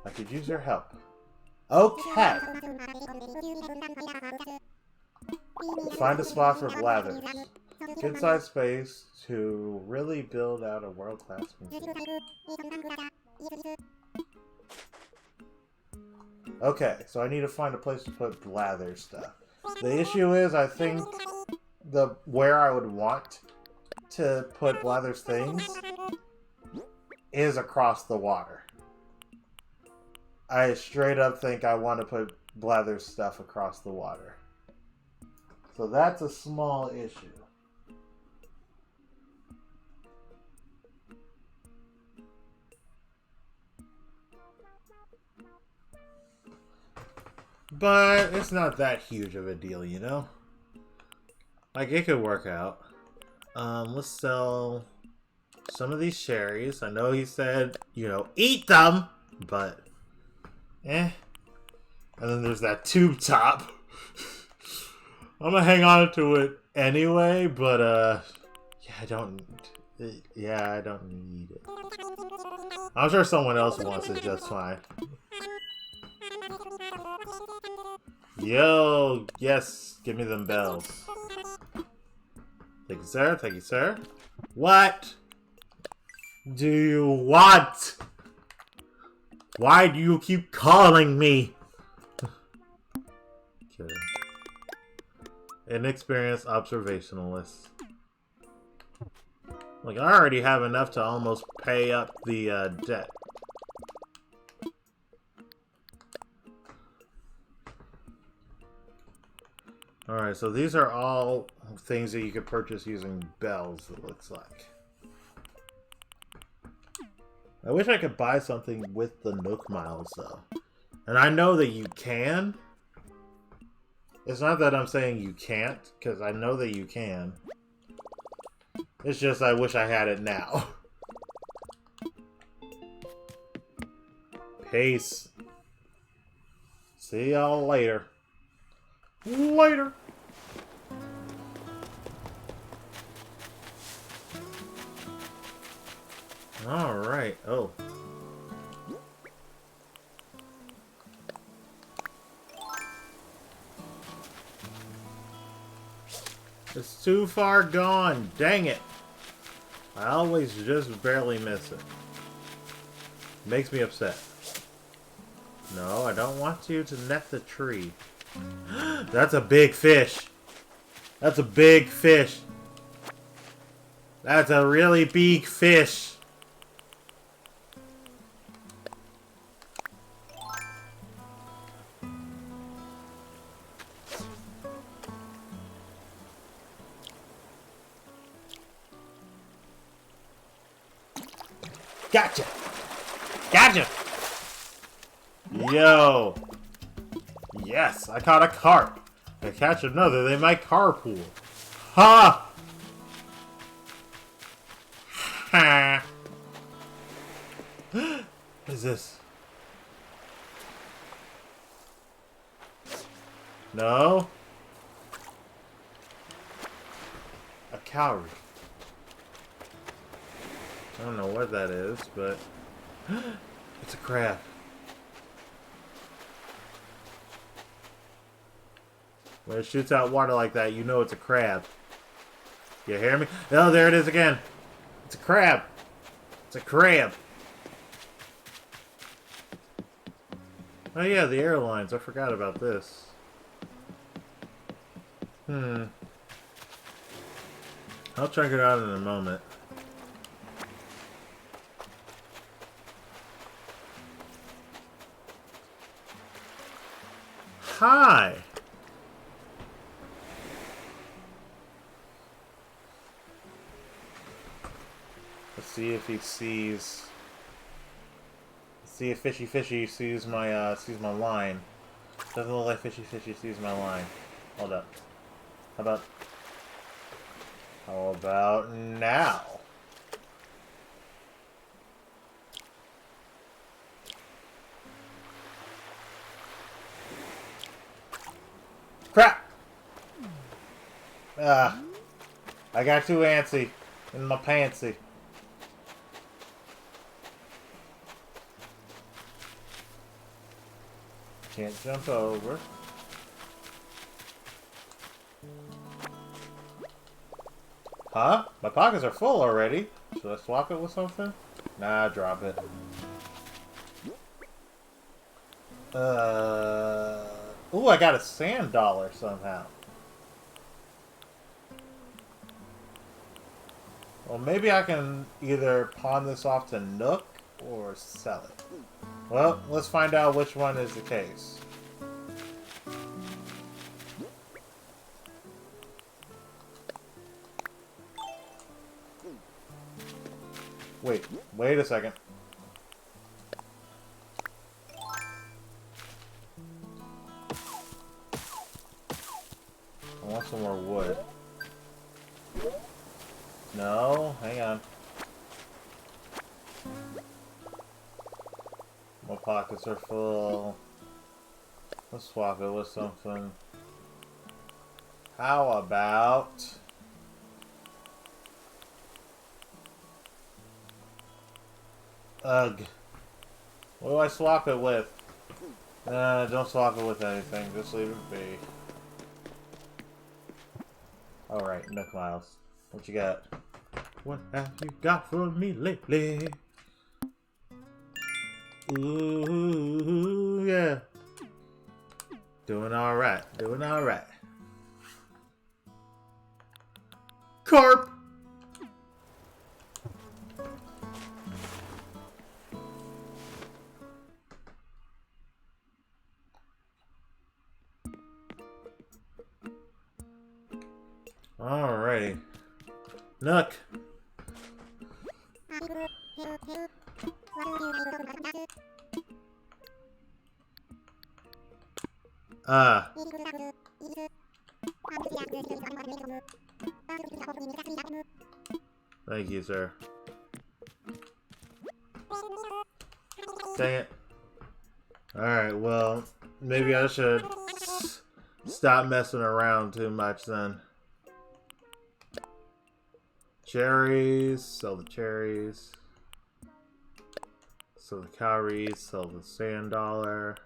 I could use your help. Okay. Find a spot for blathers. Good sized space to really build out a world-class museum. Okay, so I need to find a place to put blather stuff. The issue is, I think where I would want to put Blather's things is across the water. I straight up think I want to put Blather's stuff across the water. So that's a small issue. But it's not that huge of a deal, you know? Like, it could work out. Let's sell some of these cherries. I know he said, you know, eat them, but eh. And then there's that tube top. I'm gonna hang on to it anyway, but yeah, I don't need it. I'm sure someone else wants it just fine. Yo, yes, give me them bells. Thank you, sir. Thank you, sir. What do you want? Why do you keep calling me? Okay. Inexperienced observationalist. Like, I already have enough to almost pay up the debt. Alright, so these are all things that you could purchase using bells, it looks like. I wish I could buy something with the Nook Miles, though. And I know that you can. It's not that I'm saying you can't, because I know that you can. It's just I wish I had it now. Peace. See y'all later. Later. Alright. Oh. It's too far gone. Dang it. I always just barely miss it. Makes me upset. No, I don't want you to net the tree. That's a big fish. That's a big fish. That's a really big fish. Gotcha. Gotcha. Yo. Yes, I caught a carp. If I catch another, they might carpool. Ha! Ha! What is this? No? A cowrie. I don't know what that is, but it's a crab. When it shoots out water like that, you know it's a crab. You hear me? Oh, there it is again. It's a crab. It's a crab. Oh yeah, the airlines. I forgot about this. I'll check it out in a moment. Hi! Let's see if he sees... Let's see if Fishy Fishy sees my line. Doesn't look like Fishy Fishy sees my line. Hold up. How about now? Crap! I got too antsy in my pantsy. can't jump over. Huh? My pockets are full already. Should I swap it with something? Nah, drop it. Ooh, I got a sand dollar somehow. Well, maybe I can either pawn this off to Nook or sell it. Well, let's find out which one is the case. Wait a second. I want some more wood. No, hang on. My pockets are full. Let's swap it with something. How about... Ugh. What do I swap it with? Don't swap it with anything. Just leave it be. Alright, Nook Miles. What you got? What have you got for me lately? Ooh, yeah. Doing alright. Doing alright. Carp! Alrighty. Nook! Thank you, sir. Dang it. Alright, well, maybe I should stop messing around too much then. Cherries, sell the cherries. Sell the cowries, sell the sand dollar.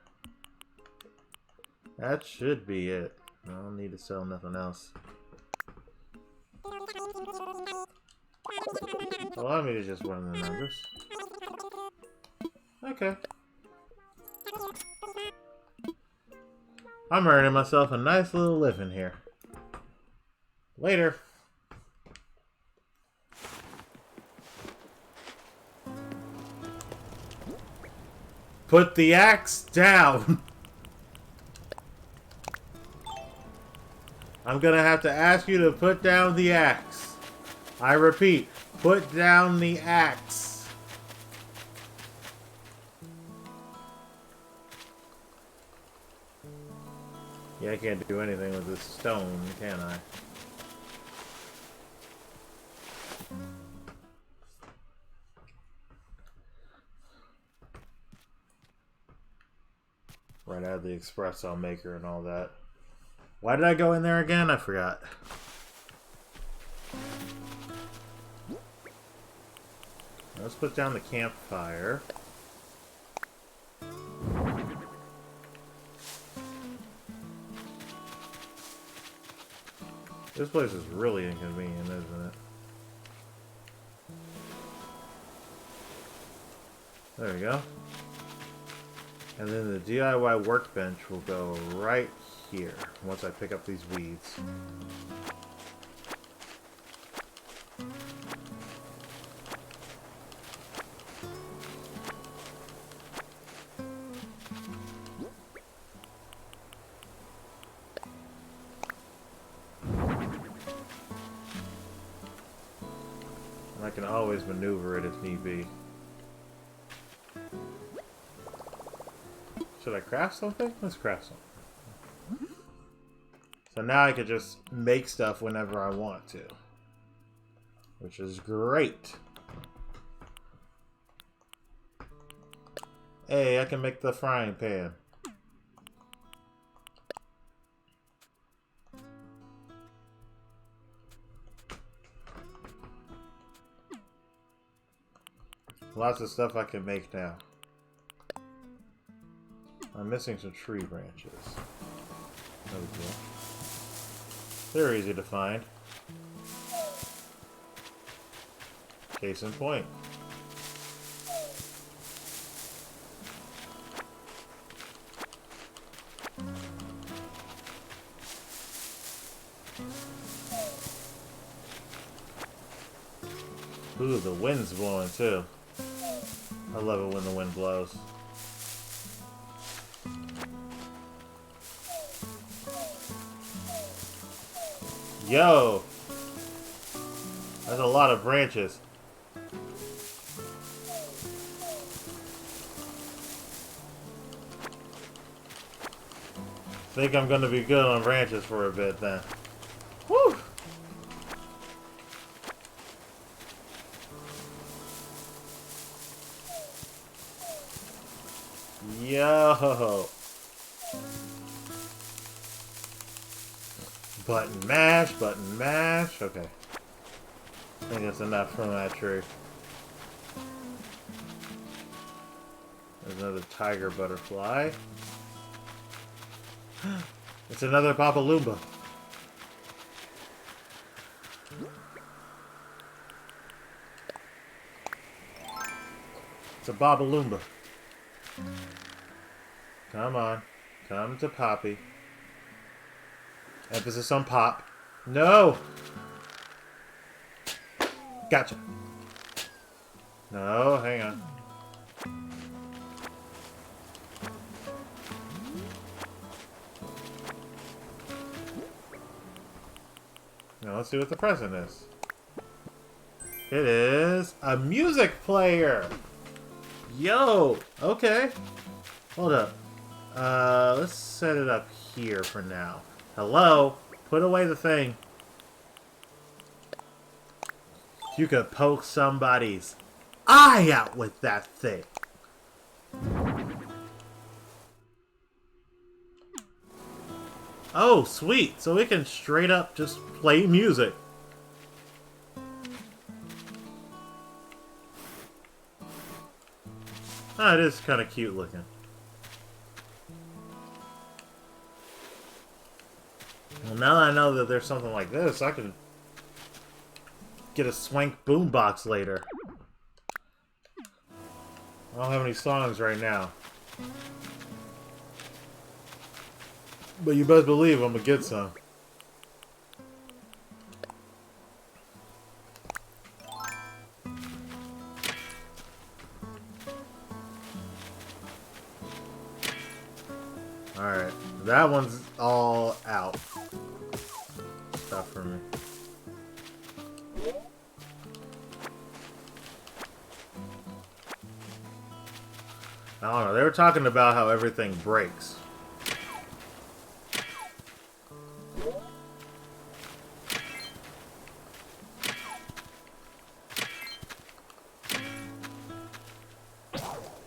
That should be it. I don't need to sell nothing else. Allow me to just run the numbers. Okay. I'm earning myself a nice little living here. Later. Put the axe down. I'm gonna have to ask you to put down the axe. I repeat, put down the axe. Yeah, I can't do anything with this stone, can I? Right out of the espresso maker and all that. Why did I go in there again? I forgot. Let's put down the campfire. This place is really inconvenient, isn't it? There we go. And then the DIY workbench will go right here once I pick up these weeds. And I can always maneuver it if need be. Should I craft something? Let's craft something. So now I can just make stuff whenever I want to. Which is great. Hey, I can make the frying pan. Lots of stuff I can make now. I'm missing some tree branches. No big deal. They're easy to find. Case in point. Ooh, the wind's blowing too. I love it when the wind blows. Yo! That's a lot of branches. Think I'm gonna be good on branches for a bit then. Woo! Yo! Button mash, button mash. Okay. I think that's enough from that tree. There's another tiger butterfly. It's another Babalumba. It's a Babalumba. Come on. Come to Poppy. Emphasis on pop. No! Gotcha. No, hang on. Now let's see what the present is. It is a music player! Yo! Okay. Hold up. Let's set it up here for now. Hello? Put away the thing. You could poke somebody's eye out with that thing. Oh, sweet. So we can straight up just play music. Ah, it is kind of cute looking. Well, now that I know that there's something like this, I can get a swank boombox later. I don't have any songs right now. But you best believe I'm gonna get some. Alright, that one's all out. Stuff for me. I don't know, they were talking about how everything breaks.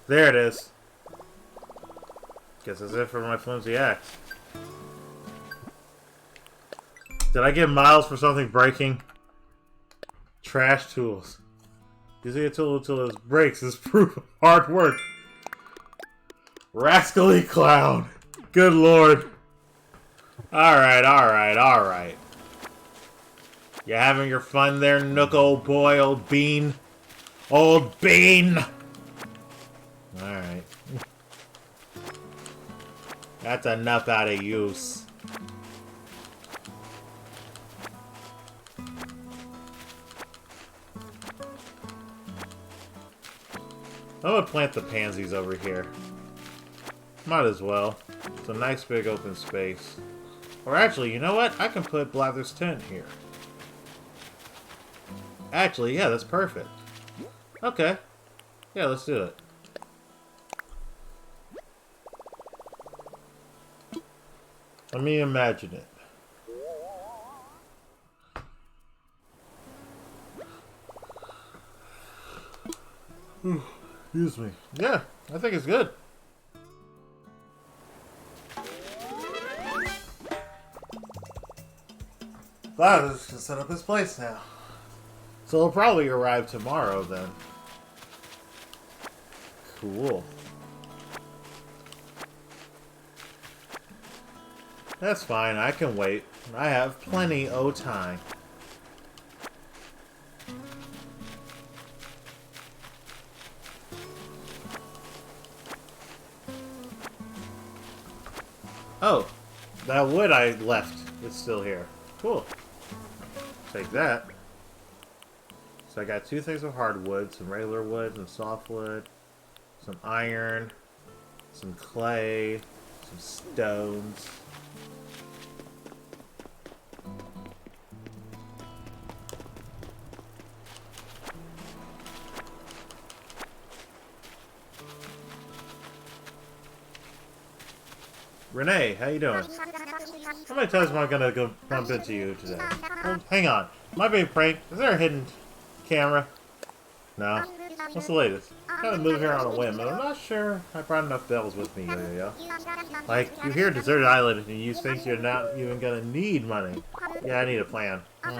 There it is. Guess that's it for my flimsy axe. Did I get miles for something breaking? Trash tools. Using a tool until it breaks is proof of hard work. Rascally clown. Good lord. Alright, alright, alright. You having your fun there, Nook, old boy, old bean? Old bean! Alright. That's enough out of use. I'm gonna plant the pansies over here. Might as well. It's a nice big open space. Or actually, you know what? I can put Blather's tent here. Actually, yeah, that's perfect. Okay. Yeah, let's do it. Let me imagine it. Excuse me. Yeah, I think it's good. Blather's can set up his place now. So it'll probably arrive tomorrow then. Cool. That's fine. I can wait. I have plenty of time. Oh, that wood I left is still here. Cool. Take that. So I got 2 things of hardwood, some regular wood, some softwood, some iron, some clay, some stones. Renee, how you doing? How many times am I gonna go bump into you today? Oh, hang on. Am I being pranked? Is there a hidden camera? No. What's the latest? I'm gonna move here on a whim, but I'm not sure I brought enough bells with me, yo. Like, you're here at Deserted Island and you think you're not even gonna need money. Yeah, I need a plan. I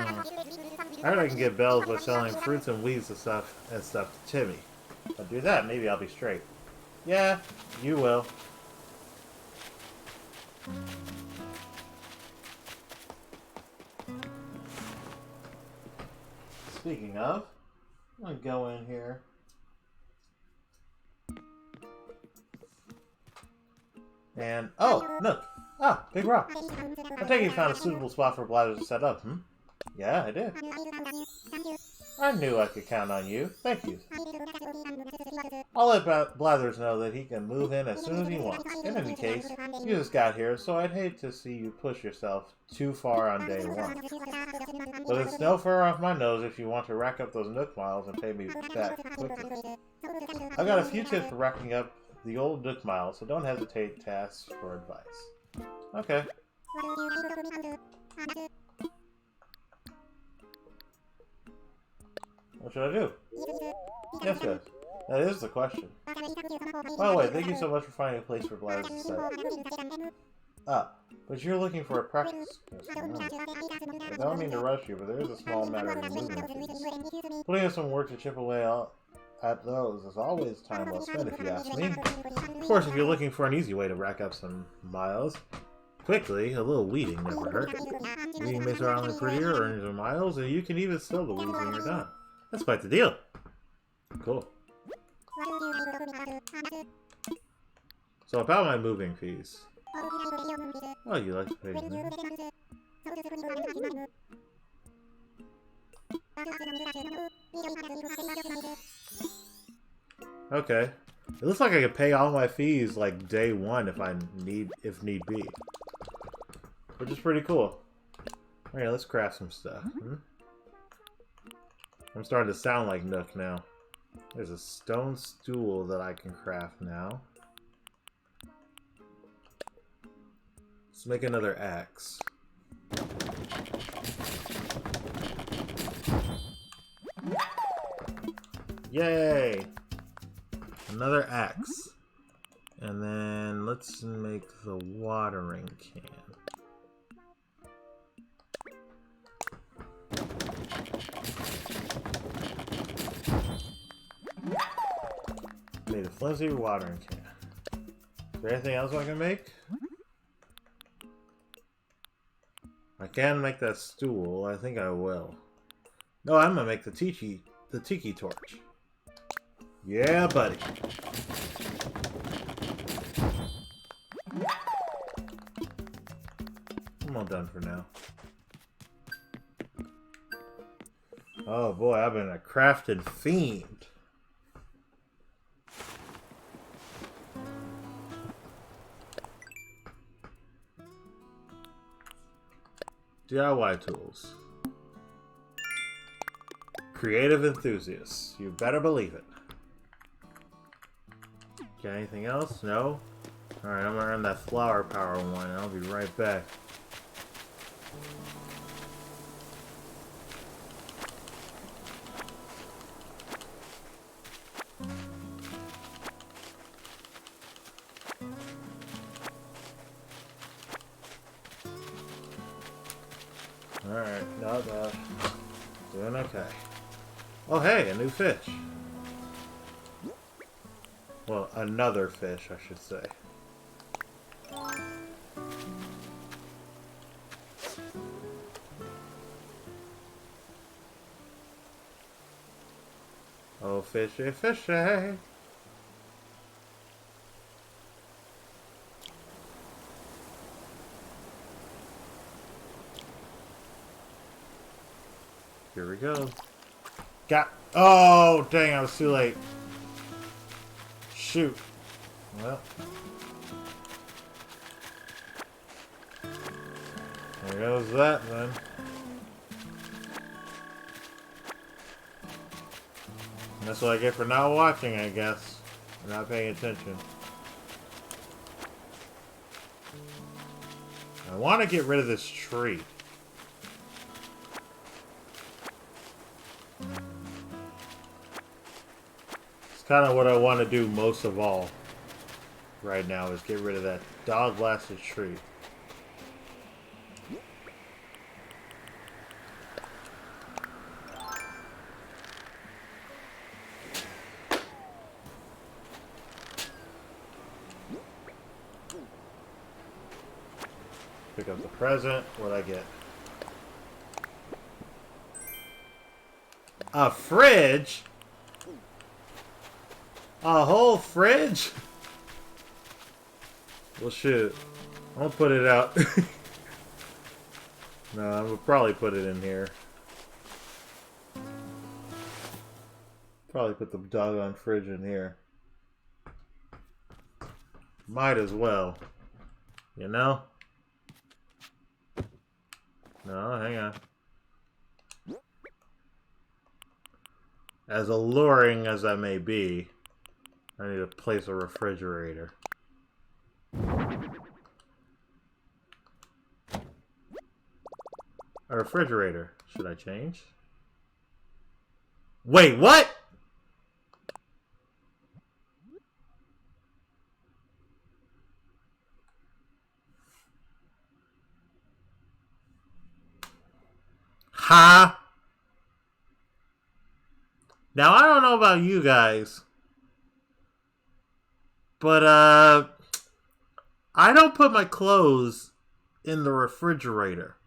heard I can get bells by selling fruits and weeds and stuff to Timmy. If I do that, maybe I'll be straight. Yeah, you will. Speaking of, I'm gonna go in here. And, oh, look. Ah, big rock. I take it you found a suitable spot for Blathers to set up, hmm? Yeah, I did. I knew I could count on you. Thank you. I'll let Blathers know that he can move in as soon as he wants. In any case, you just got here, so I'd hate to see you push yourself too far on day one. But it's no fur off my nose if you want to rack up those Nook miles and pay me back quickly. I've got a few tips for racking up the old Nook miles, so don't hesitate to ask for advice. Okay. What should I do? Yes, yes. That is the question. By the way, thank you so much for finding a place for Blathers to set. Ah, but you're looking for a practice. I don't mean to rush you, but there is a small matter of moving fees. Putting in some work to chip away at those is always time well spent, if you ask me. Of course, if you're looking for an easy way to rack up some miles quickly, a little weeding never hurt. Weeding makes our island prettier, earns your miles, and you can even sell the weeds when you're done. That's quite the deal. Cool. So about my moving fees. Oh, you like to pay me? Okay. It looks like I could pay all my fees like day one if need be. Which is pretty cool. Alright, let's craft some stuff. I'm starting to sound like Nook now. There's a stone stool that I can craft now. Let's make another axe. Yay! Another axe. And then let's make the watering can. Made a flimsy watering can. Is there anything else I can make? I can make that stool. I think I will. No, I'm gonna make the tiki torch. Yeah, buddy. I'm all done for now. Oh boy, I've been a crafted fiend. DIY tools. Creative enthusiasts. You better believe it. Got anything else? No? Alright, I'm gonna earn that flower power one and I'll be right back. Alright, no. Doing okay. Oh hey, a new fish. Well, another fish, I should say. fishy, fishy. Here we go. Oh, dang, I was too late. Shoot. Well. There goes that, then. And that's what I get for not watching, I guess. For not paying attention. I want to get rid of this tree. It's kind of what I want to do most of all right now, is get rid of that dog-blasted tree. Pick up the present. What'd I get? A fridge? A whole fridge? Well, shit. I'm gonna put it out. No, I'm gonna probably put it in here. Probably put the doggone fridge in here. Might as well. You know? No, hang on. As alluring as that may be, I need to place a refrigerator. A refrigerator. Should I change? Wait, what? Ha! Now, I don't know about you guys, but, I don't put my clothes in the refrigerator.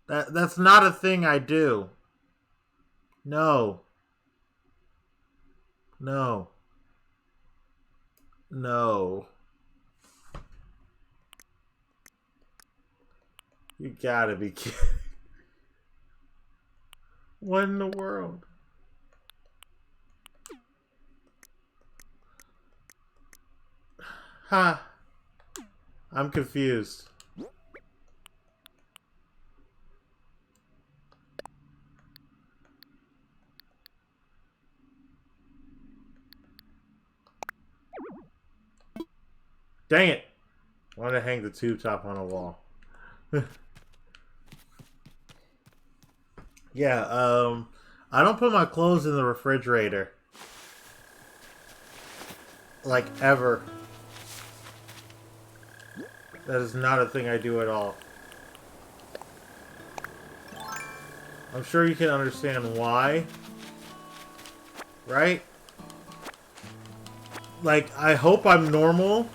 That's not a thing I do. No. No. No. You gotta be kidding. What in the world? Huh. I'm confused. Dang it. I wanted to hang the tube top on a wall. Yeah, I don't put my clothes in the refrigerator. Like, ever. That is not a thing I do at all. I'm sure you can understand why. Right? Like, I hope I'm normal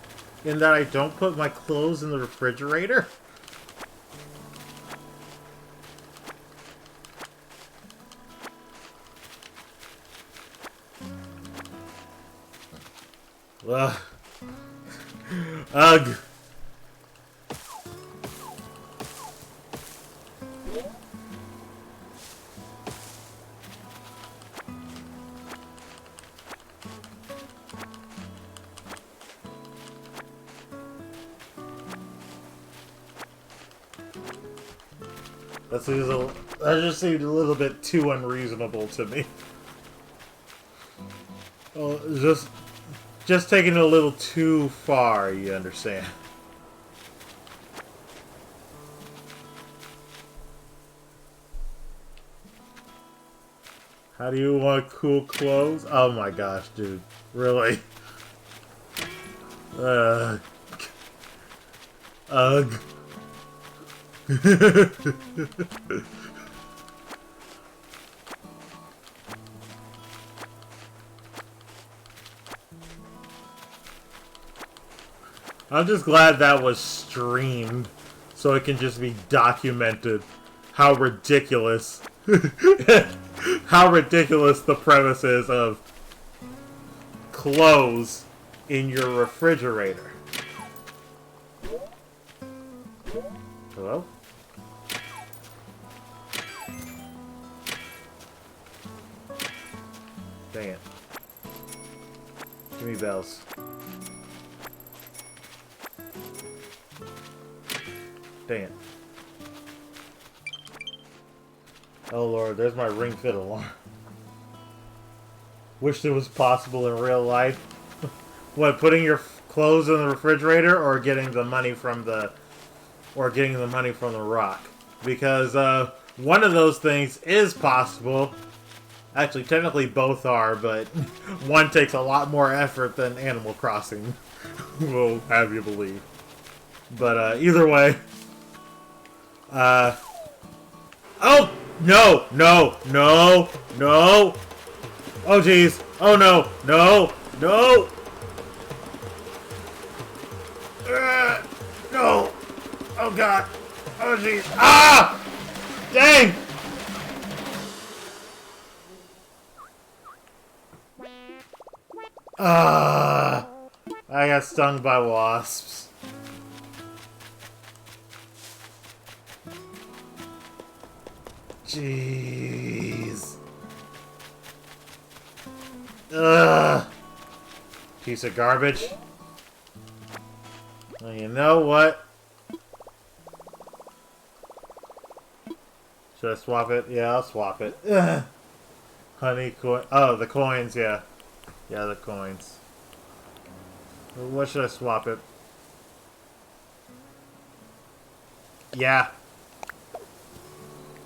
in that I don't put my clothes in the refrigerator. Ugh. Ugh. That just seemed a little bit too unreasonable to me. Oh, just taking it a little too far, you understand? How do you want cool clothes? Oh my gosh, dude. Really? Ugh. Ugh. I'm just glad that was streamed, so it can just be documented how ridiculous how ridiculous the premise is of clothes in your refrigerator. Hello? Dang it. Give me bells. Dang it. Oh lord, there's my ring fit alarm. Wish it was possible in real life. What, putting your clothes in the refrigerator or getting the money from the rock? Because one of those things is possible. Actually, technically both are, but one takes a lot more effort than Animal Crossing will have you believe. But either way, oh no, no, no, no! Oh jeez! Oh no, no, no! No! Oh god! Oh jeez! Ah! Dang! I got stung by wasps. Jeez. Ugh. Piece of garbage. Well, you know what? Should I swap it? Yeah, I'll swap it. Ugh. Honey coin. Oh, the coins, yeah. Yeah, the coins. What should I swap it? Yeah.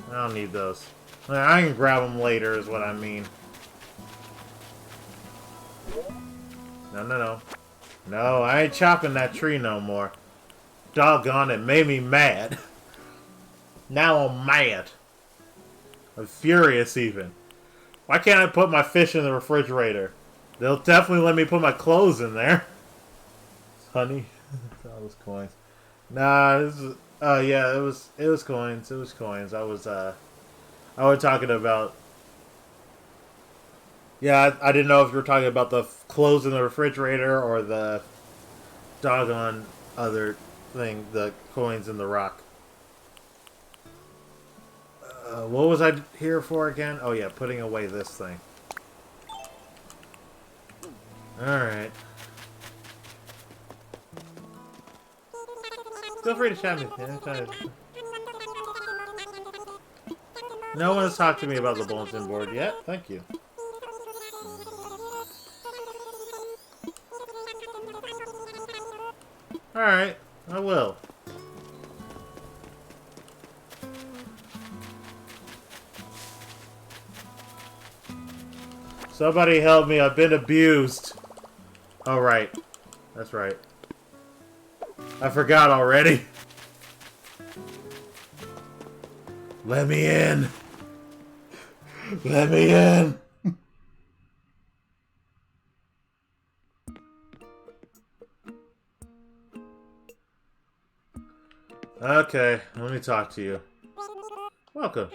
I don't need those. I can grab them later is what I mean. No, no, no. No, I ain't chopping that tree no more. Doggone it, made me mad. Now I'm mad. I'm furious even. Why can't I put my fish in the refrigerator? They'll definitely let me put my clothes in there. Honey. All those coins. Nah, this is yeah, it was coins. It was coins. I was talking about. Yeah, I didn't know if you were talking about the clothes in the refrigerator or the doggone other thing, the coins in the rock. What was I here for again? Oh yeah, putting away this thing. Alright. Feel free to chat me anytime. No one has talked to me about the bulletin board yet. Thank you. Alright, I will. Somebody help me, I've been abused. Oh, right. That's right. I forgot already. Let me in. Let me in. Okay, let me talk to you. Welcome.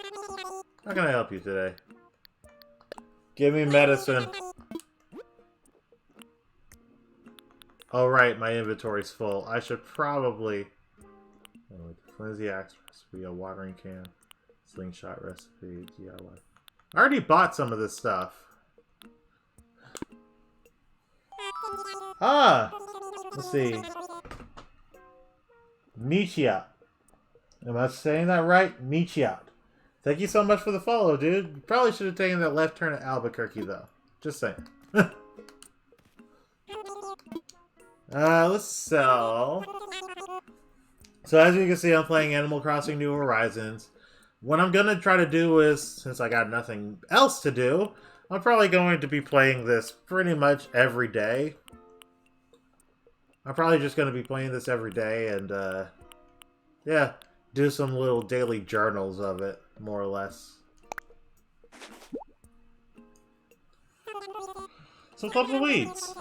How can I help you today? Give me medicine. Oh, right, my inventory's full. I should probably... Oh, flimsy axe recipe, a watering can, slingshot recipe, DIY. I already bought some of this stuff. Ah! Let's see. Michiat. Am I saying that right? Michiat. Thank you so much for the follow, dude. You probably should have taken that left turn at Albuquerque, though. Just saying. Let's sell. So as you can see, I'm playing Animal Crossing New Horizons. What I'm going to try to do is, since I got nothing else to do, I'm probably going to be playing this pretty much every day. I'm probably just going to be playing this every day and, yeah, do some little daily journals of it, more or less. Some clumps of weeds.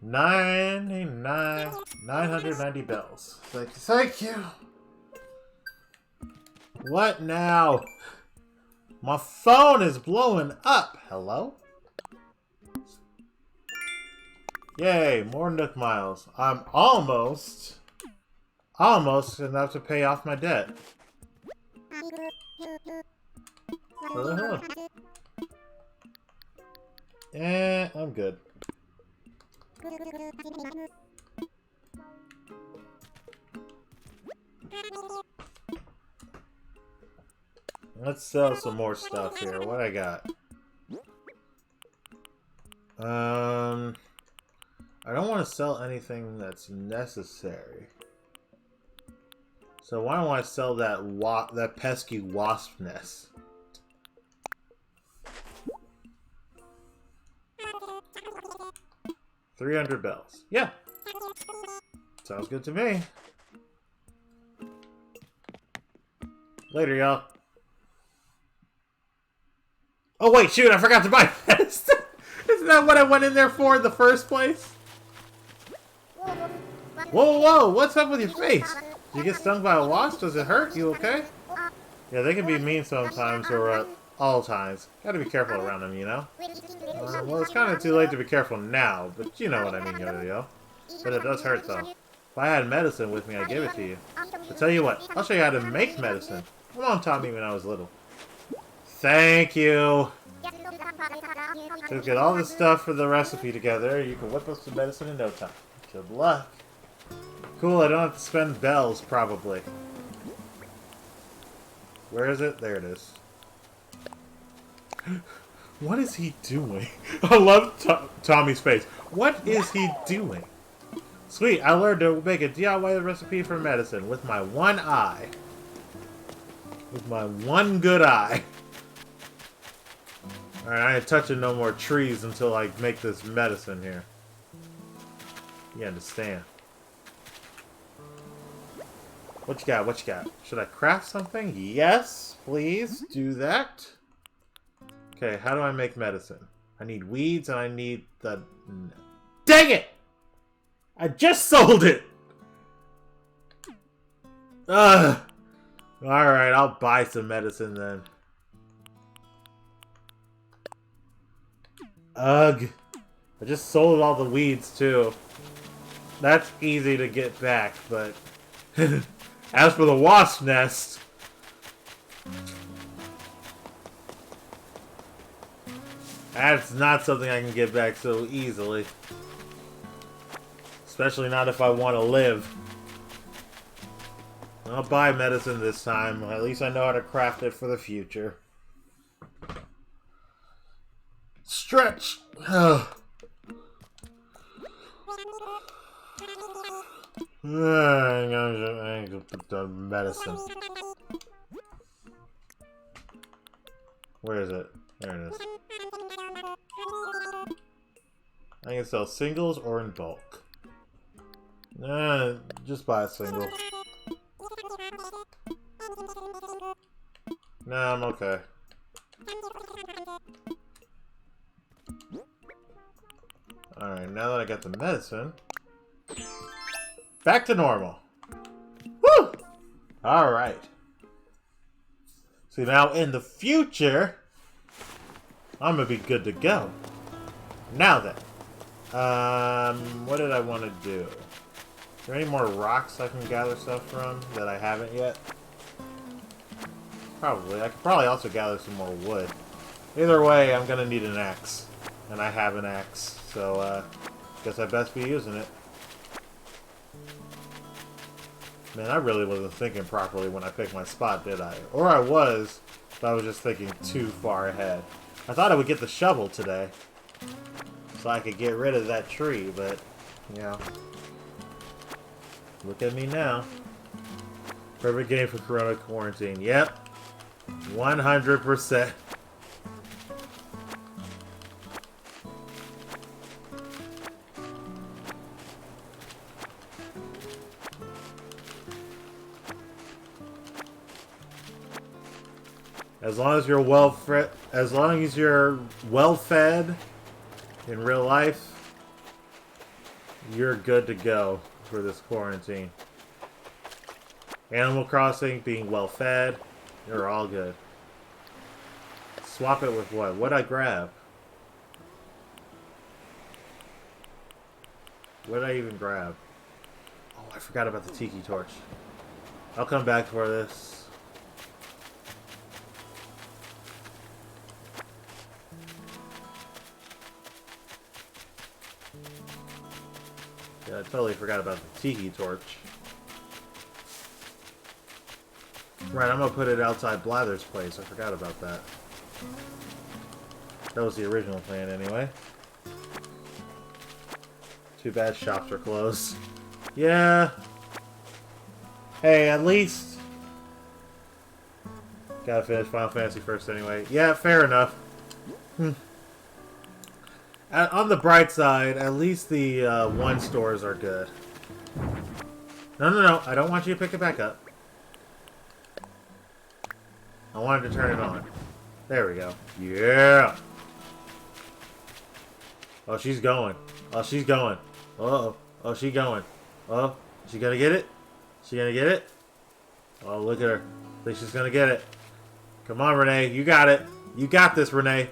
990 bells. Thank you. What now? My phone is blowing up. Hello? Yay, more Nook Miles. I'm almost enough to pay off my debt. I'm good. Let's sell some more stuff here. What I got? I don't want to sell anything that's necessary. So why don't I sell that pesky wasp nest? $300 bells. Yeah. Sounds good to me. Later, y'all. Oh wait, shoot, I forgot to buy this. Isn't that what I went in there for in the first place? Whoa, whoa, what's up with your face? Did you get stung by a wasp? Does it hurt? You okay? Yeah, they can be mean sometimes, or at all times. Gotta be careful around them, you know? Well, it's kind of too late to be careful now, but you know what I mean, yo. But it does hurt, though. If I had medicine with me, I'd give it to you. But tell you what, I'll show you how to make medicine. My mom taught me when I was little. Thank you! To get all this stuff for the recipe together, you can whip up some medicine in no time. Good luck. Cool, I don't have to spend bells, probably. Where is it? There it is. What is he doing? I love Tommy's face. What is he doing? Sweet, I learned to make a DIY recipe for medicine with my one eye. With my one good eye. Alright, I ain't touching no more trees until I make this medicine here. You understand? What you got? What you got? Should I craft something? Yes, please do that. Okay, how do I make medicine? I need weeds and I need the... Dang it! I just sold it! Ugh! Alright, I'll buy some medicine then. Ugh. I just sold all the weeds too. That's easy to get back, but... As for the wasp nest... That's not something I can get back so easily. Especially not if I want to live. I'll buy medicine this time. At least I know how to craft it for the future. Stretch! I ain't gonna put the medicine. Where is it? There it is. I can sell singles or in bulk. Nah, just buy a single. Nah, I'm okay. Alright, now that I got the medicine, back to normal. Woo! Alright. See, now in the future, I'm gonna be good to go. Now then. What did I want to do? Is there any more rocks I can gather stuff from that I haven't yet? Probably. I could probably also gather some more wood. Either way, I'm gonna need an axe. And I have an axe, so, guess I best be using it. Man, I really wasn't thinking properly when I picked my spot, did I? Or I was, but I was just thinking too far ahead. I thought I would get the shovel today, so I could get rid of that tree, but, you know. Look at me now. Perfect game for Corona Quarantine. Yep. 100%. As long as you're well fed in real life, you're good to go for this quarantine. Animal Crossing, being well fed, you're all good. swap it with what? What'd I grab? What did I even grab? Oh, I forgot about the tiki torch. I'll come back for this. Yeah, I totally forgot about the tiki torch. Right, I'm gonna put it outside Blather's place. I forgot about that. That was the original plan anyway. Too bad shops are closed. Yeah. Hey, at least... Gotta finish Final Fantasy first anyway. Yeah, fair enough. On the bright side, at least the one stores are good. No. I don't want you to pick it back up. I wanted to turn it on. There we go. Yeah! Oh, she's going. Oh, she's going. Uh-oh. Oh, she's going. Oh, she gonna get it? She gonna get it? Oh, look at her. I think she's gonna get it. Come on, Renee. You got it. You got this, Renee.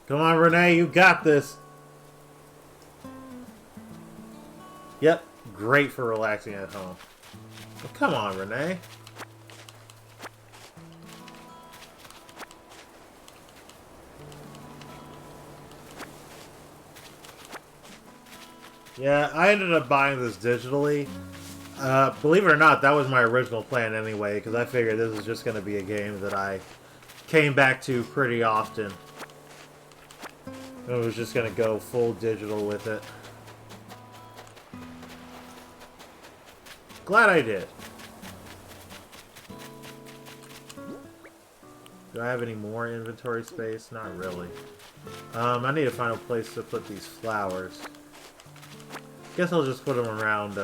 Come on, Renee. You got this. Yep. Great for relaxing at home. Oh, come on, Renee. Yeah, I ended up buying this digitally. Believe it or not, that was my original plan anyway, because I figured this was just going to be a game that I came back to pretty often. I was just going to go full digital with it. Glad I did. Do I have any more inventory space? Not really. I need to find a place to put these flowers. Guess I'll just put them around,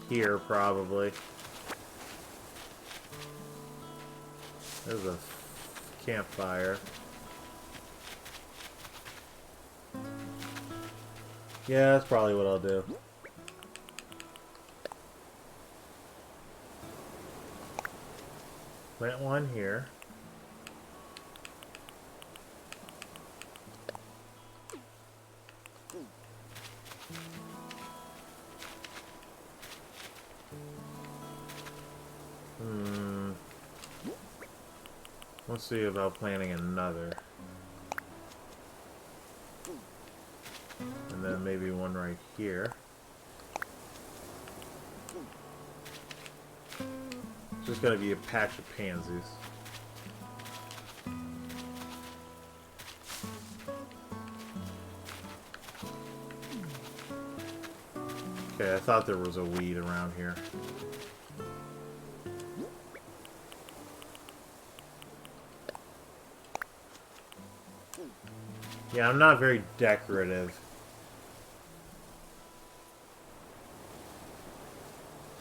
here, probably. There's a campfire. Yeah, that's probably what I'll do. Plant one here. Let's see about planting another. And then maybe one right here. It's just gonna be a patch of pansies. Okay, I thought there was a weed around here. Yeah, I'm not very decorative.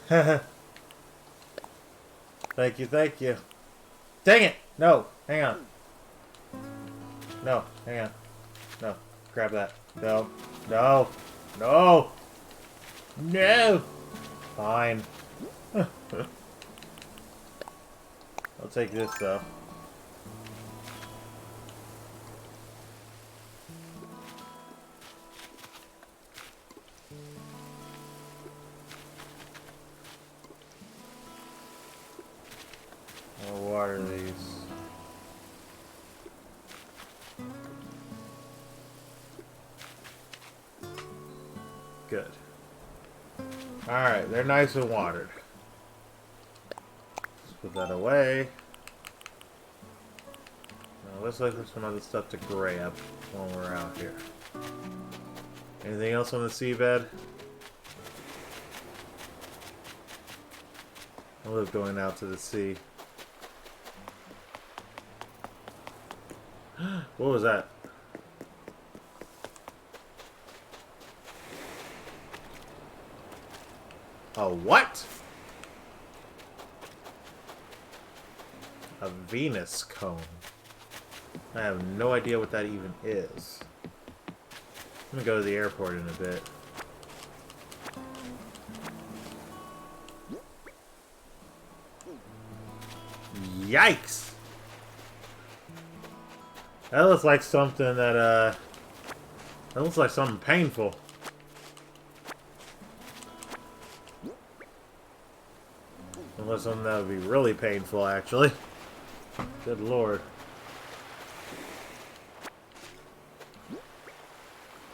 Thank you, thank you. Dang it! No, hang on. No, hang on. No, grab that. No, no, no, no. Fine. I'll take this though. I'll water these. Good. Alright, they're nice and watered. Let's put that away. Now, looks like there's some other stuff to grab when we're out here. Anything else on the seabed? I love going out to the sea. What was that? A what? A Venus cone. I have no idea what that even is. I'm gonna go to the airport in a bit. Yikes! That looks like something that looks like something painful. Unless something that would be really painful, actually. Good lord.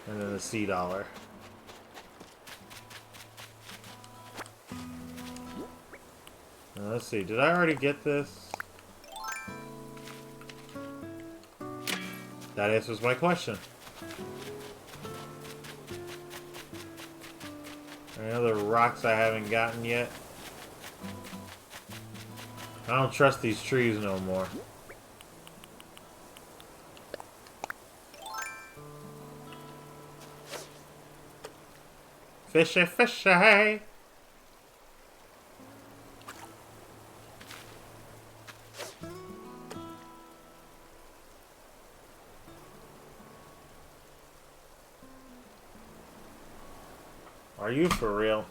And then the $C. Now, let's see, did I already get this? That answers my question. Any other rocks I haven't gotten yet? I don't trust these trees no more. Fishy, fishy! Are you for real?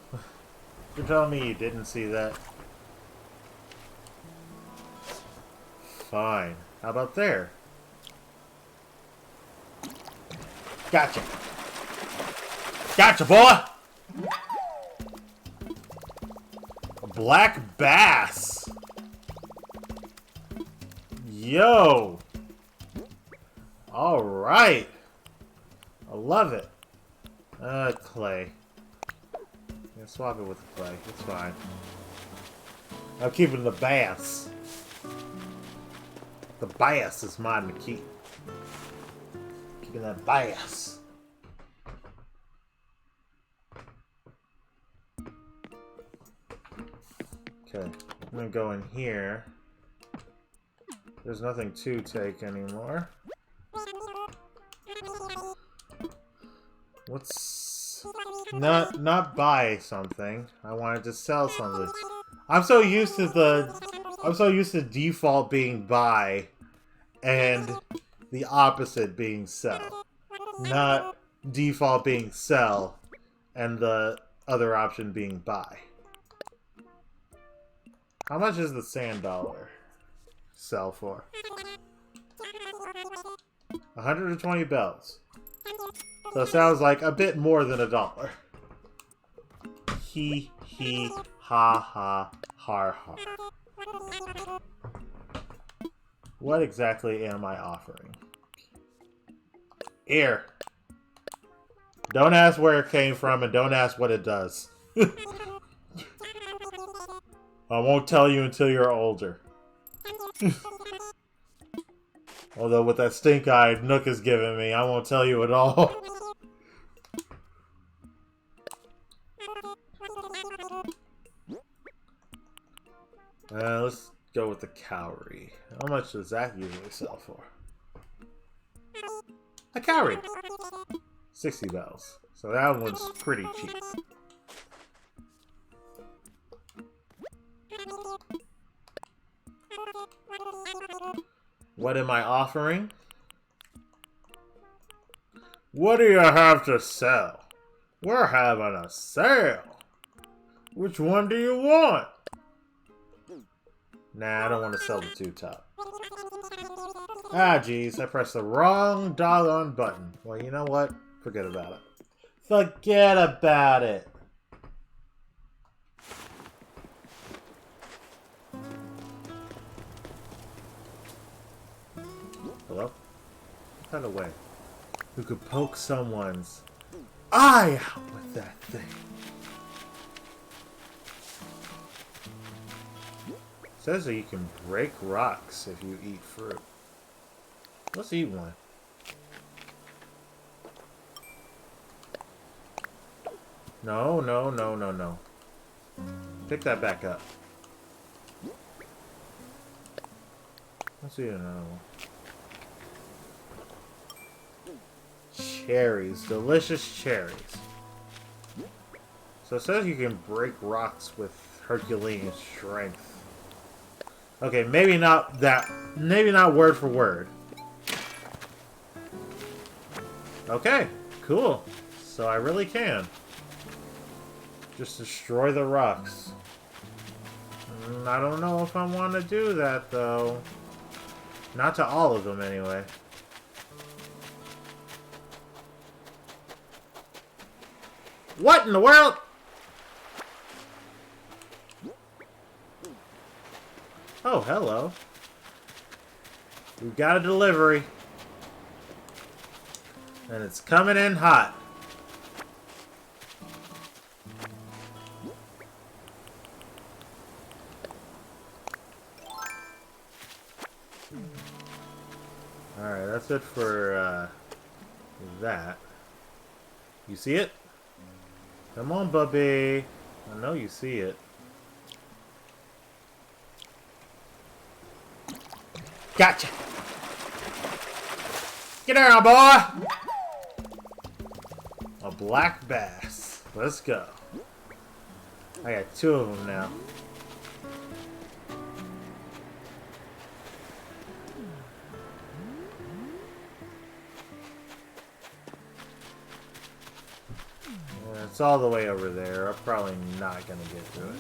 You're telling me you didn't see that? Fine. How about there? Gotcha. Gotcha, boy! A black bass. Yo! Alright. I love it. Clay. Yeah, swap it with the clay. It's fine. I'm keeping the bass. The bass is mine to keep. Keeping that bass. Okay, I'm gonna go in here. There's nothing to take anymore. What's not buy something? I wanted to sell something. I'm so used to default being buy and the opposite being sell. Not default being sell and the other option being buy. How much is the sand dollar sell for? 120 bells. So it sounds like a bit more than $1. He, ha, ha, har, har. What exactly am I offering? Here. Don't ask where it came from and don't ask what it does. I won't tell you until you're older. Although with that stink-eyed Nook is giving me, I won't tell you at all. Let's go with the cowrie. How much does that usually sell for? A cowrie! 60 bells. So that one's pretty cheap. What am I offering? What do you have to sell? We're having a sale. Which one do you want? Nah, I don't want to sell the two top. Ah, jeez, I pressed the wrong doggone button. Well, you know what? Forget about it. Forget about it. Hello? What kind of way? Who could poke someone's eye out with that thing? It says that you can break rocks if you eat fruit. Let's eat one. No, no, no, no, no. Pick that back up. Let's eat another one. Cherries. Delicious cherries. So it says you can break rocks with Herculean strength. Okay, maybe not that. Maybe not word for word. Okay, cool. So I really can. Just destroy the rocks. I don't know if I want to do that, though. Not to all of them, anyway. What in the world? Oh, hello. We've got a delivery. And it's coming in hot. Alright, that's it for that. You see it? Come on, bubby. I know you see it. Gotcha! Get down, boy! A black bass. Let's go. I got 2 of them now. It's all the way over there. I'm probably not gonna get to it.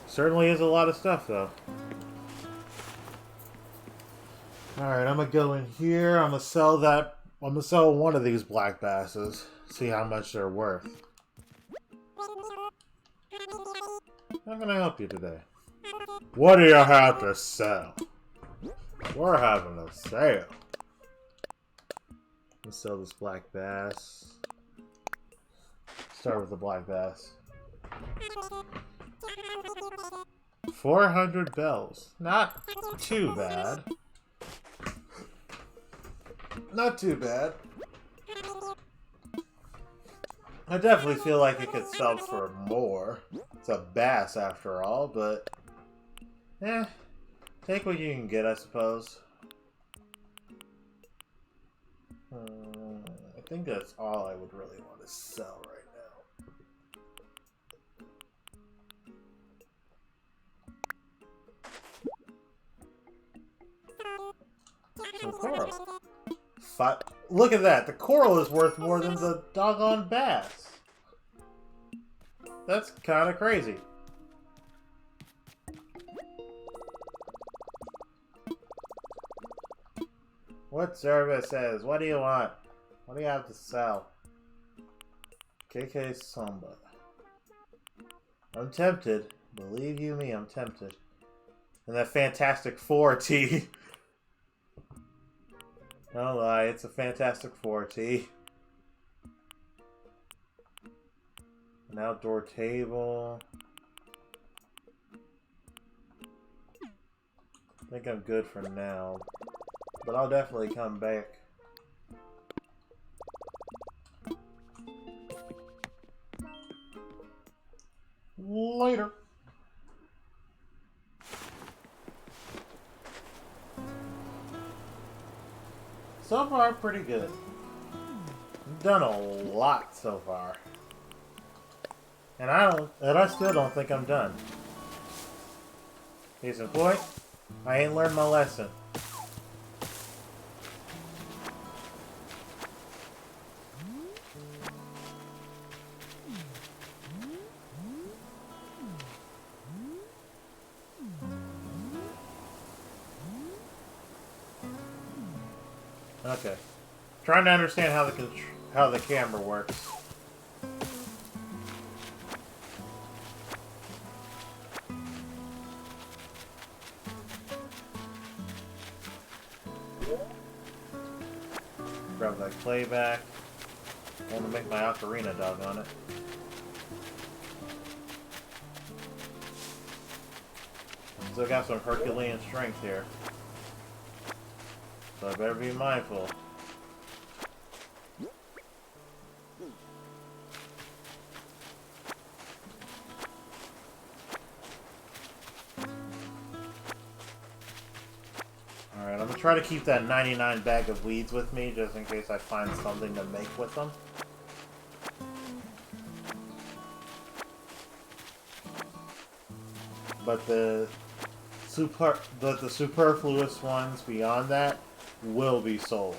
Certainly is a lot of stuff, though. Alright, I'm gonna go in here. I'm gonna sell that. I'm gonna sell one of these black basses. See how much they're worth. How can I help you today? What do you have to sell? We're having a sale. Let's sell this black bass. Start with the black bass. 400 bells. Not too bad. Not too bad. I definitely feel like it could sell for more. It's a bass after all, but... eh. Take what you can get, I suppose. I think that's all I would really want to sell right now. Some coral. Look at that. The coral is worth more than the doggone bass. That's kind of crazy. What service says? What do you want? What do you have to sell? KK Samba. I'm tempted. Believe you me, I'm tempted. And that Fantastic Four tea. Don't lie, it's a Fantastic Four tea. An outdoor table. I think I'm good for now. But I'll definitely come back. Later. So far, pretty good. I've done a lot so far. And I still don't think I'm done. Case in point, I ain't learned my lesson. Okay. Trying to understand how the camera works. Grab that clay back. I want to make my ocarina dog on it. Still got some Herculean strength here. So I better be mindful. Alright, I'm gonna try to keep that 99 bag of weeds with me just in case I find something to make with them. But the superfluous ones beyond that will be sold.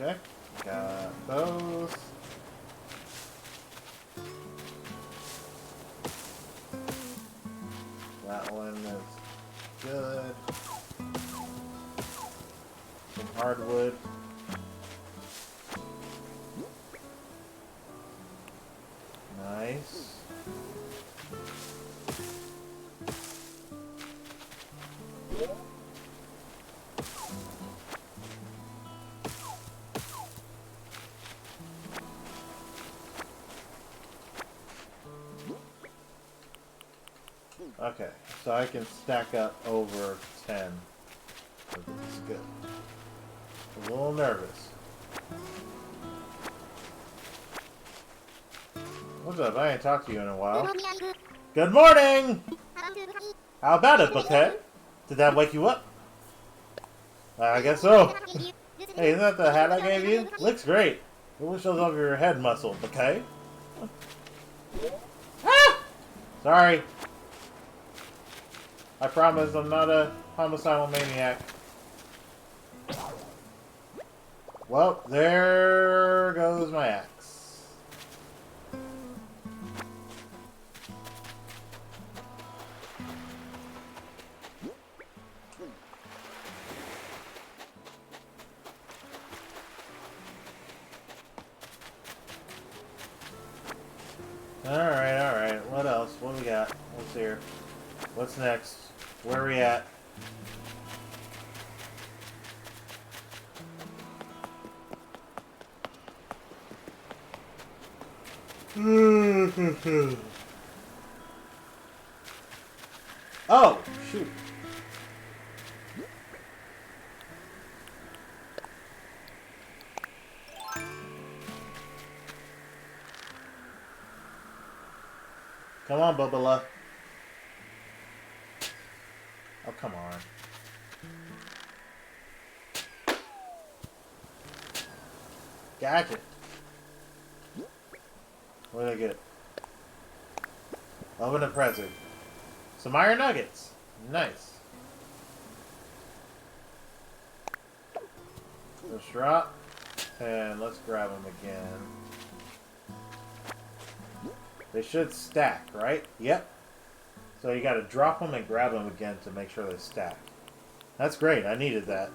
Okay, got those. That one is good. Some hardwood. Nice. Okay, so I can stack up over 10. That's good. I'm a little nervous. What's up? I ain't talked to you in a while. Good morning! How about it, Bouquet? Did that wake you up? I guess so. Hey, isn't that the hat I gave you? Looks great. It really shows off your head muscle, Bouquet. Ah! Sorry. I promise I'm not a homicidal maniac. Well, there goes my axe. Alright. What else? What do we got? What's here? What's next? Where are we at? Oh, shoot. Come on, Bubba. Oh, come on. Gotcha. What did I get? Oven and present. Some iron nuggets. Nice. Let's drop. And let's grab them again. They should stack, right? Yep. So you gotta drop them and grab them again to make sure they stack. That's great. I needed that.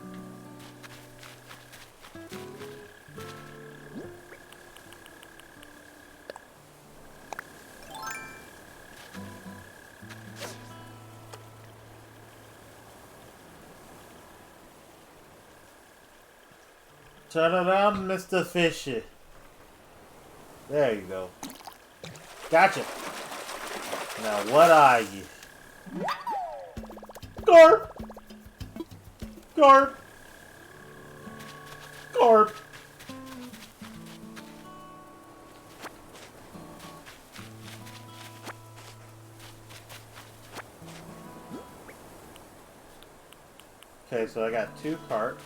Ta-da-da, Mr. Fishy. There you go. Gotcha. Now, what are you? Garp! Garp! Garp! Okay, so I got two carp.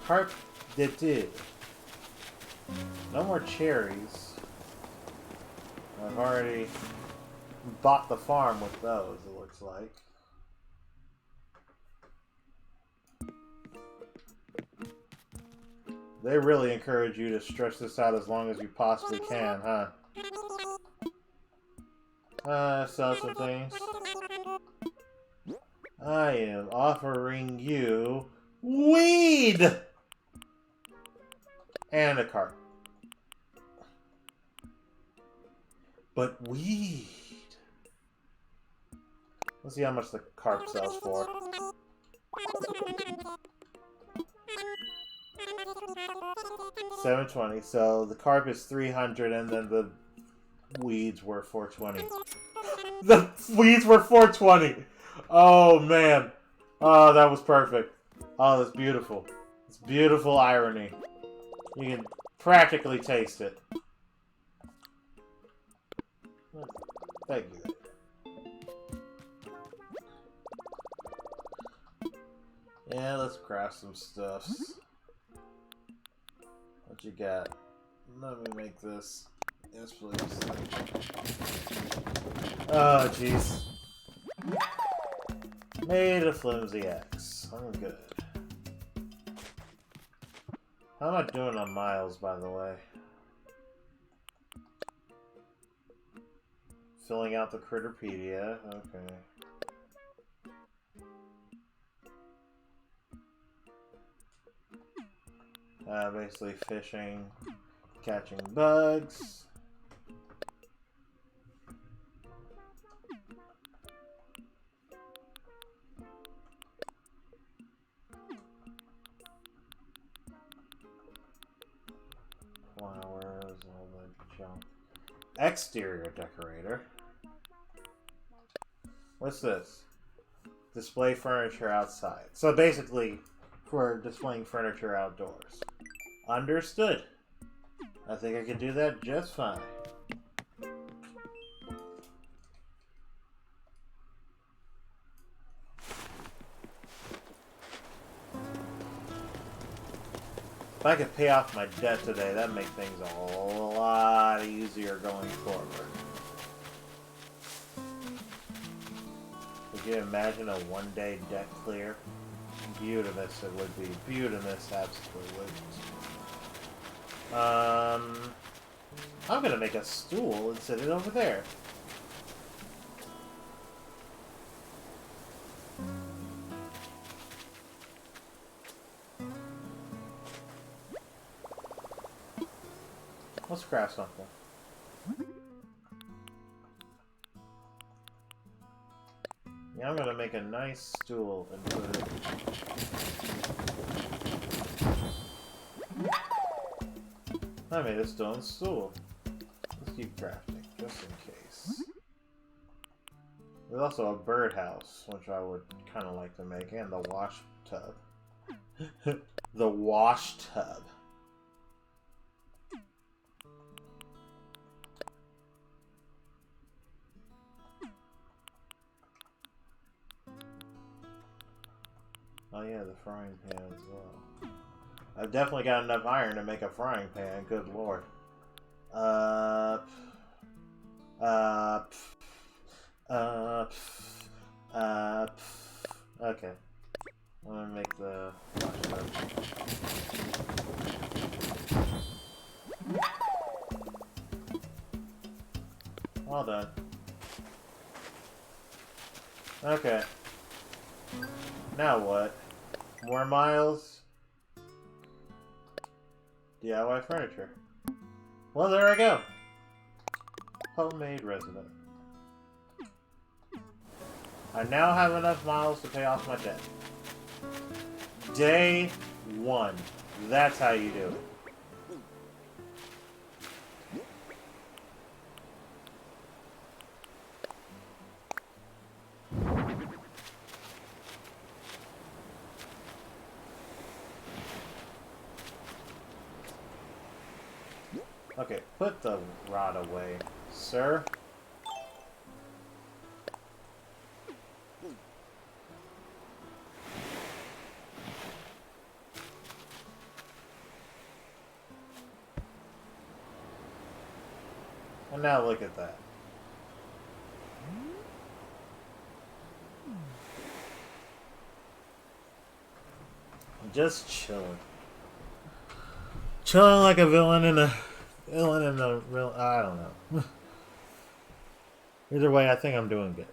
Carp did. No more cherries. I've already bought the farm with those, it looks like. They really encourage you to stretch this out as long as you possibly can, huh? Sell some things. I am offering you weed! And a carp. But weed. Let's see how much the carp sells for. $7.20. So the carp is $300, and then the weeds were $4.20. The weeds were $4.20. Oh man. Oh, that was perfect. Oh, that's beautiful. It's beautiful irony. You can practically taste it. Thank you. Yeah, let's craft some stuffs. What you got? Let me make this. Yes, please. Oh, jeez. Made a flimsy axe. I'm good. How am I doing on miles, by the way? Filling out the Critterpedia. Okay. Basically fishing, catching bugs. Flowers, all that junk. Exterior decorator. What's this? Display furniture outside. So basically, for displaying furniture outdoors. Understood. I think I can do that just fine. If I could pay off my debt today, that'd make things a lot easier going forward. Could you imagine a one-day debt clear? Beautimous it would be. Beautimous absolutely. I'm gonna make a stool and sit it over there. Let's craft something. Yeah, I'm gonna make a nice stool and put it. I made a stone stool. Let's keep crafting, just in case. There's also a birdhouse, which I would kind of like to make, and the wash tub. The wash tub. Oh yeah, the frying pan as well. I've definitely got enough iron to make a frying pan, good lord. Okay. I'm gonna make the all done. Okay. Now what? More miles? DIY furniture. Well, there I go. Homemade resident. I now have enough miles to pay off my debt. Day 1. That's how you do it. Okay, put the rod away, sir. And now look at that. Just chilling. Chilling like a villain in a real... I don't know. Either way, I think I'm doing good.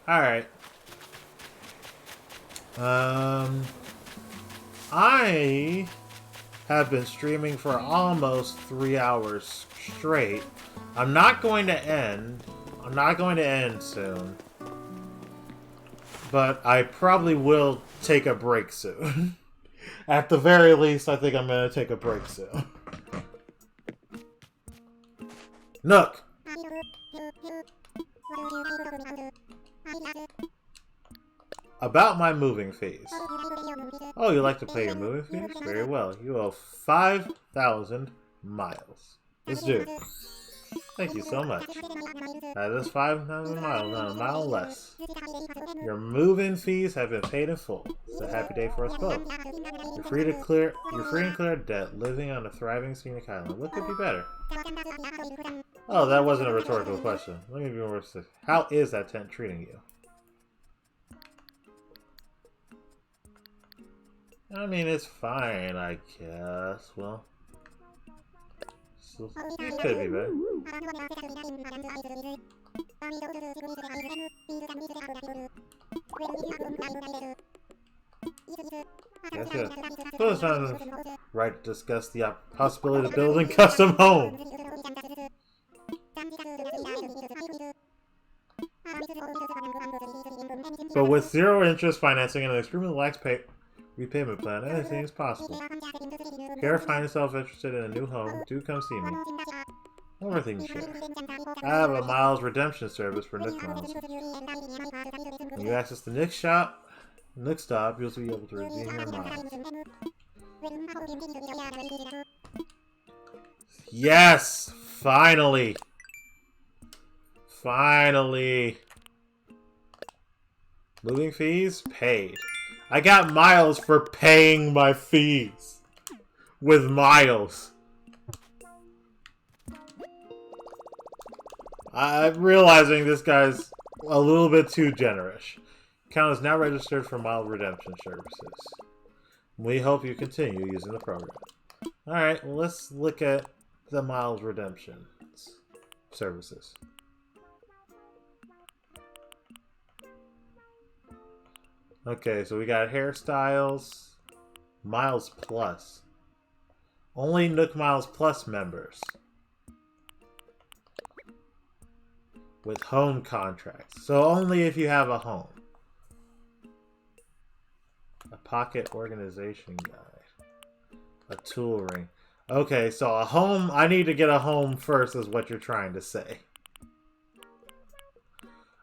Alright. I have been streaming for almost 3 hours straight. I'm not going to end. I'm not going to end soon. But I probably will take a break soon. At the very least, I think I'm going to take a break soon. Nook! About my moving fees. Oh, you like to pay your moving fees? Very well. You owe 5,000 miles. Let's do it. Thank you so much. That is 5,000 miles, not a mile less. Your move-in fees have been paid in full. It's a happy day for us both. You're free to clear debt, living on a thriving scenic island. What could be better? Oh, that wasn't a rhetorical question. Let me be more specific. How is that tent treating you? I mean, it's fine, I guess. Well, it could be better. That's good. So it's time right to discuss the possibility of building custom home. But with zero interest financing and an extremely lax repayment plan, anything is possible. If you ever find yourself interested in a new home, do come see me. Everything share. I have a Miles redemption service for Nook Miles. When you access the Nook stop, you'll be able to redeem your Miles. Yes! Finally! Finally! Moving fees? Paid. I got Miles for paying my fees. With Miles. I'm realizing this guy's a little bit too generous. Account is now registered for Miles redemption services. We hope you continue using the program. Alright, well, let's look at the Miles redemption services. Okay, so we got hairstyles, Miles Plus. Only Nook Miles Plus members. With home contracts. So only if you have a home. A pocket organization guide. A tool ring. Okay, so a home, I need to get a home first is what you're trying to say.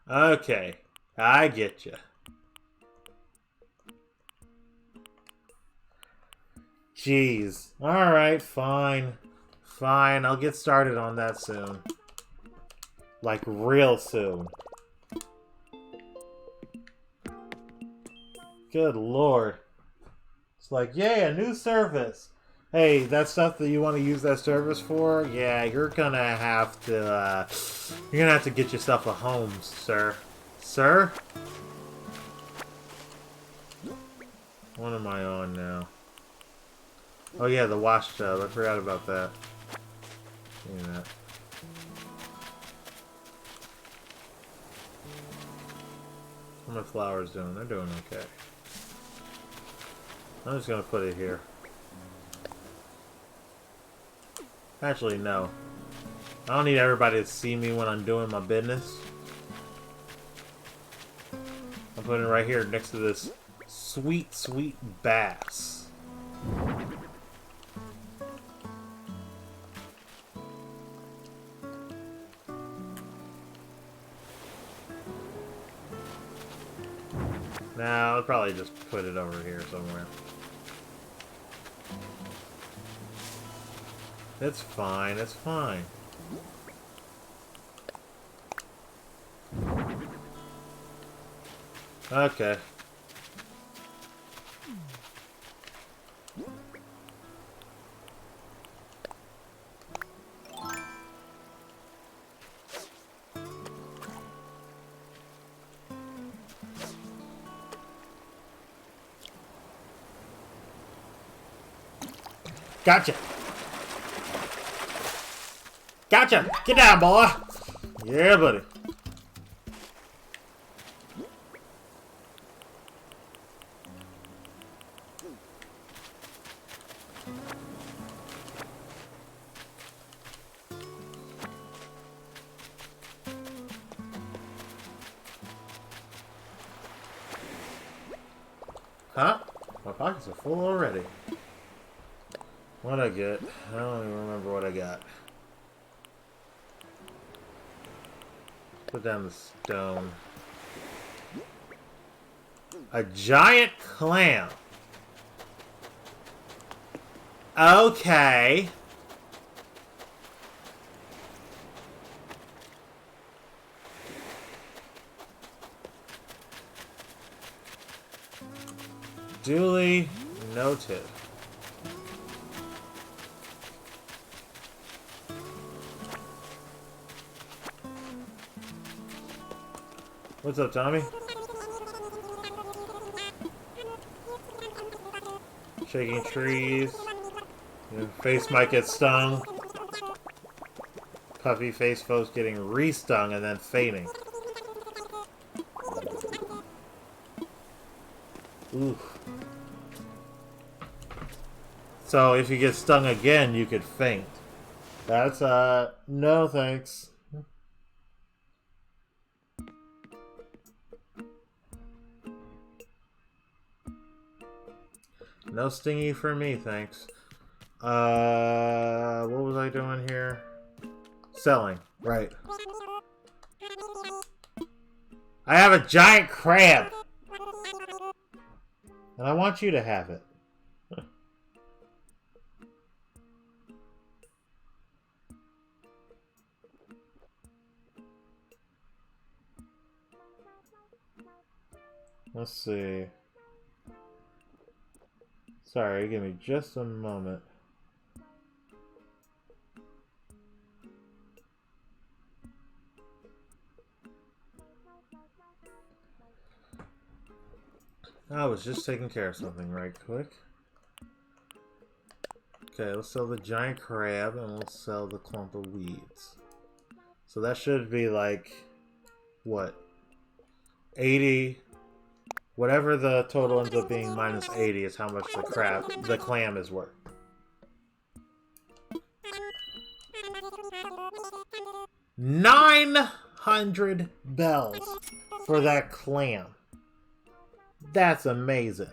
Okay, I get you. Jeez. Alright, fine. Fine, I'll get started on that soon. Like, real soon. Good lord. It's like, yay, a new service. Hey, that stuff that you want to use that service for? Yeah, you're gonna have to, get yourself a home, sir. Sir? What am I on now? Oh yeah, the wash tub. I forgot about that. Yeah. How are my flowers doing? They're doing okay. I'm just gonna put it here. Actually, no. I don't need everybody to see me when I'm doing my business. I'm putting it right here next to this sweet, sweet bass. Nah, I'll probably just put it over here somewhere. It's fine, it's fine. Okay. Gotcha! Gotcha! Get down, boy! Yeah, buddy. Huh? My pockets are full already. What'd I get? I don't even remember what I got. Put down the stone. A giant clam. Okay. Duly noted. What's up, Tommy? shaking trees. Your face might get stung. Puffy face folks getting re-stung and then fainting. Oof. So if you get stung again, you could faint. That's, no thanks. No stingy for me, thanks. What was I doing here? Selling, right. I have a giant crab! And I want you to have it. Let's see. Sorry, give me just a moment. I was just taking care of something right quick. Okay, let's sell the giant crab and let's sell the clump of weeds. So that should be like, what? 80. Whatever the total ends up being minus 80 is how much the clam is worth. $900 bells for that clam. That's amazing.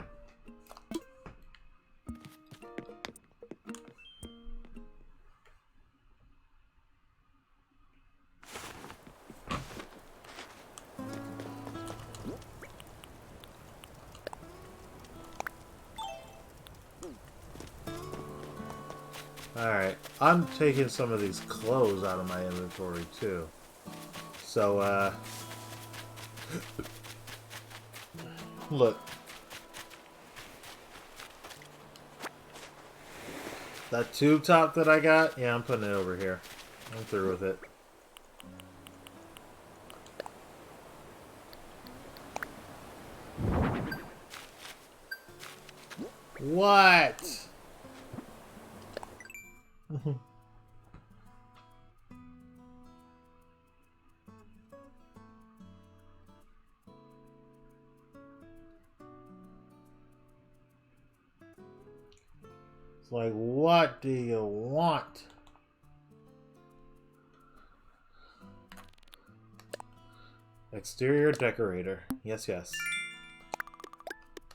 Alright, I'm taking some of these clothes out of my inventory too. So, look. That tube top that I got, yeah, I'm putting it over here. I'm through with it. What? It's like, what do you want? Exterior decorator. Yes, yes.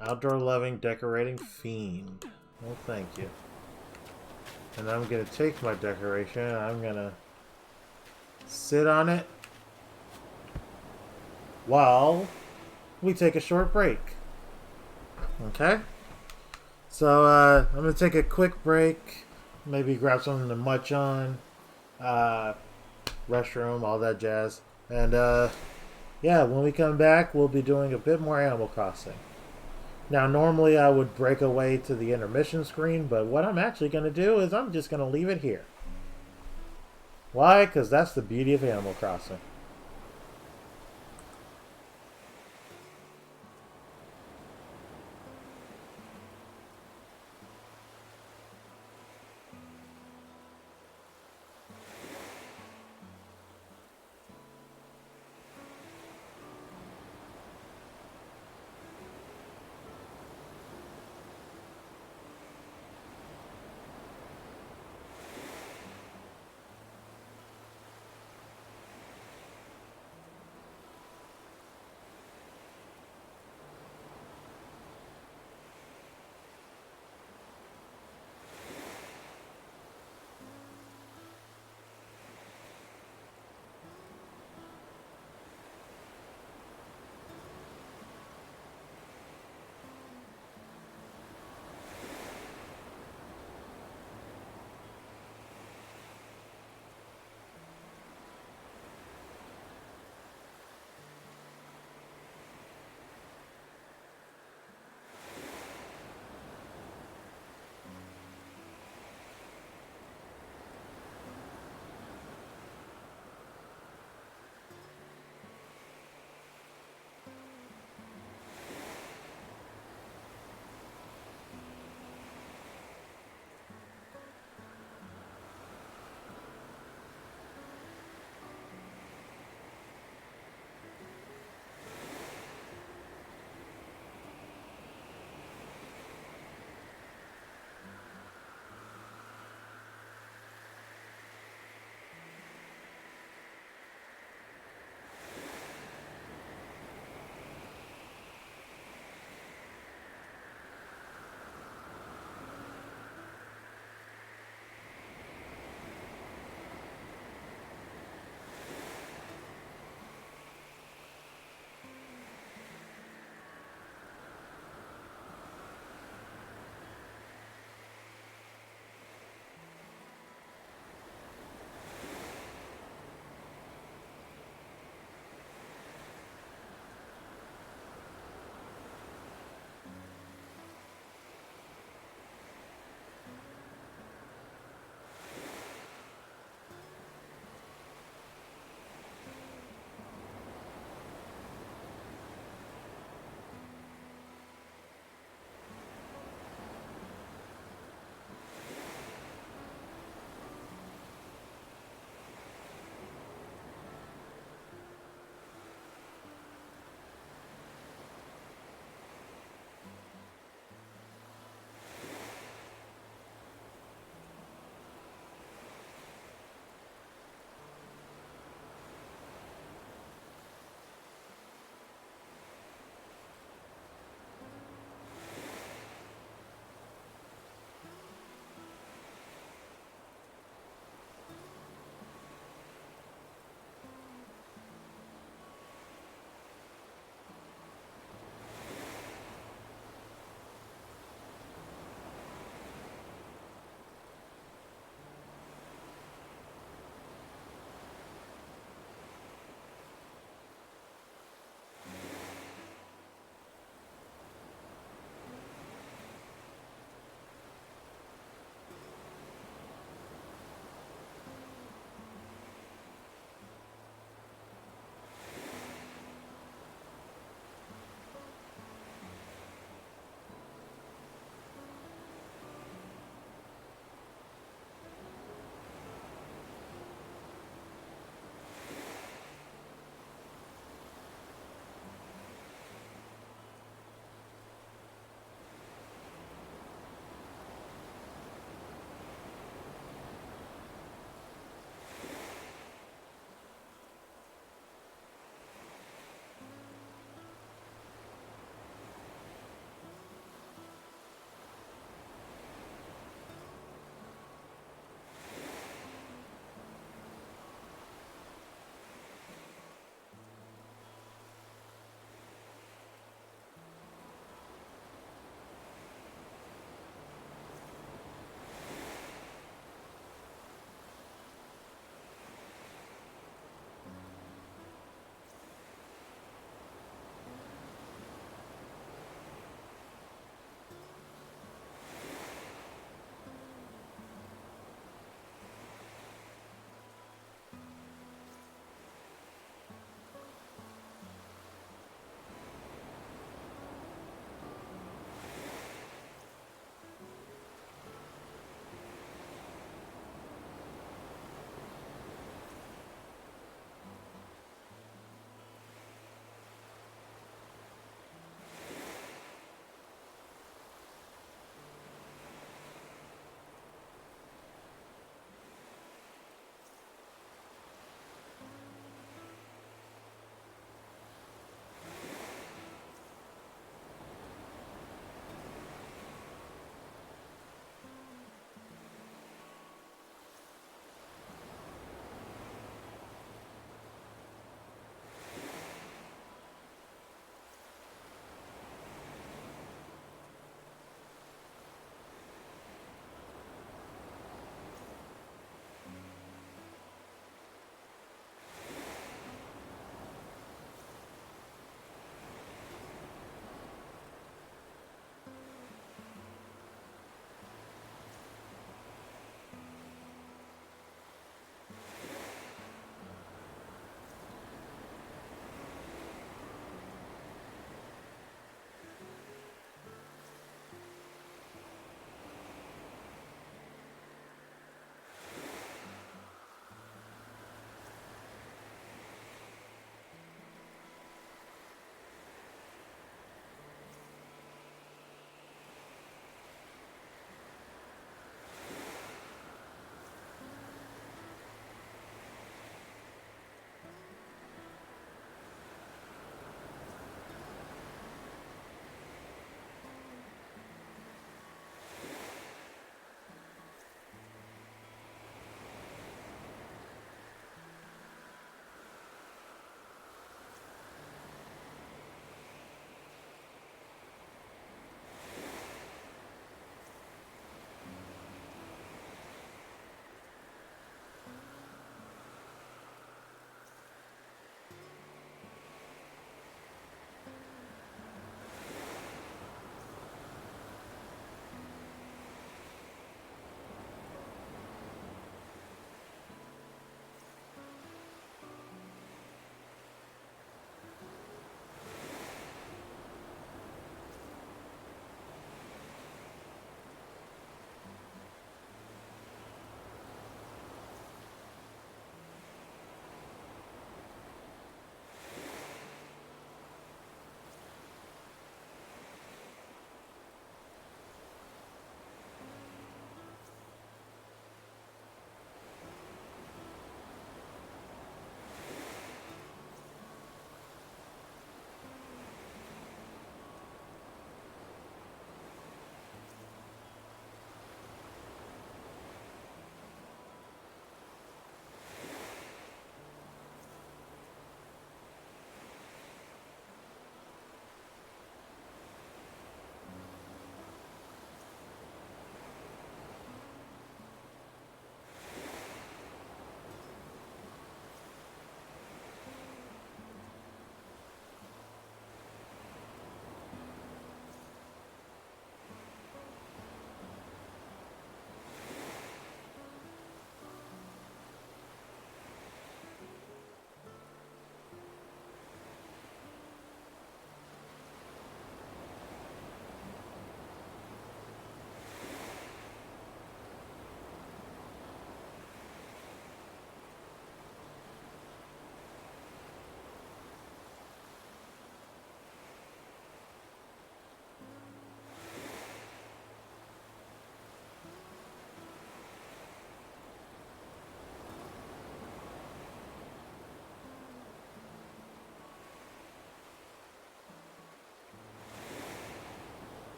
Outdoor loving decorating fiend. Well, thank you. And I'm gonna take my decoration and I'm gonna sit on it while we take a short break. Okay? So, I'm gonna take a quick break, maybe grab something to munch on, restroom, all that jazz. And, yeah, when we come back, we'll be doing a bit more Animal Crossing. Now, normally I would break away to the intermission screen, but what I'm actually going to do is I'm just going to leave it here. Why? Because that's the beauty of Animal Crossing.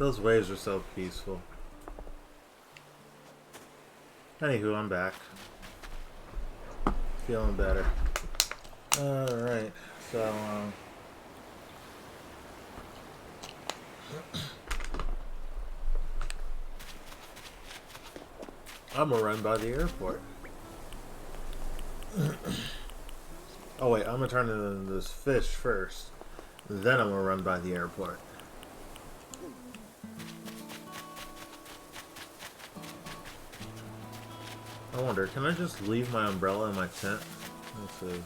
Those waves are so peaceful. Anywho, I'm back. Feeling better. Alright, so, I'm gonna run by the airport. Oh wait, I'm gonna turn into this fish first. Then I'm gonna run by the airport. I wonder, can I just leave my umbrella in my tent? Let's see.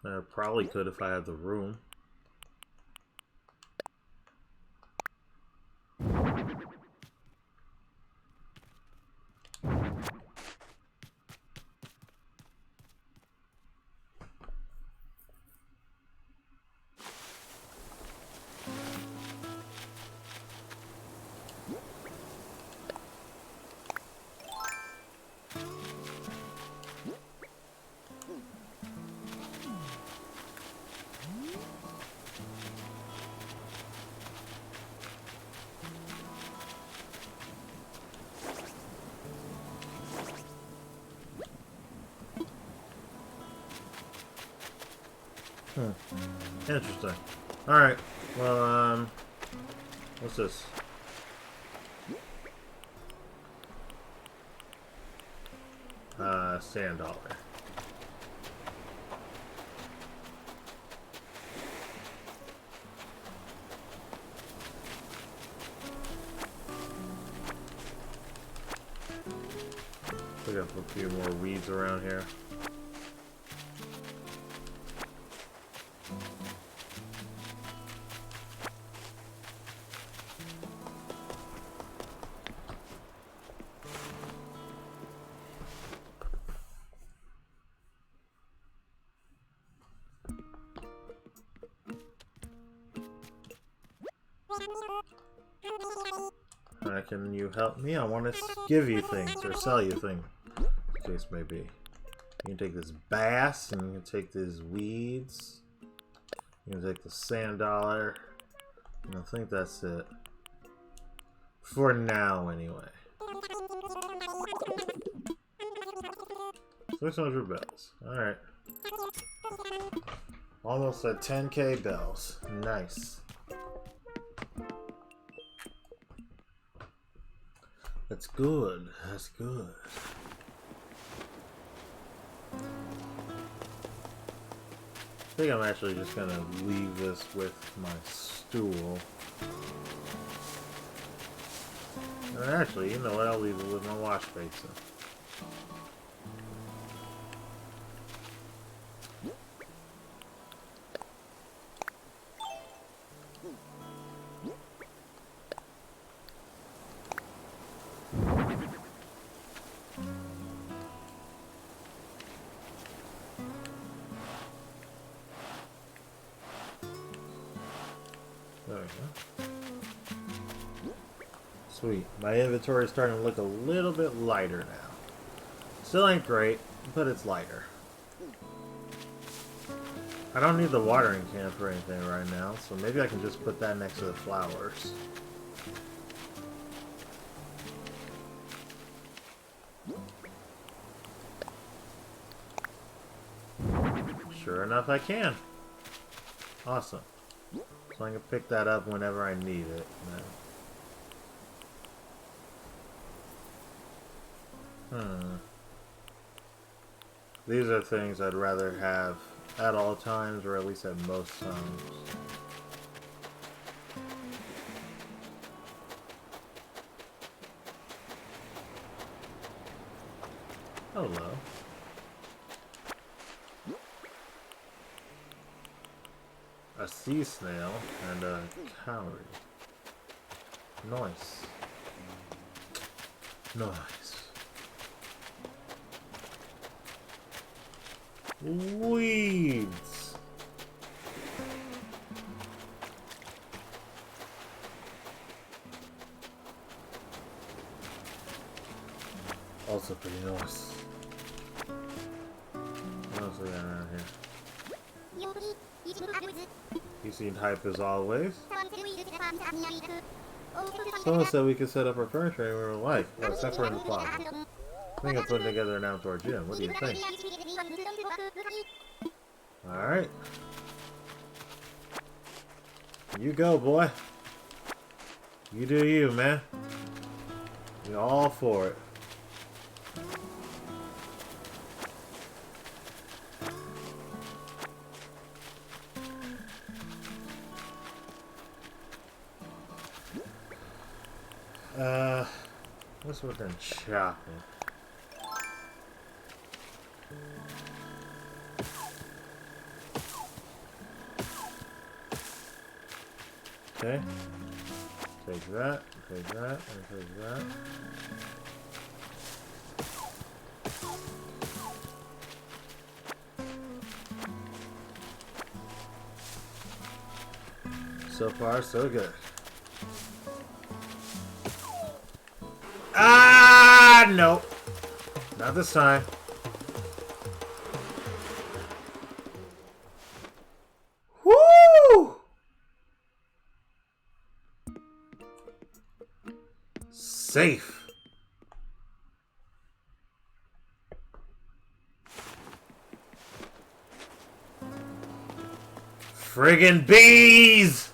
I probably could if I had the room. Interesting. Alright, well, what's this? Sand dollar. Pick up a few more weeds around here. Can you help me? I want to give you things or sell you things. The case may be. You can take this bass and you can take these weeds. You can take the sand dollar. And I think that's it. For now, anyway. 600 bells. Alright. Almost at 10k bells. Nice. That's good. That's good. I think I'm actually just gonna leave this with my stool. And actually, you know what? I'll leave it with my wash basin. There we go. Sweet. My inventory is starting to look a little bit lighter now. Still ain't great, but it's lighter. I don't need the watering can for anything right now, so maybe I can just put that next to the flowers. Sure enough, I can. Awesome. So I can pick that up whenever I need it. These are things I'd rather have at all times, or at least at most times. Hello. A sea snail and a cowrie. Nice. Nice. Weeds. What else we got around here? You seemed hype as always. Someone said we could set up our furniture anywhere we like, well, except for in the closet. I think I'm putting together an outdoor gym. What do you think? Alright. You go, boy. You do you, man. You're all for it. What's with them chopping? Okay. Take that, take that, and take that. So far, so good. Ah, nope. Not this time. Woo! Safe. Friggin' bees!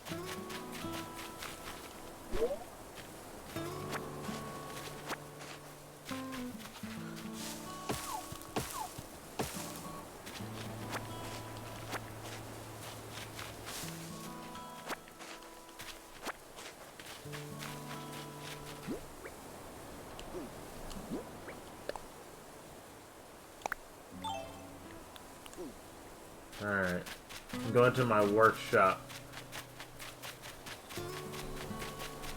Alright. I'm going to my workshop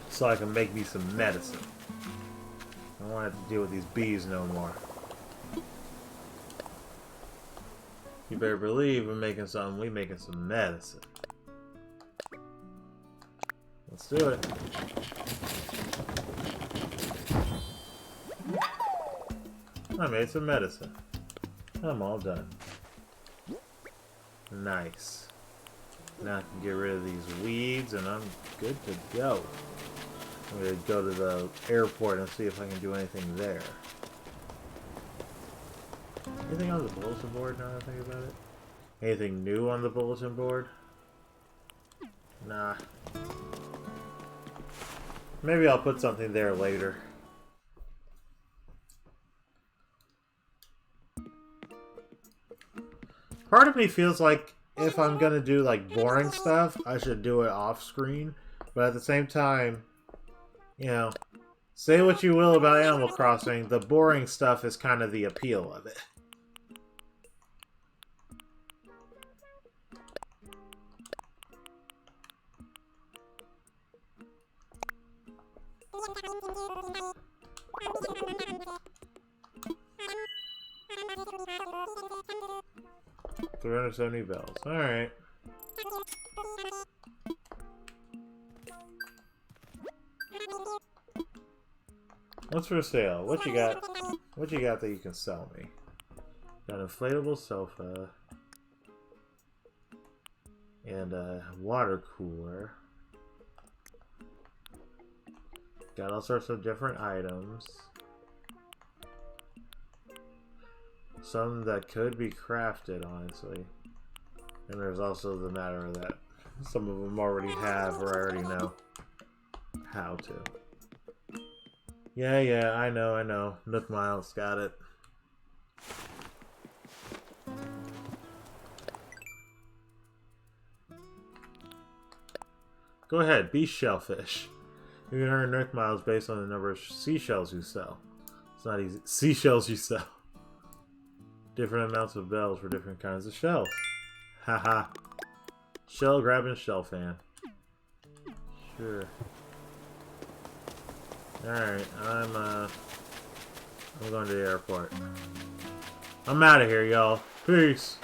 so I can make me some medicine. I don't want to have to deal with these bees no more. You better believe we're making something. Making some medicine. Let's do it. I made some medicine. I'm all done. Nice. Now I can get rid of these weeds and I'm good to go. I'm going to go to the airport and see if I can do anything there. Anything on the bulletin board now that I think about it? Anything new on the bulletin board? Nah. Maybe I'll put something there later. Part of me feels like if I'm gonna do like boring stuff, I should do it off screen. But at the same time, you know, say what you will about Animal Crossing, the boring stuff is kind of the appeal of it. $370 bells. Alright. What's for sale? What you got? What you got that you can sell me? Got an inflatable sofa. And a water cooler. Got all sorts of different items. Some that could be crafted, honestly. And there's also the matter that some of them already have or I already know how to. Yeah, I know. Nook Miles got it. Go ahead, be shellfish. You can earn Nook Miles based on the number of seashells you sell. It's not easy. Seashells you sell. Different amounts of bells for different kinds of shells. Haha. Shell grabbing shell fan. Sure. Alright, I'm going to the airport. I'm out of here, y'all. Peace.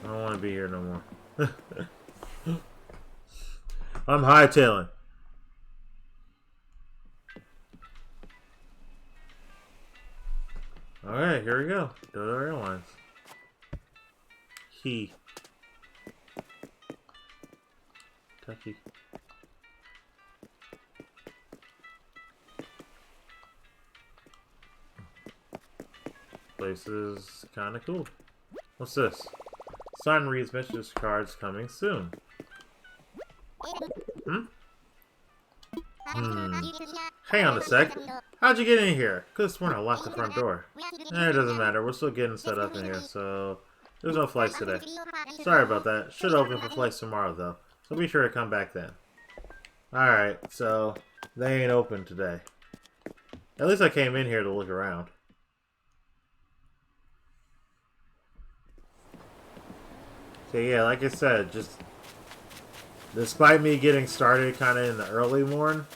I don't want to be here no more. I'm hightailing. Alright, here we go. Dodo Airlines. Touchy. Place is kinda cool. What's this? Sign reads messages cards coming soon. Hang on a sec. How'd you get in here? Could've sworn I locked the front door. It doesn't matter. We're still getting set up in here, so there's no flights today. Sorry about that. Should open for flights tomorrow, though. So be sure to come back then. Alright, so they ain't open today. At least I came in here to look around. So yeah, like I said, just despite me getting started kind of in the early morn,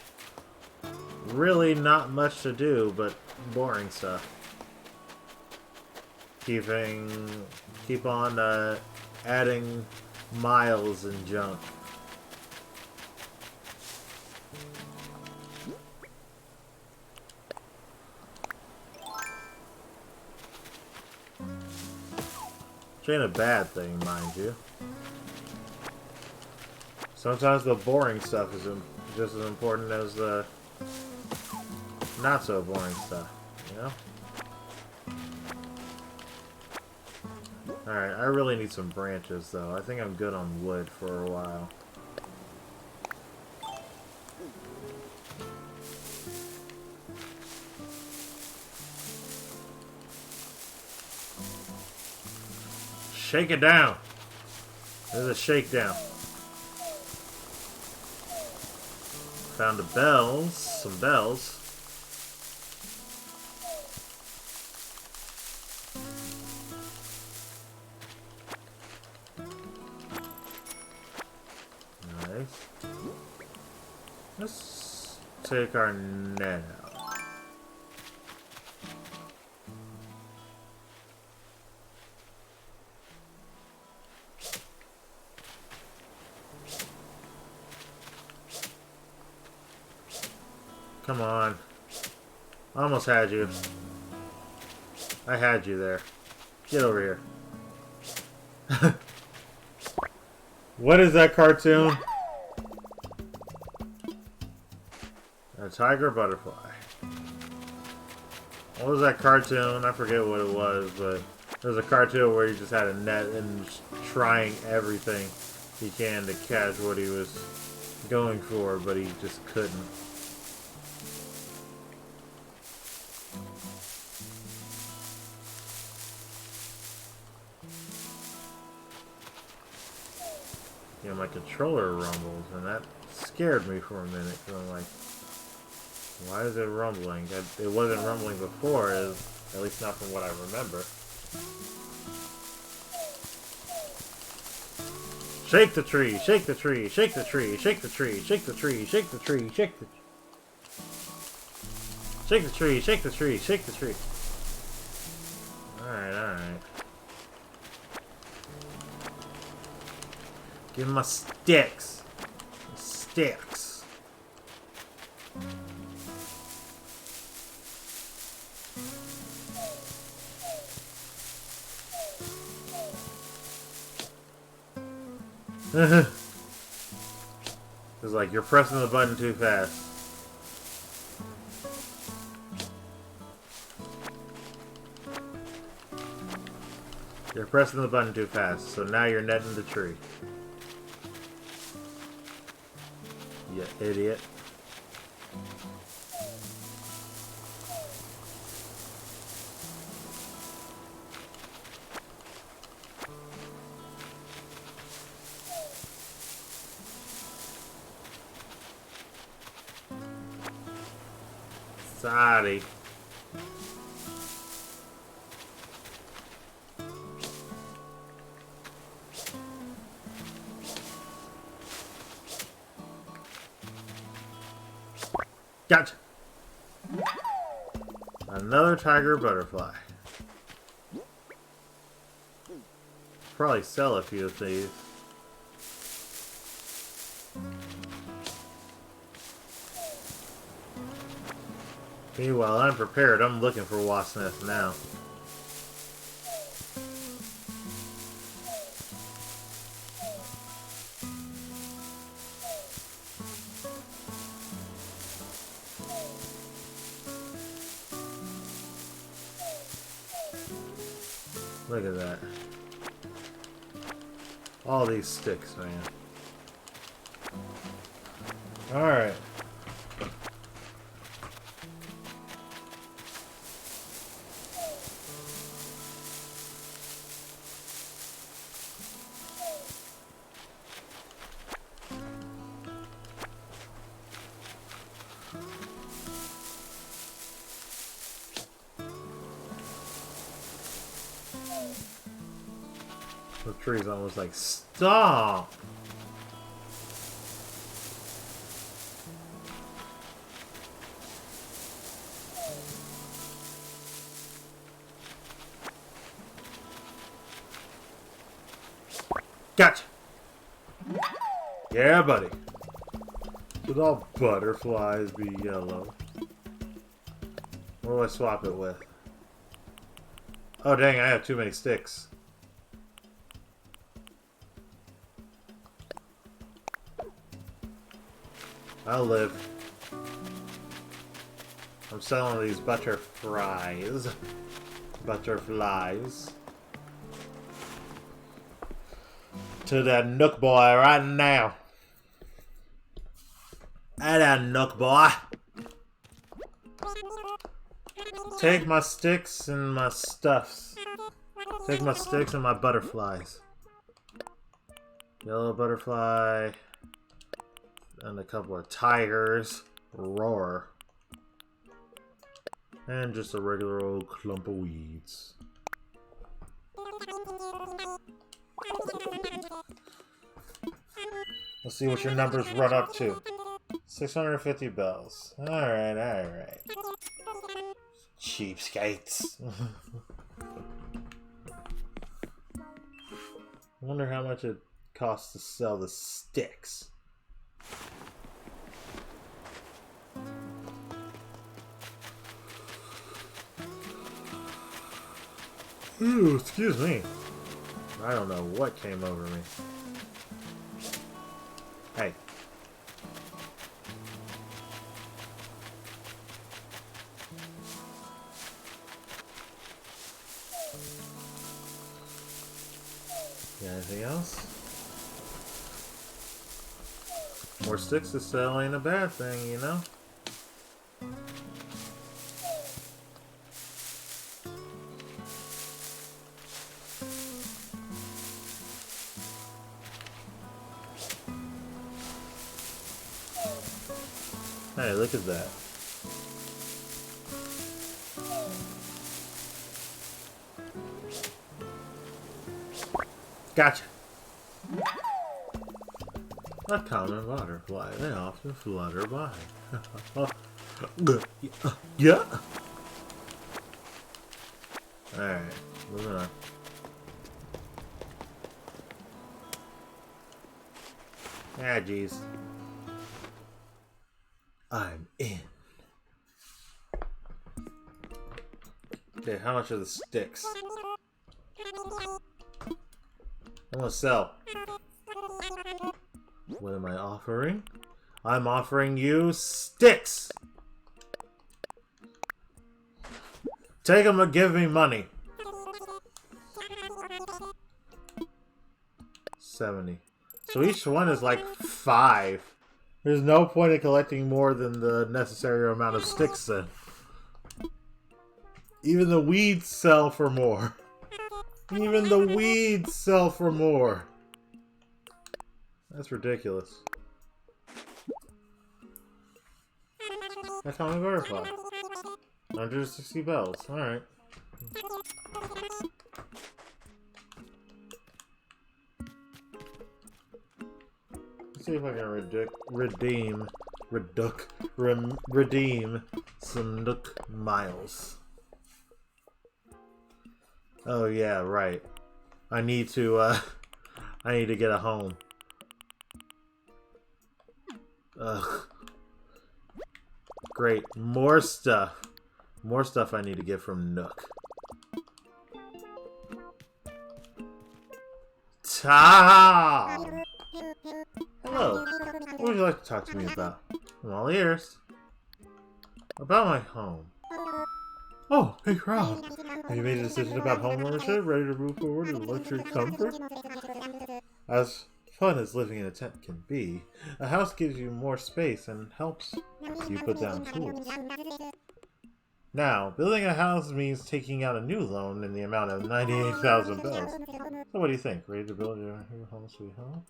really not much to do but boring stuff. Keep on adding miles and junk. Which ain't a bad thing, mind you. Sometimes the boring stuff is just as important as the not so boring stuff, you know? Alright, I really need some branches though. I think I'm good on wood for a while. Shake it down! There's a shakedown. Found some bells. Nice. Let's take our net out. Come on. I almost had you. I had you there. Get over here. What is that cartoon? A tiger butterfly. What was that cartoon? I forget what it was, but there was a cartoon where he just had a net and was trying everything he can to catch what he was going for, but he just couldn't. You know, my controller rumbles, and that scared me for a minute, because I'm like, why is it rumbling? It wasn't rumbling before, at least not from what I remember. Shake the tree, shake the tree, shake the tree, shake the tree, shake the tree, shake the tree, shake the shake the tree, shake the tree, shake the tree. Alright, alright. Give me my sticks. Sticks. It's like you're pressing the button too fast. You're pressing the button too fast, so now you're netting the tree. You idiot. Sorry. Gotcha. Another tiger butterfly. Probably sell a few of these. Meanwhile, I'm prepared. I'm looking for wasp nests now. Look at that. All these sticks, man. Alright. The tree's almost like, stop! Gotcha! Yeah, buddy. Should all butterflies be yellow? What do I swap it with? Oh dang, I have too many sticks. I'll live. I'm selling these butterflies. Butterflies. To that Nook boy right now. Hey there, Nook boy. Take my sticks and my stuffs. Take my sticks and my butterflies. Yellow butterfly. And a couple of tigers. Roar. And just a regular old clump of weeds. Let's see what your numbers run up to. 650 bells. Alright, alright. Cheapskates. I wonder how much it costs to sell the sticks. Ooh, excuse me. I don't know what came over me. Hey. Got anything else? More sticks to sell ain't a bad thing, you know? Hey, look at that. Gotcha. A common butterfly. They often flutter by. Yeah. Alright, moving on. Ah, jeez. I'm in. Okay, how much are the sticks? I'm gonna sell. What am I offering? I'm offering you sticks! Take them or give me money. 70. So each one is like 5. There's no point in collecting more than the necessary amount of sticks then. Even the weeds sell for more. Even the weeds sell for more. That's ridiculous. I found a butterfly. 160 bells. Alright. Let's see if I can redeem some Nook miles. Oh yeah, right. I need to get a home. Ugh. Great. More stuff. More stuff I need to get from Nook. Ta! Hello. What would you like to talk to me about? I'm all ears. About my home. Oh, hey Crow! Have you made a decision about home ownership? Ready to move forward with luxury comfort? As fun as living in a tent can be, a house gives you more space and helps you put down tools. Now, building a house means taking out a new loan in the amount of 98,000 bells. So what do you think? Ready to build your home sweet home?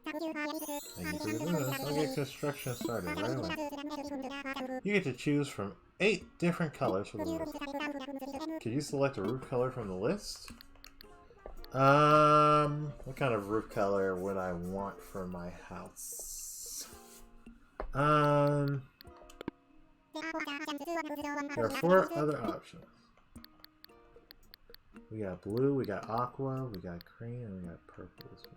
Thank you for your business. I'll get construction started right away. You get to choose from 8 different colors for the roof. Can you select a roof color from the list? What kind of roof color would I want for my house? There are 4 other options. We got blue, we got aqua, we got green, and we got purple as well.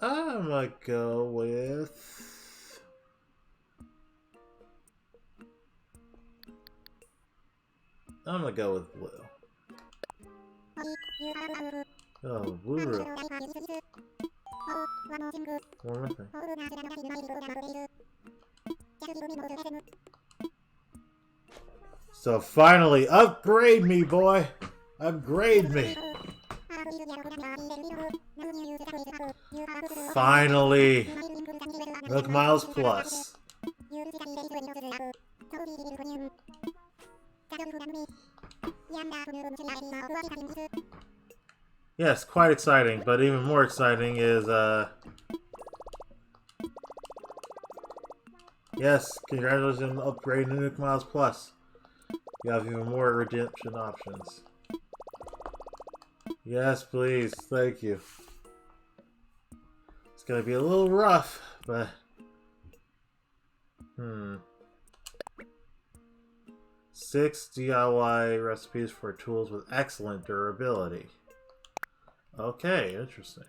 I'm gonna go with... I'm gonna go with blue. Oh, blue roof. One more thing. So finally, upgrade me, boy! Upgrade me! Finally! Nook Miles Plus. Yes, quite exciting, but even more exciting is, yes, congratulations on upgrading to Nook Miles Plus. You have even more redemption options. Yes, please. Thank you. It's gonna be a little rough, but... 6 DIY recipes for tools with excellent durability. Okay, interesting.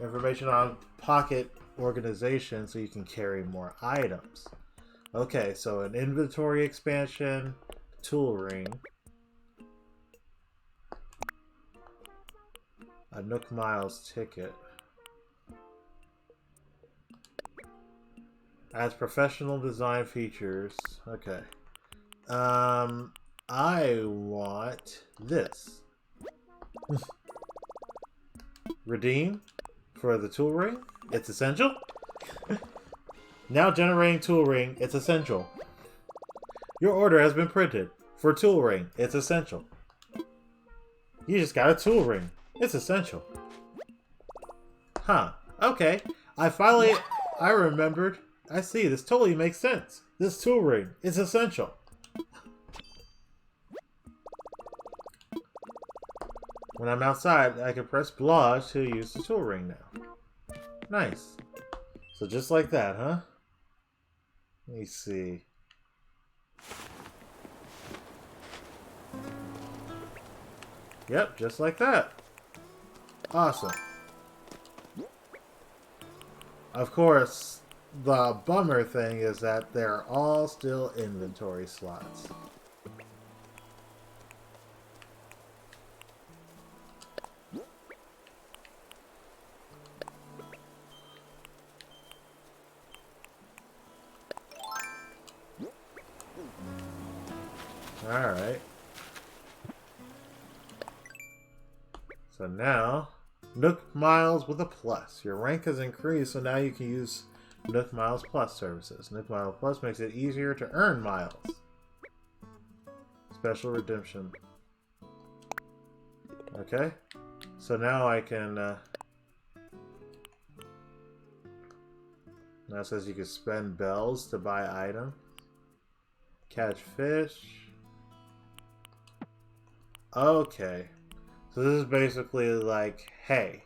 Information on pocket organization so you can carry more items. Okay, so an inventory expansion, tool ring, a Nook Miles ticket. As professional design features. Okay. I want this. Redeem for the tool ring. It's essential. Now generating tool ring. It's essential. Your order has been printed. For tool ring. It's essential. You just got a tool ring. It's essential. Huh. Okay. I remembered. I see. This totally makes sense. This tool ring is essential. When I'm outside, I can press blah to use the tool ring now. Nice. So just like that, huh? Let me see. Yep, just like that. Awesome. Of course, the bummer thing is that they're all still inventory slots. Alright. So now, Nook Miles with a plus. Your rank has increased, so now you can use Nook Miles Plus services. Nook Miles Plus makes it easier to earn miles. Special redemption. Okay. So now I can... now it says you can spend bells to buy items. Catch fish. Okay. So this is basically like, hey,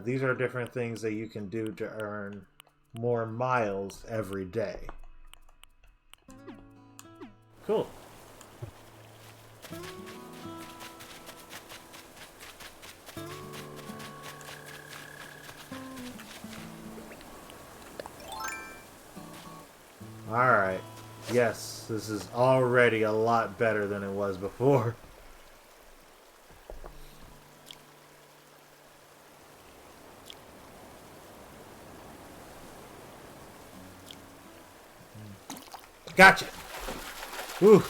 these are different things that you can do to earn more miles every day. Cool. Alright. Yes, this is already a lot better than it was before. Gotcha. Ooh.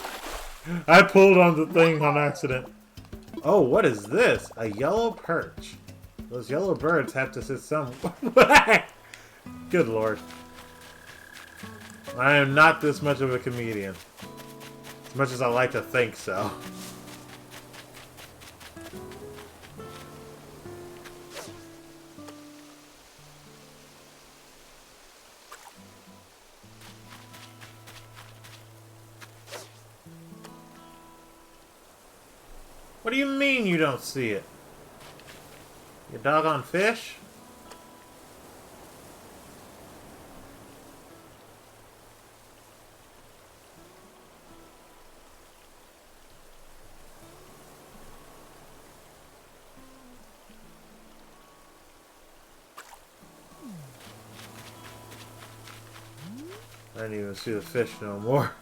I pulled on the thing on accident. Oh, what is this? A yellow perch. Those yellow birds have to sit somewhere. Good lord. I am not this much of a comedian. As much as I like to think so. What do you mean you don't see it? You doggone fish? I didn't even see the fish no more.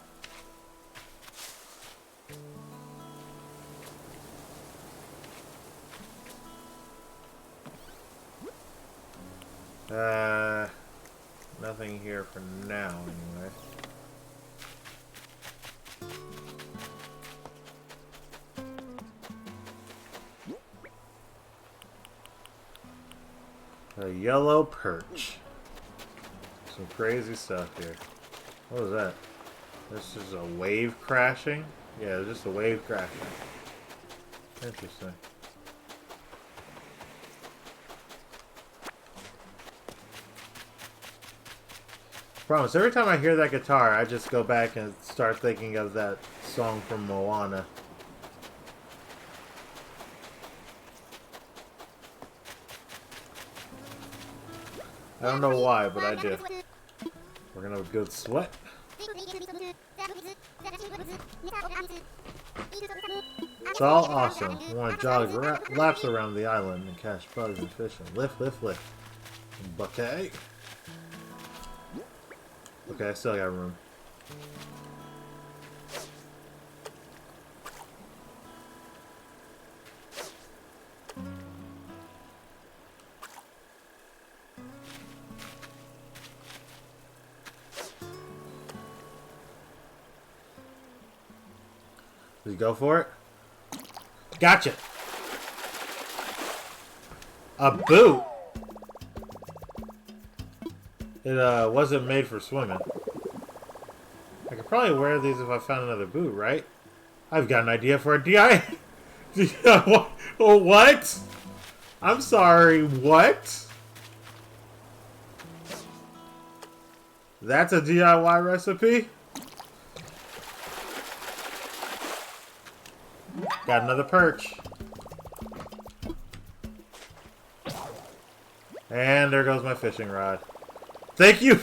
Nothing here for now, anyway. A yellow perch. Some crazy stuff here. What was that? This is a wave crashing? Yeah, it's just a wave crashing. Interesting. Promise, every time I hear that guitar, I just go back and start thinking of that song from Moana. I don't know why, but I do. We're gonna have a good sweat. It's all awesome. We want to jog laps around the island and catch bugs and fish and lift, lift, lift. Buckeye. Okay, I still got room. Did you go for it? Gotcha! A boot? It wasn't made for swimming. I could probably wear these if I found another boot, right? I've got an idea for a DI. What? I'm sorry, what? That's a DIY recipe? Got another perch. And there goes my fishing rod. Thank you.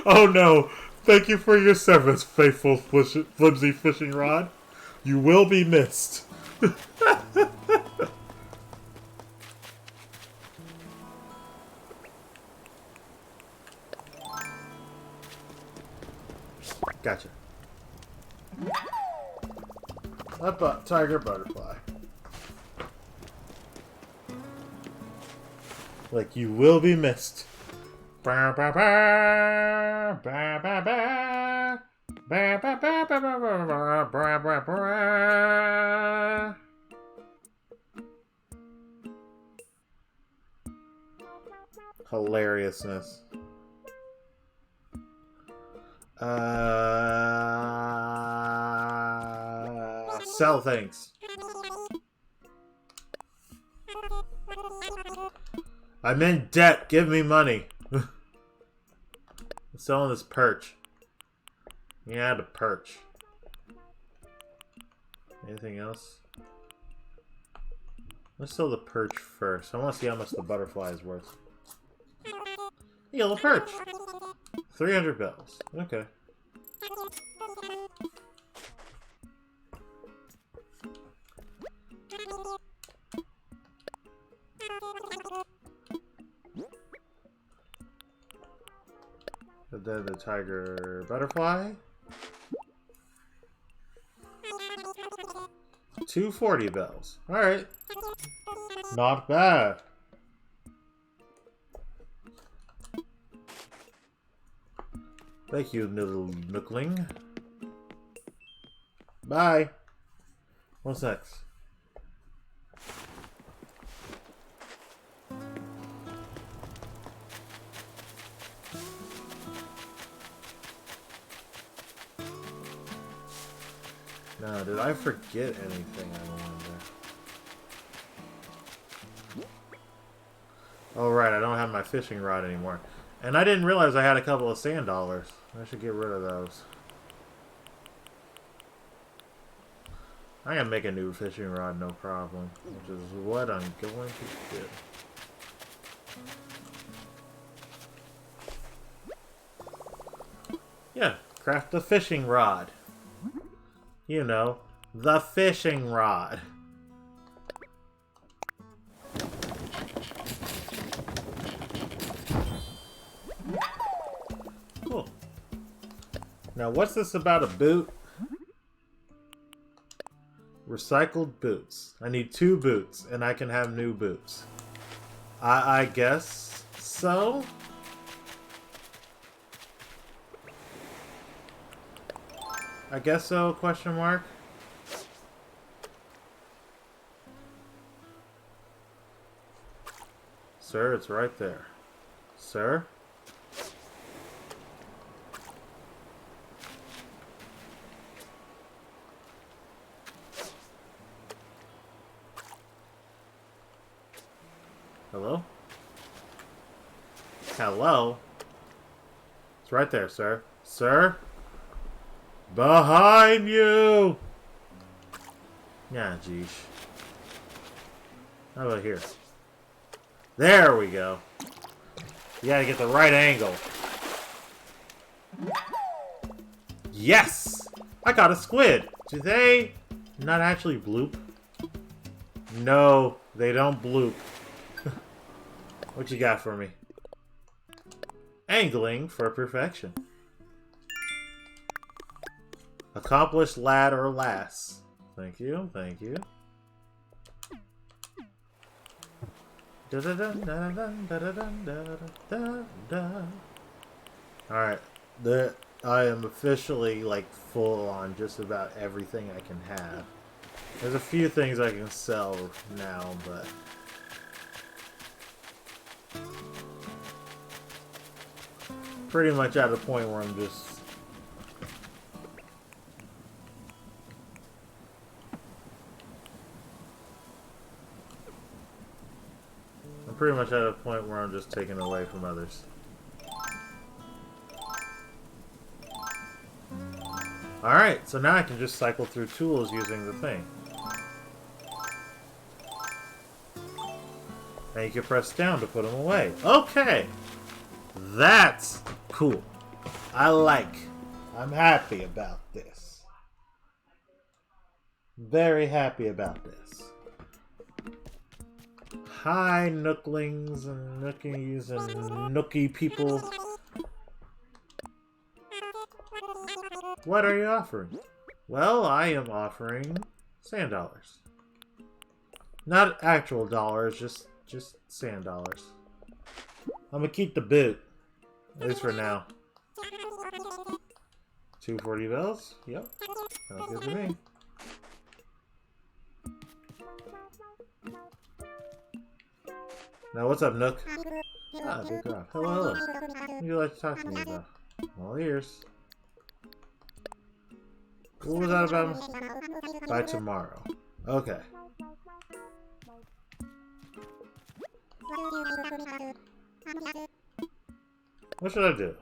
Oh no. Thank you for your service, faithful flimsy fishing rod. You will be missed. Gotcha. A tiger butterfly. Like you will be missed. Ba ba ba ba ba ba ba ba ba ba ba ba ba ba. Hilariousness. Sell things. I'm in debt. Give me money. I'm selling this perch. Yeah, the perch. Anything else? Let's sell the perch first. I want to see how much the butterfly is worth. Yellow perch. 300 bells. Okay. And then the tiger butterfly. 240 bells. Alright. Not bad. Thank you, little nookling. Bye. What's next? Now, did I forget anything? I wonder. Oh, right, I don't have my fishing rod anymore. And I didn't realize I had a couple of sand dollars. I should get rid of those. I can make a new fishing rod, no problem. Which is what I'm going to do. Yeah, craft the fishing rod. You know, the fishing rod. Cool. Now, what's this about a boot? Recycled boots. I need 2 boots, and I can have new boots. I guess so? I guess so, question mark? Sir, it's right there. Sir? Hello? Hello? It's right there, sir. Sir? Behind you! Yeah, geez. How about here? There we go. You gotta get the right angle. Yes! I got a squid! Do they not actually bloop? No, they don't bloop. What you got for me? Angling for perfection. Accomplished lad or lass. Thank you, thank you. Alright, I am officially like full on just about everything I can have. There's a few things I can sell now, but pretty much at a point where I'm just taking away from others. Alright, so now I can just cycle through tools using the thing. And you can press down to put them away. Okay! That's cool. I'm happy about this. Very happy about this. Hi, nooklings and nookies and nookie people. What are you offering? Well, I am offering sand dollars. Not actual dollars, just sand dollars. I'm gonna keep the boot. At least for now. 240 bells? Yep. Sounds good to me. Now, what's up, Nook? Ah, big rock. Hello, hello. What would you like to talk to me about? All ears. What was that about? By tomorrow. Okay. What should I do?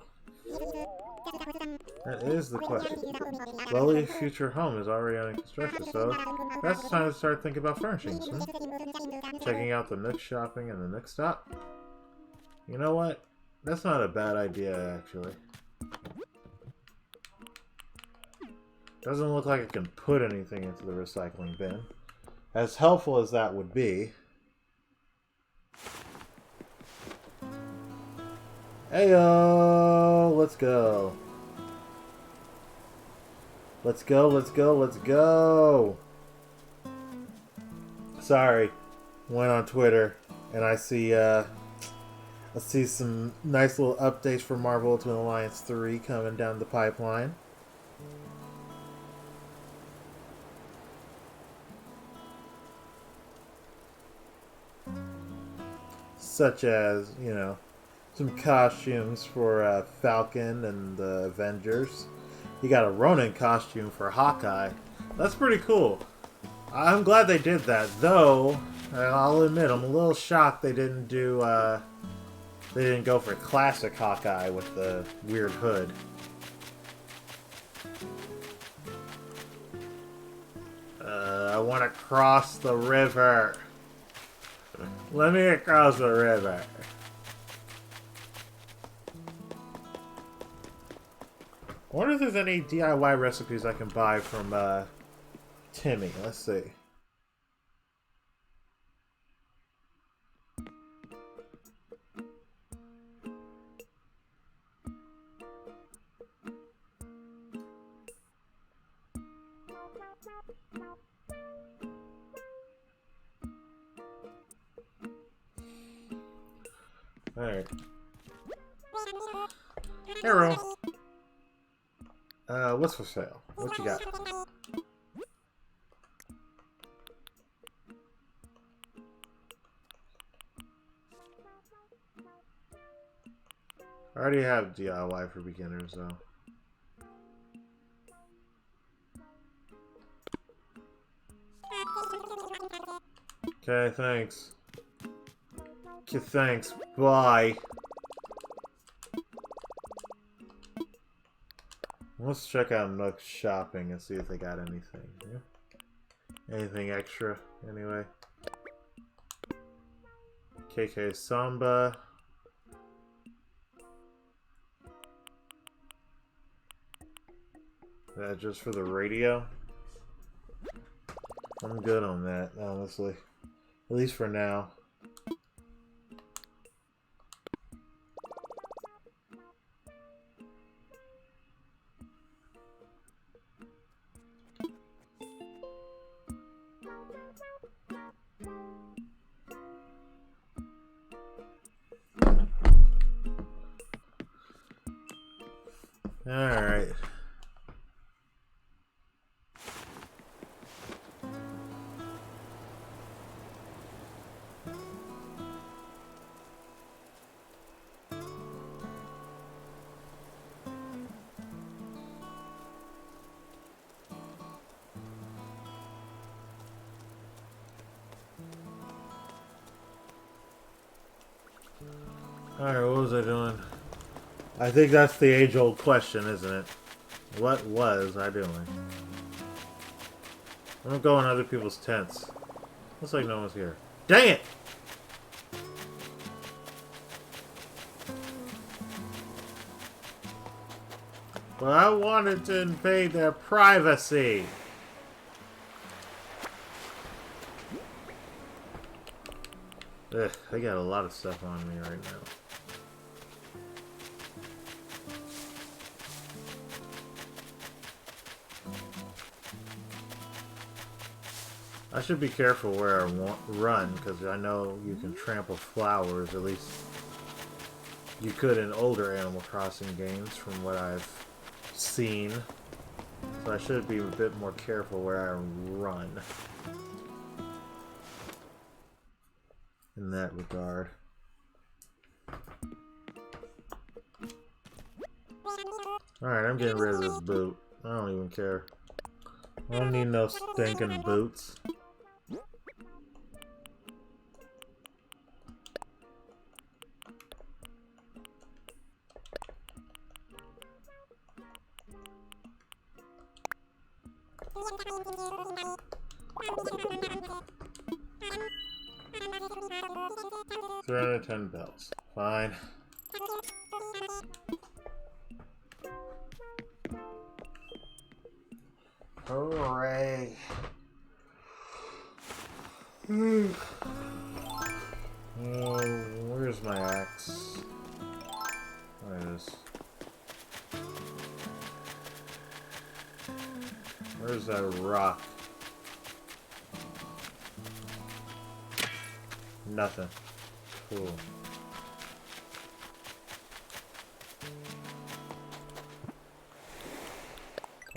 That is the question. Lowly future home is already under construction, so that's the time to start thinking about furnishings. Checking out the Nook shopping and the Nook stop. You know what? That's not a bad idea, actually. Doesn't look like I can put anything into the recycling bin. As helpful as that would be. Heyo! Let's go. Let's go, let's go, let's go! Sorry. Went on Twitter and I see, I see some nice little updates for Marvel Ultimate Alliance 3 coming down the pipeline. Such as, you know, some costumes for Falcon and the Avengers. You got a Ronin costume for Hawkeye. That's pretty cool. I'm glad they did that, though. I'll admit, I'm a little shocked they didn't do. They didn't go for classic Hawkeye with the weird hood. I want to cross the river. Let me across the river. I wonder if there's any DIY recipes I can buy from Timmy. Let's see. Alright. Hey, Ro. What's for sale? What you got? I already have DIY for beginners, though. Okay, thanks. Okay, thanks. Bye. Let's check out Nook's shopping and see if they got anything. Yeah? Anything extra, anyway. KK Samba. That just for the radio? I'm good on that, honestly. At least for now. Alright. Alright, what was I doing? I think that's the age-old question, isn't it? What was I doing? I'm gonna go in other people's tents. Looks like no one's here. Dang it! Well, I wanted to invade their privacy. Ugh, they got a lot of stuff on me right now. I should be careful where I run, because I know you can trample flowers, at least you could in older Animal Crossing games from what I've seen. So I should be a bit more careful where I run in that regard. Alright, I'm getting rid of this boot. I don't even care. I don't need no stinking boots. $310 bells. Fine. Hooray. Where's my axe? There it is. Where's that rock? Nothing. Cool.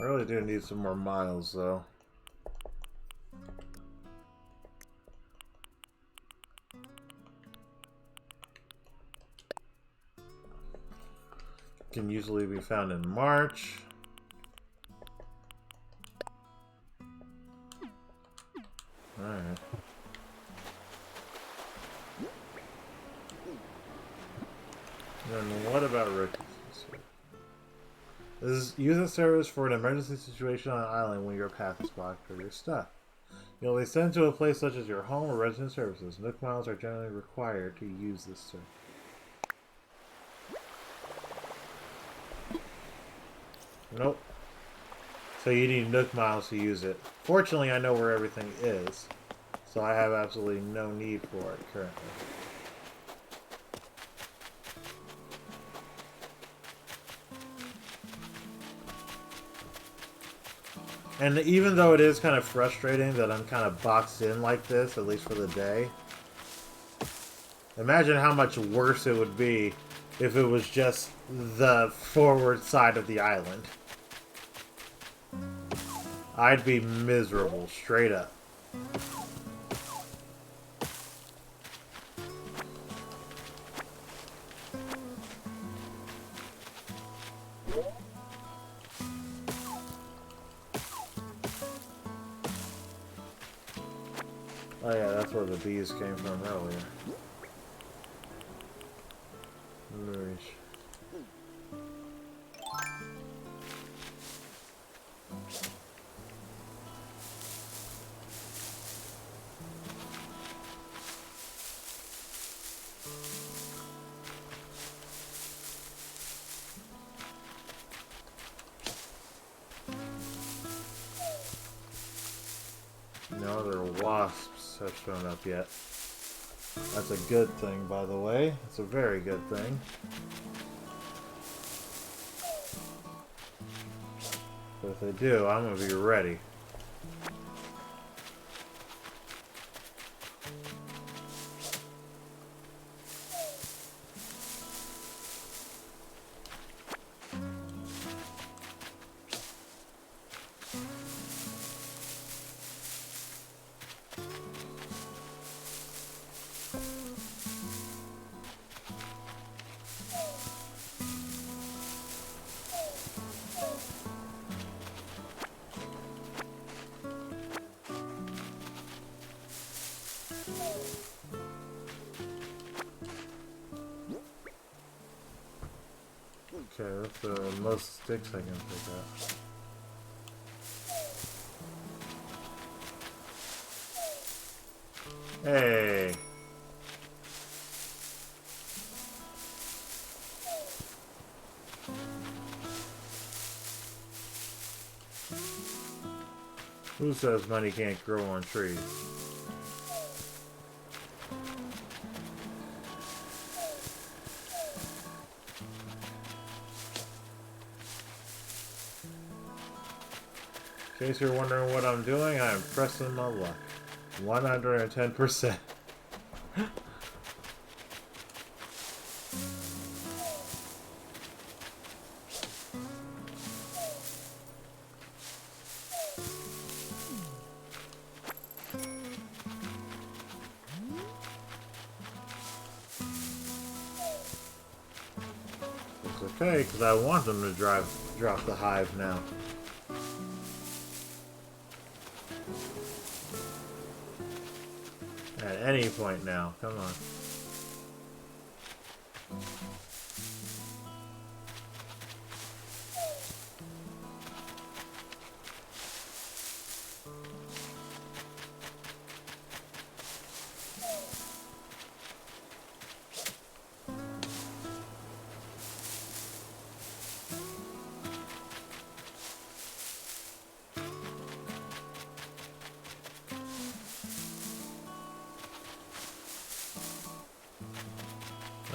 really do need some more miles, though. Can usually be found in March. Alright. Then what about rookies? Use the service for an emergency situation on an island when your path is blocked or you're stuck. You'll be sent to a place such as your home or resident services. Nook miles are generally required to use this service. Nope. So you need Nook miles to use it. Fortunately, I know where everything is, so I have absolutely no need for it currently. And even though it is kind of frustrating that I'm kind of boxed in like this, at least for the day, imagine how much worse it would be if it was just the forward side of the island. I'd be miserable, straight up. Oh yeah, that's where the bees came from earlier. Nourish. No other wasps have shown up yet. That's a good thing, by the way. It's a very good thing. But if they do, I'm gonna be ready. Okay, that's the most sticks I can pick up. Hey! Who says money can't grow on trees? In case you're wondering what I'm doing, I'm pressing my luck. 110%. It's okay, because I want them to drop the hive now. At any point now, come on.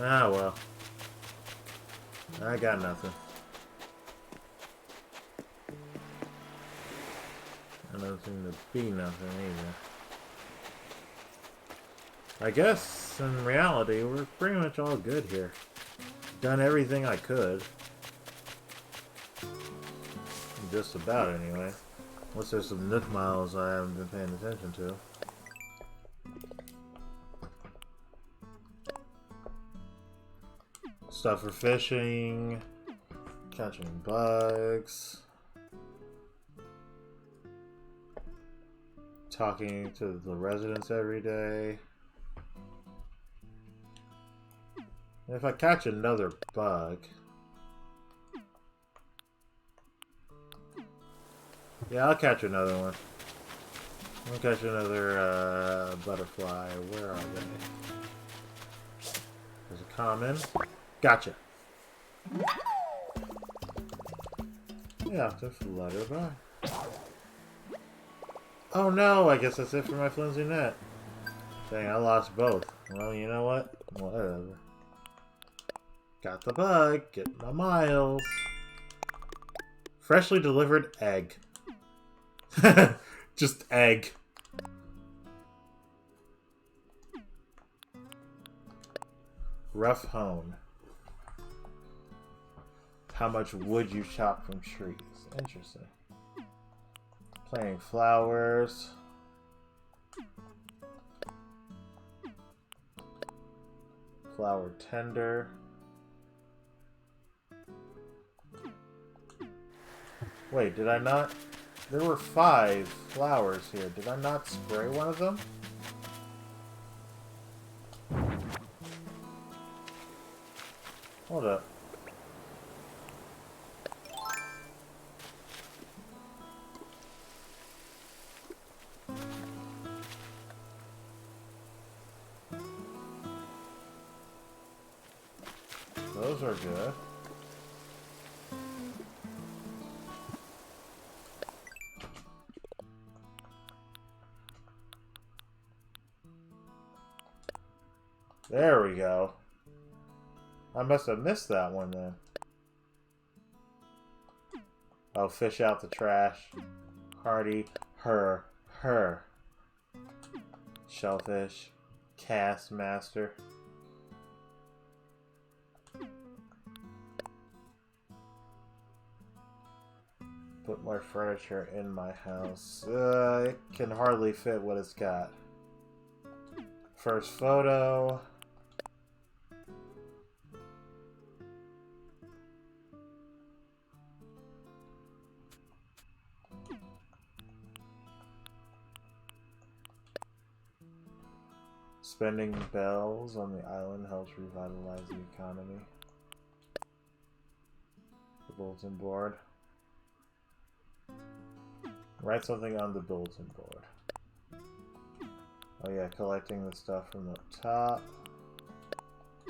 Ah, well. I got nothing. I don't seem to be nothing either. I guess, in reality, we're pretty much all good here. Done everything I could. Just about, anyway. Unless there's some Nook miles I haven't been paying attention to. Stuff for fishing, catching bugs, talking to the residents every day. And if I catch another bug... Yeah, I'll catch another one. I'll catch another butterfly. Where are they? There's a common. Gotcha. Yeah, just let her by. Oh no, I guess that's it for my flimsy net. Dang, I lost both. Well, you know what? Whatever. Got the bug. Get my miles. Freshly delivered egg. Just egg. Rough hone. How much wood you chop from trees. Interesting. Planting flowers. Flower tender. Wait, did I not? There were 5 flowers here. Did I not spray one of them? Hold up. Those are good. There we go. I must have missed that one then. Oh, fish out the trash. Hardy, her. Shellfish. Cast master. Put more furniture in my house. It can hardly fit what it's got. First photo. Spending bells on the island helps revitalize the economy. The bulletin board. Write something on the bulletin board. Oh yeah, collecting the stuff from the top.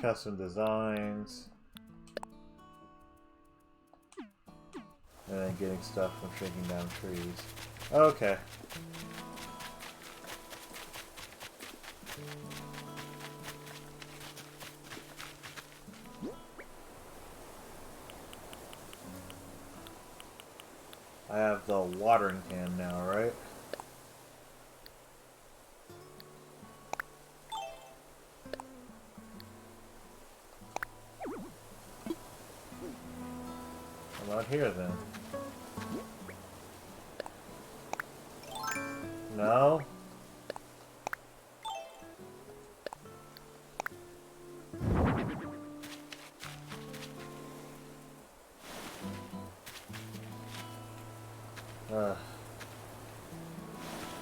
Custom designs. And then getting stuff from shaking down trees. Okay. I have the watering can now, right? How about here then? No?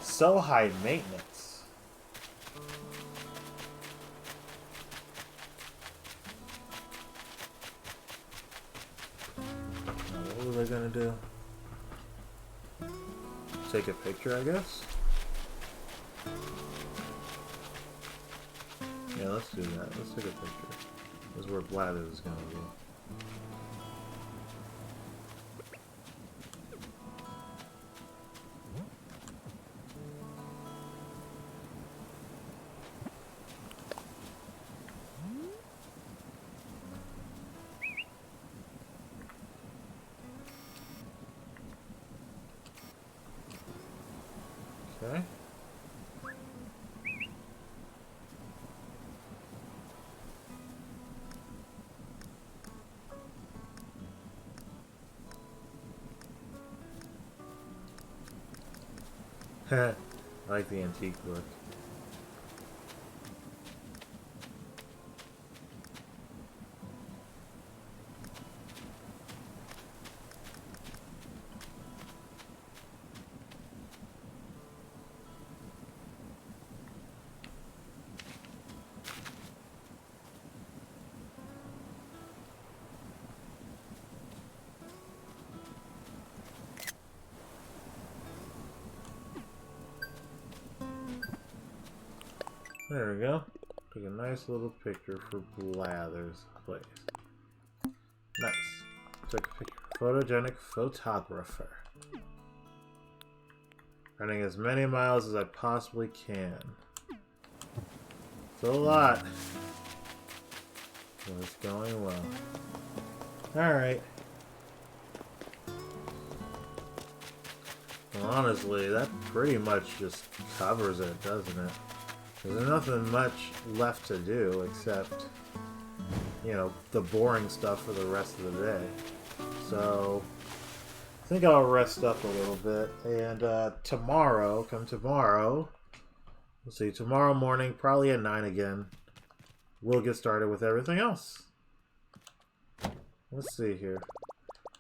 So high maintenance. What was I gonna do? Take a picture, I guess? Yeah, let's do that. Let's take a picture. This is where Blather is gonna be. Okay. I like the antique look. There we go. Took a nice little picture for Blather's place. Nice. Took a picture. Photogenic photographer. Running as many miles as I possibly can. It's a lot. But it's going well. Alright. Well, honestly, that pretty much just covers it, doesn't it? There's nothing much left to do except, you know, the boring stuff for the rest of the day. So, I think I'll rest up a little bit. And tomorrow, let's see, tomorrow morning, probably at 9 again, we'll get started with everything else. Let's see here.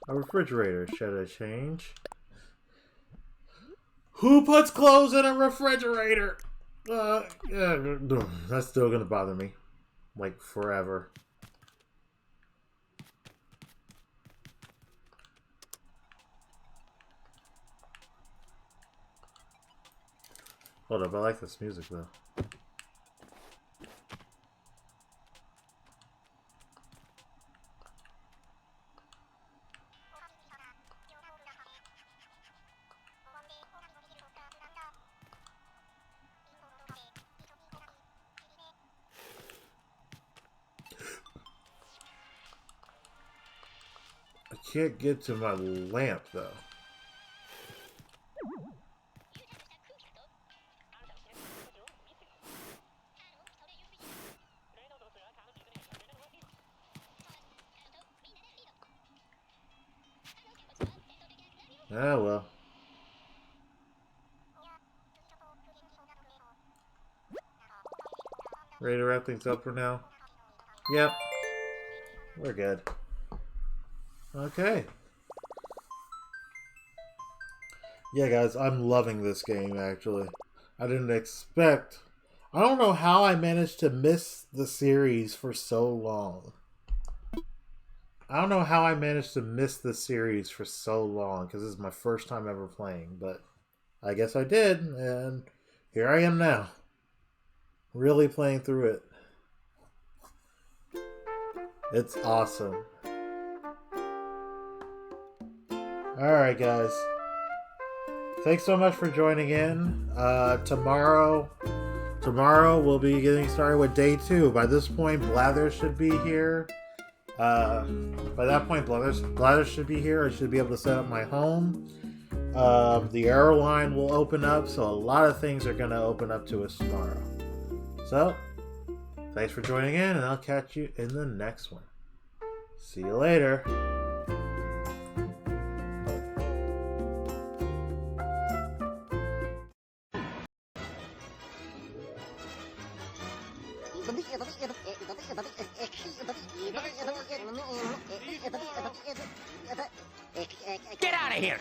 A refrigerator, should I change? Who puts clothes in a refrigerator? That's still gonna bother me, like, forever. Hold up, I like this music though. I can't get to my lamp though. Ah well. Ready to wrap things up for now? Yep. We're good. Okay. Yeah, guys, I'm loving this game, actually. I didn't expect... I don't know how I managed to miss the series for so long. I don't know how I managed to miss the series for so long, because this is my first time ever playing, but I guess I did, and here I am now. Really playing through it. It's awesome. Alright, guys. Thanks so much for joining in. Tomorrow we'll be getting started with day 2. By this point, Blather should be here. By that point, Blather should be here. I should be able to set up my home. The airline will open up, so a lot of things are going to open up to us tomorrow. So, thanks for joining in, and I'll catch you in the next one. See you later. Get out of here!